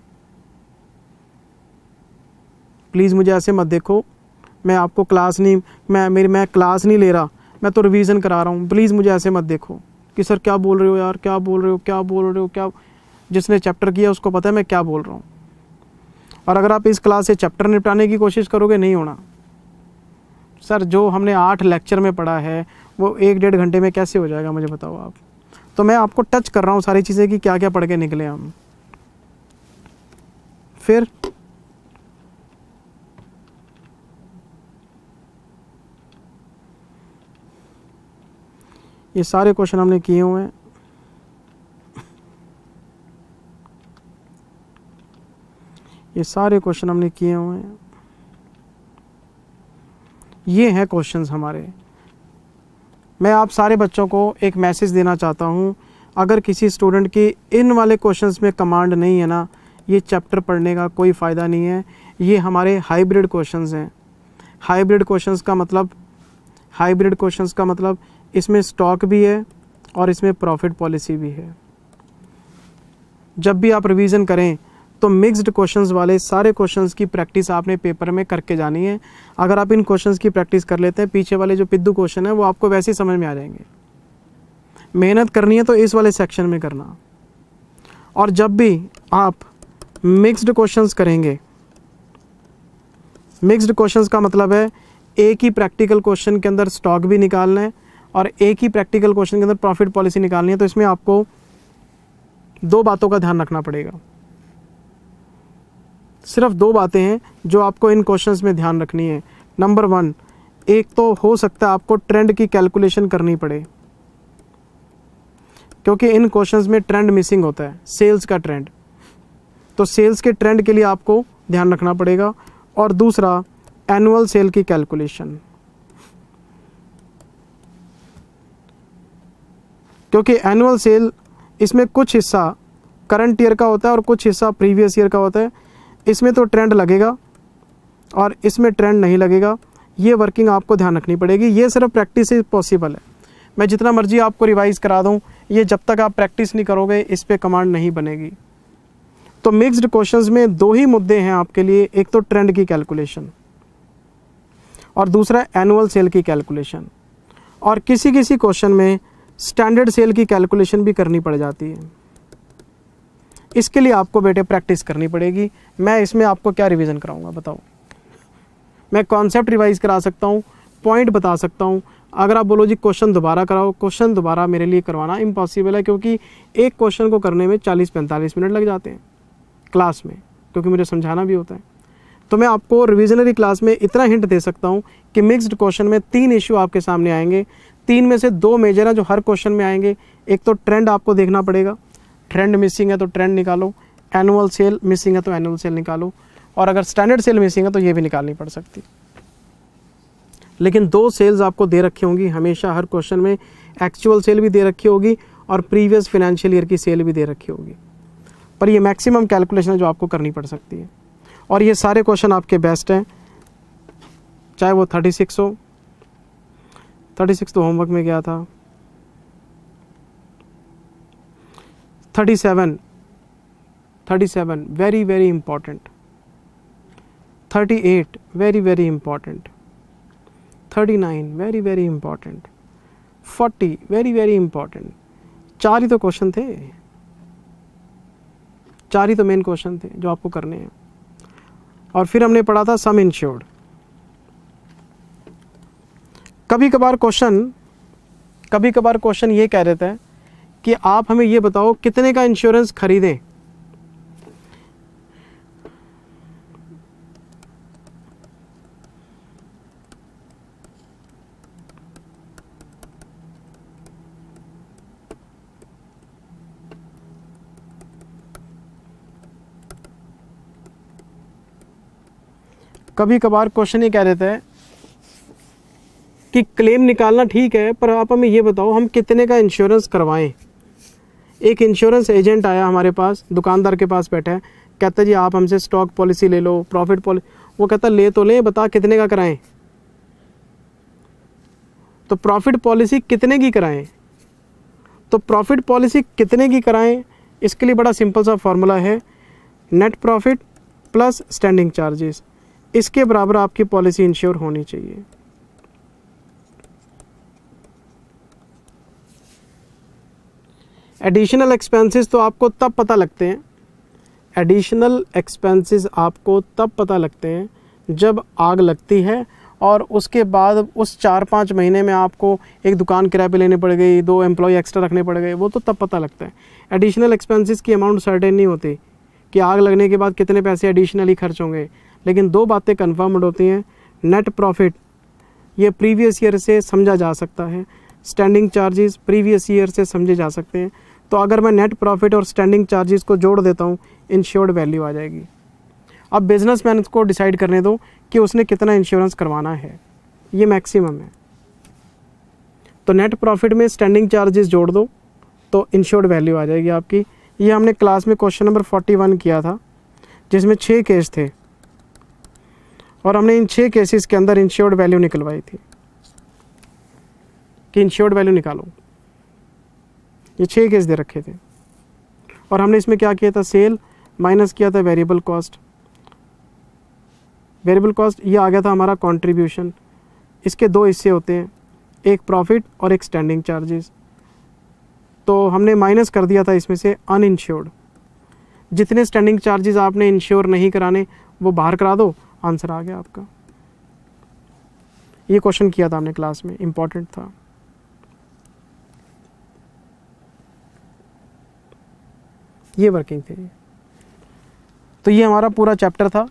प्लीज़ मुझे ऐसे मत देखो, मैं आपको क्लास नहीं, मैं क्लास नहीं ले रहा, मैं तो रिवीजन करा रहा हूँ। प्लीज़ मुझे ऐसे मत देखो कि सर क्या बोल रहे हो यार, क्या बोल रहे हो। क्या जिसने चैप्टर किया उसको पता है मैं क्या बोल रहा हूँ। और अगर आप इस क्लास से चैप्टर निपटाने की कोशिश करोगे, नहीं होना। सर जो हमने 8 लेक्चर में पढ़ा है वो 1-1.5 घंटे में कैसे हो जाएगा, मुझे बताओ आप। तो मैं आपको टच कर रहा हूँ सारी चीज़ें कि क्या क्या पढ़ के निकले हम। फिर ये सारे क्वेश्चन हमने किए हुए हैं। ये सारे क्वेश्चन हमने किए हुए हैं। ये हैं क्वेश्चंस हमारे। मैं आप सारे बच्चों को एक मैसेज देना चाहता हूँ, अगर किसी स्टूडेंट की इन वाले क्वेश्चंस में कमांड नहीं है ना, ये चैप्टर पढ़ने का कोई फ़ायदा नहीं है। ये हमारे हाइब्रिड क्वेश्चंस हैं। हाइब्रिड क्वेश्चंस का मतलब इसमें स्टॉक भी है और इसमें प्रॉफिट पॉलिसी भी है। जब भी आप रिवीजन करें तो मिक्स्ड क्वेश्चंस वाले सारे क्वेश्चंस की प्रैक्टिस आपने पेपर में करके जानी है। अगर आप इन क्वेश्चंस की प्रैक्टिस कर लेते हैं, पीछे वाले जो पिद्दू क्वेश्चन है वो आपको वैसे ही समझ में आ जाएंगे। मेहनत करनी है तो इस वाले सेक्शन में करना। और जब भी आप मिक्स्ड क्वेश्चंस करेंगे, मिक्स्ड क्वेश्चंस का मतलब है एक ही प्रैक्टिकल क्वेश्चन के अंदर स्टॉक भी निकालना है और एक ही प्रैक्टिकल क्वेश्चन के अंदर प्रॉफिट पॉलिसी निकालनी है, तो इसमें आपको दो बातों का ध्यान रखना पड़ेगा। सिर्फ दो बातें हैं जो आपको इन क्वेश्चंस में ध्यान रखनी है। नंबर 1, एक तो हो सकता है आपको ट्रेंड की कैलकुलेशन करनी पड़े, क्योंकि इन क्वेश्चंस में ट्रेंड मिसिंग होता है, सेल्स का ट्रेंड। तो सेल्स के ट्रेंड के लिए आपको ध्यान रखना पड़ेगा। और दूसरा, एनुअल सेल की कैलकुलेशन, क्योंकि एनुअल सेल इसमें कुछ हिस्सा करंट ईयर का होता है और कुछ हिस्सा प्रीवियस ईयर का होता है। इसमें तो ट्रेंड लगेगा और इसमें ट्रेंड नहीं लगेगा। ये वर्किंग आपको ध्यान रखनी पड़ेगी। ये सिर्फ प्रैक्टिस से पॉसिबल है। मैं जितना मर्जी आपको रिवाइज करा दूं, ये जब तक आप प्रैक्टिस नहीं करोगे इस पे कमांड नहीं बनेगी। तो मिक्स्ड क्वेश्चंस में दो ही मुद्दे हैं आपके लिए, एक तो ट्रेंड की कैलकुलेशन और दूसरा एनुअल सेल की कैलकुलेशन। और किसी किसी क्वेश्चन में स्टैंडर्ड सेल की कैलकुलेशन भी करनी पड़ जाती है। इसके लिए आपको बेटे प्रैक्टिस करनी पड़ेगी। मैं इसमें आपको क्या रिवीजन कराऊंगा बताओ? मैं कॉन्सेप्ट रिवाइज करा सकता हूँ, पॉइंट बता सकता हूँ। अगर आप बोलो जी क्वेश्चन दोबारा कराओ, क्वेश्चन दोबारा मेरे लिए करवाना इम्पॉसिबल है, क्योंकि एक क्वेश्चन को करने में 40-45 मिनट लग जाते हैं क्लास में, क्योंकि मुझे समझाना भी होता है। तो मैं आपको रिविजनरी क्लास में इतना हिंट दे सकता हूँ कि मिक्स्ड क्वेश्चन में 3 इश्यू आपके सामने आएंगे। 3 में से 2 मेजर हैं जो हर क्वेश्चन में आएंगे। एक तो ट्रेंड आपको देखना पड़ेगा, ट्रेंड मिसिंग है तो ट्रेंड निकालो, एनुअल सेल मिसिंग है तो एनुअल सेल निकालो, और अगर स्टैंडर्ड सेल मिसिंग है तो ये भी निकालनी पड़ सकती। लेकिन 2 सेल्स आपको दे रखी होंगी हमेशा हर क्वेश्चन में, एक्चुअल सेल भी दे रखी होगी और प्रीवियस फाइनेंशियल ईयर की सेल भी दे रखी होगी। पर ये मैक्सिमम कैलकुलेशन है जो आपको करनी पड़ सकती है। और ये सारे क्वेश्चन आपके बेस्ट हैं, चाहे वो 36 हो। 36 तो होमवर्क में गया था। 37 very very important. 38 very very important. 39 very very important. 40 very very important. 4 ही तो क्वेश्चन थे, 4 ही तो मेन क्वेश्चन थे जो आपको करने हैं। और फिर हमने पढ़ा था सम इंश्योर्ड। कभी कभार क्वेश्चन ये कह देता है कि आप हमें ये बताओ कितने का इंश्योरेंस खरीदें। कभी कभार क्वेश्चन ये कह देता है कि क्लेम निकालना ठीक है, पर आप हमें ये बताओ हम कितने का इंश्योरेंस करवाएं। एक इंश्योरेंस एजेंट आया हमारे पास, दुकानदार के पास बैठा है, कहता है जी आप हमसे स्टॉक पॉलिसी ले लो, प्रॉफिट पॉलिसी। वो कहता ले तो ले, बता कितने का कराएं। तो प्रॉफिट पॉलिसी कितने की कराएं? तो प्रॉफिट पॉलिसी कितने की कराएं, इसके लिए बड़ा सिंपल सा फॉर्मूला है, net profit plus standing charges, इसके बराबर आपकी पॉलिसी इंश्योर होनी चाहिए। एडिशनल एक्सपेंसेस तो आपको तब पता लगते हैं, एडिशनल एक्सपेंसेस आपको तब पता लगते हैं जब आग लगती है और उसके बाद उस 4-5 महीने में आपको एक दुकान किराए पे लेने पड़ गई, 2 एम्प्लॉय एक्स्ट्रा रखने पड़ गए, वो तो तब पता लगता है। एडिशनल एक्सपेंसेस की अमाउंट सर्टेन नहीं होती कि आग लगने के बाद कितने पैसे एडिशनली खर्च होंगे, लेकिन 2 बातें कन्फर्म्ड होती हैं। नेट प्रॉफिट ये प्रीवियस ईयर से समझा जा सकता है, स्टैंडिंग चार्जेस प्रीवियस ईयर से समझे जा सकते हैं। तो अगर मैं नेट प्रॉफिट और स्टैंडिंग चार्जेस को जोड़ देता हूँ, इंश्योर्ड वैल्यू आ जाएगी। अब बिजनेसमैन को डिसाइड करने दो कि उसने कितना इंश्योरेंस करवाना है, ये मैक्सिमम है। तो नेट प्रॉफिट में स्टैंडिंग चार्जेस जोड़ दो तो इंश्योर्ड वैल्यू आ जाएगी आपकी। ये हमने क्लास में क्वेश्चन नंबर 41 किया था, जिसमें 6 केस थे और हमने इन 6 केसेस के अंदर इंश्योर्ड वैल्यू निकलवाई थी। कि इंश्योर्ड वैल्यू निकालो। ये 6 केस दे रखे थे और हमने इसमें क्या किया था, सेल माइनस किया था वेरिएबल कॉस्ट। वेरिएबल कॉस्ट ये आ गया था हमारा कंट्रीब्यूशन। इसके 2 हिस्से होते हैं, एक प्रॉफिट और एक स्टैंडिंग चार्जेस। तो हमने माइनस कर दिया था इसमें से अनइंश्योर्ड। जितने स्टैंडिंग चार्जेस आपने इंश्योर नहीं कराने वो बाहर करा दो, आंसर आ गया आपका। ये क्वेश्चन किया था हमने क्लास में, इंपॉर्टेंट था। ये वर्किंग थी। तो ये हमारा पूरा चैप्टर था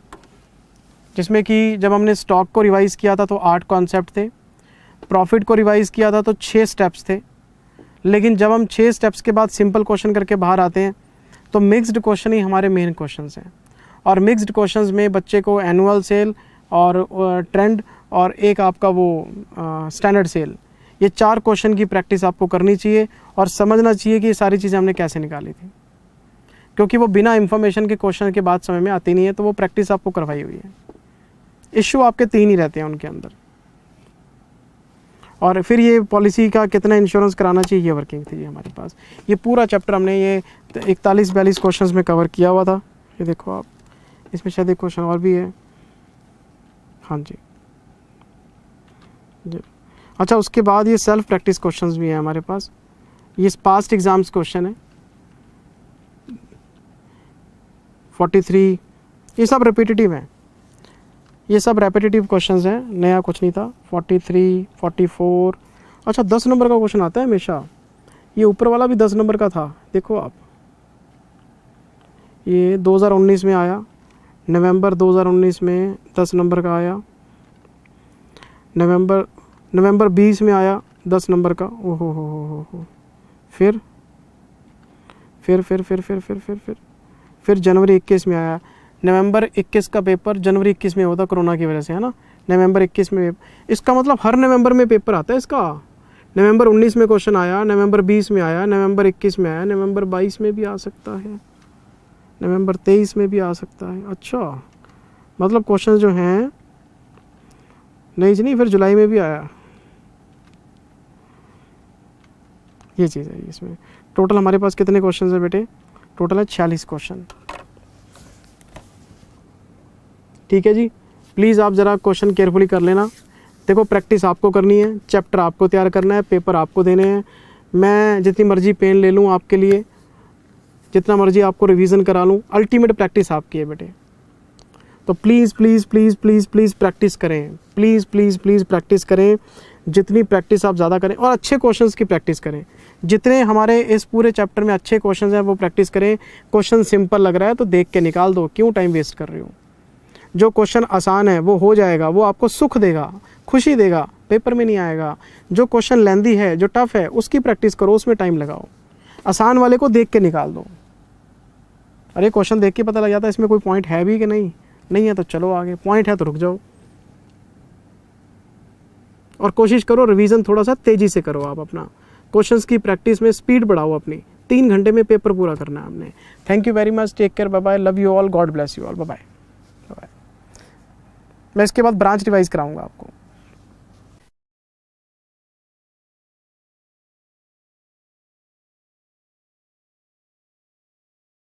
जिसमें कि जब हमने स्टॉक को रिवाइज किया था तो 8 कॉन्सेप्ट थे, प्रॉफिट को रिवाइज किया था तो 6 स्टेप्स थे। लेकिन जब हम 6 स्टेप्स के बाद सिंपल क्वेश्चन करके बाहर आते हैं तो मिक्स्ड क्वेश्चन ही हमारे मेन क्वेश्चंस हैं। और मिक्स्ड क्वेश्चंस में बच्चे को एनुअल सेल और ट्रेंड और एक आपका वो स्टैंडर्ड सेल, ये 4 क्वेश्चन की प्रैक्टिस आपको करनी चाहिए और समझना चाहिए कि ये सारी चीज़ें हमने कैसे निकाली थी, क्योंकि वो बिना इंफॉर्मेशन के क्वेश्चन के बाद समझ में आती नहीं है। तो वो प्रैक्टिस आपको करवाई हुई है। इश्यू आपके 3 ही रहते हैं उनके अंदर। और फिर ये पॉलिसी का कितना इंश्योरेंस कराना चाहिए, ये वर्किंग थी हमारे पास। ये पूरा चैप्टर हमने ये 41-42 क्वेश्चंस में कवर किया हुआ था। ये देखो आप, इसमें शायद एक क्वेश्चन और भी है। हाँ जी। अच्छा, उसके बाद ये सेल्फ प्रैक्टिस क्वेश्चंस भी हैं हमारे पास। ये पास्ट एग्जाम्स क्वेश्चन है 43, ये सब रिपीटेटिव हैं। ये सब रेपिटेटिव क्वेश्चंस हैं, नया कुछ नहीं था। 43, 44, अच्छा 10 नंबर का क्वेश्चन आता है हमेशा। ये ऊपर वाला भी 10 नंबर का था, देखो आप। ये 2019 में आया, नवंबर 2019 में 10 नंबर का आया। नवंबर 20 में आया 10 नंबर का। ओहो हो। फिर जनवरी 21 में आया। नवंबर 21 का पेपर जनवरी 21 में होता कोरोना की वजह से, है ना। नवंबर 21 में, इसका मतलब हर नवंबर में पेपर आता है इसका। नवंबर 19 में क्वेश्चन आया, नवंबर 20 में आया, नवंबर 21 में आया, नवंबर 22 में भी आ सकता है, नवंबर 23 में भी आ सकता है। अच्छा, मतलब क्वेश्चन जो हैं नहीं जी, नहीं, फिर जुलाई में भी आया। ये चीज़ है इसमें। टोटल हमारे पास कितने क्वेश्चन है बेटे? टोटल है 46 क्वेश्चन। ठीक है जी, प्लीज़ आप ज़रा क्वेश्चन केयरफुली कर लेना। देखो, प्रैक्टिस आपको करनी है, चैप्टर आपको तैयार करना है, पेपर आपको देने हैं। मैं जितनी मर्जी पेन ले लूँ आपके लिए, जितना मर्जी आपको रिवीजन करा लूँ, अल्टीमेट प्रैक्टिस आपकी है बेटे। तो please please please please please practice करें, प्लीज़ प्लीज़ प्लीज़ प्रैक्टिस करें। जितनी प्रैक्टिस आप ज़्यादा करें और अच्छे क्वेश्चंस की प्रैक्टिस करें। जितने हमारे इस पूरे चैप्टर में अच्छे क्वेश्चंस हैं वो प्रैक्टिस करें। क्वेश्चन सिंपल लग रहा है तो देख के निकाल दो, क्यों टाइम वेस्ट कर रहे हो। जो क्वेश्चन आसान है वो हो जाएगा, वो आपको सुख देगा, खुशी देगा, पेपर में नहीं आएगा। जो क्वेश्चन लेंदी है, जो टफ है, उसकी प्रैक्टिस करो, उसमें टाइम लगाओ। आसान वाले को देख के निकाल दो। अरे क्वेश्चन देख के पता लग जाता है इसमें कोई पॉइंट है भी कि नहीं, नहीं है तो चलो आगे, पॉइंट है तो रुक जाओ। और कोशिश करो रिवीजन थोड़ा सा तेजी से करो। आप अपना क्वेश्चंस की प्रैक्टिस में स्पीड बढ़ाओ अपनी। 3 घंटे में पेपर पूरा करना है हमने। Thank you very much, take care, bye bye, love you all, God bless you all, bye bye. मैं इसके बाद ब्रांच रिवाइज कराऊंगा आपको।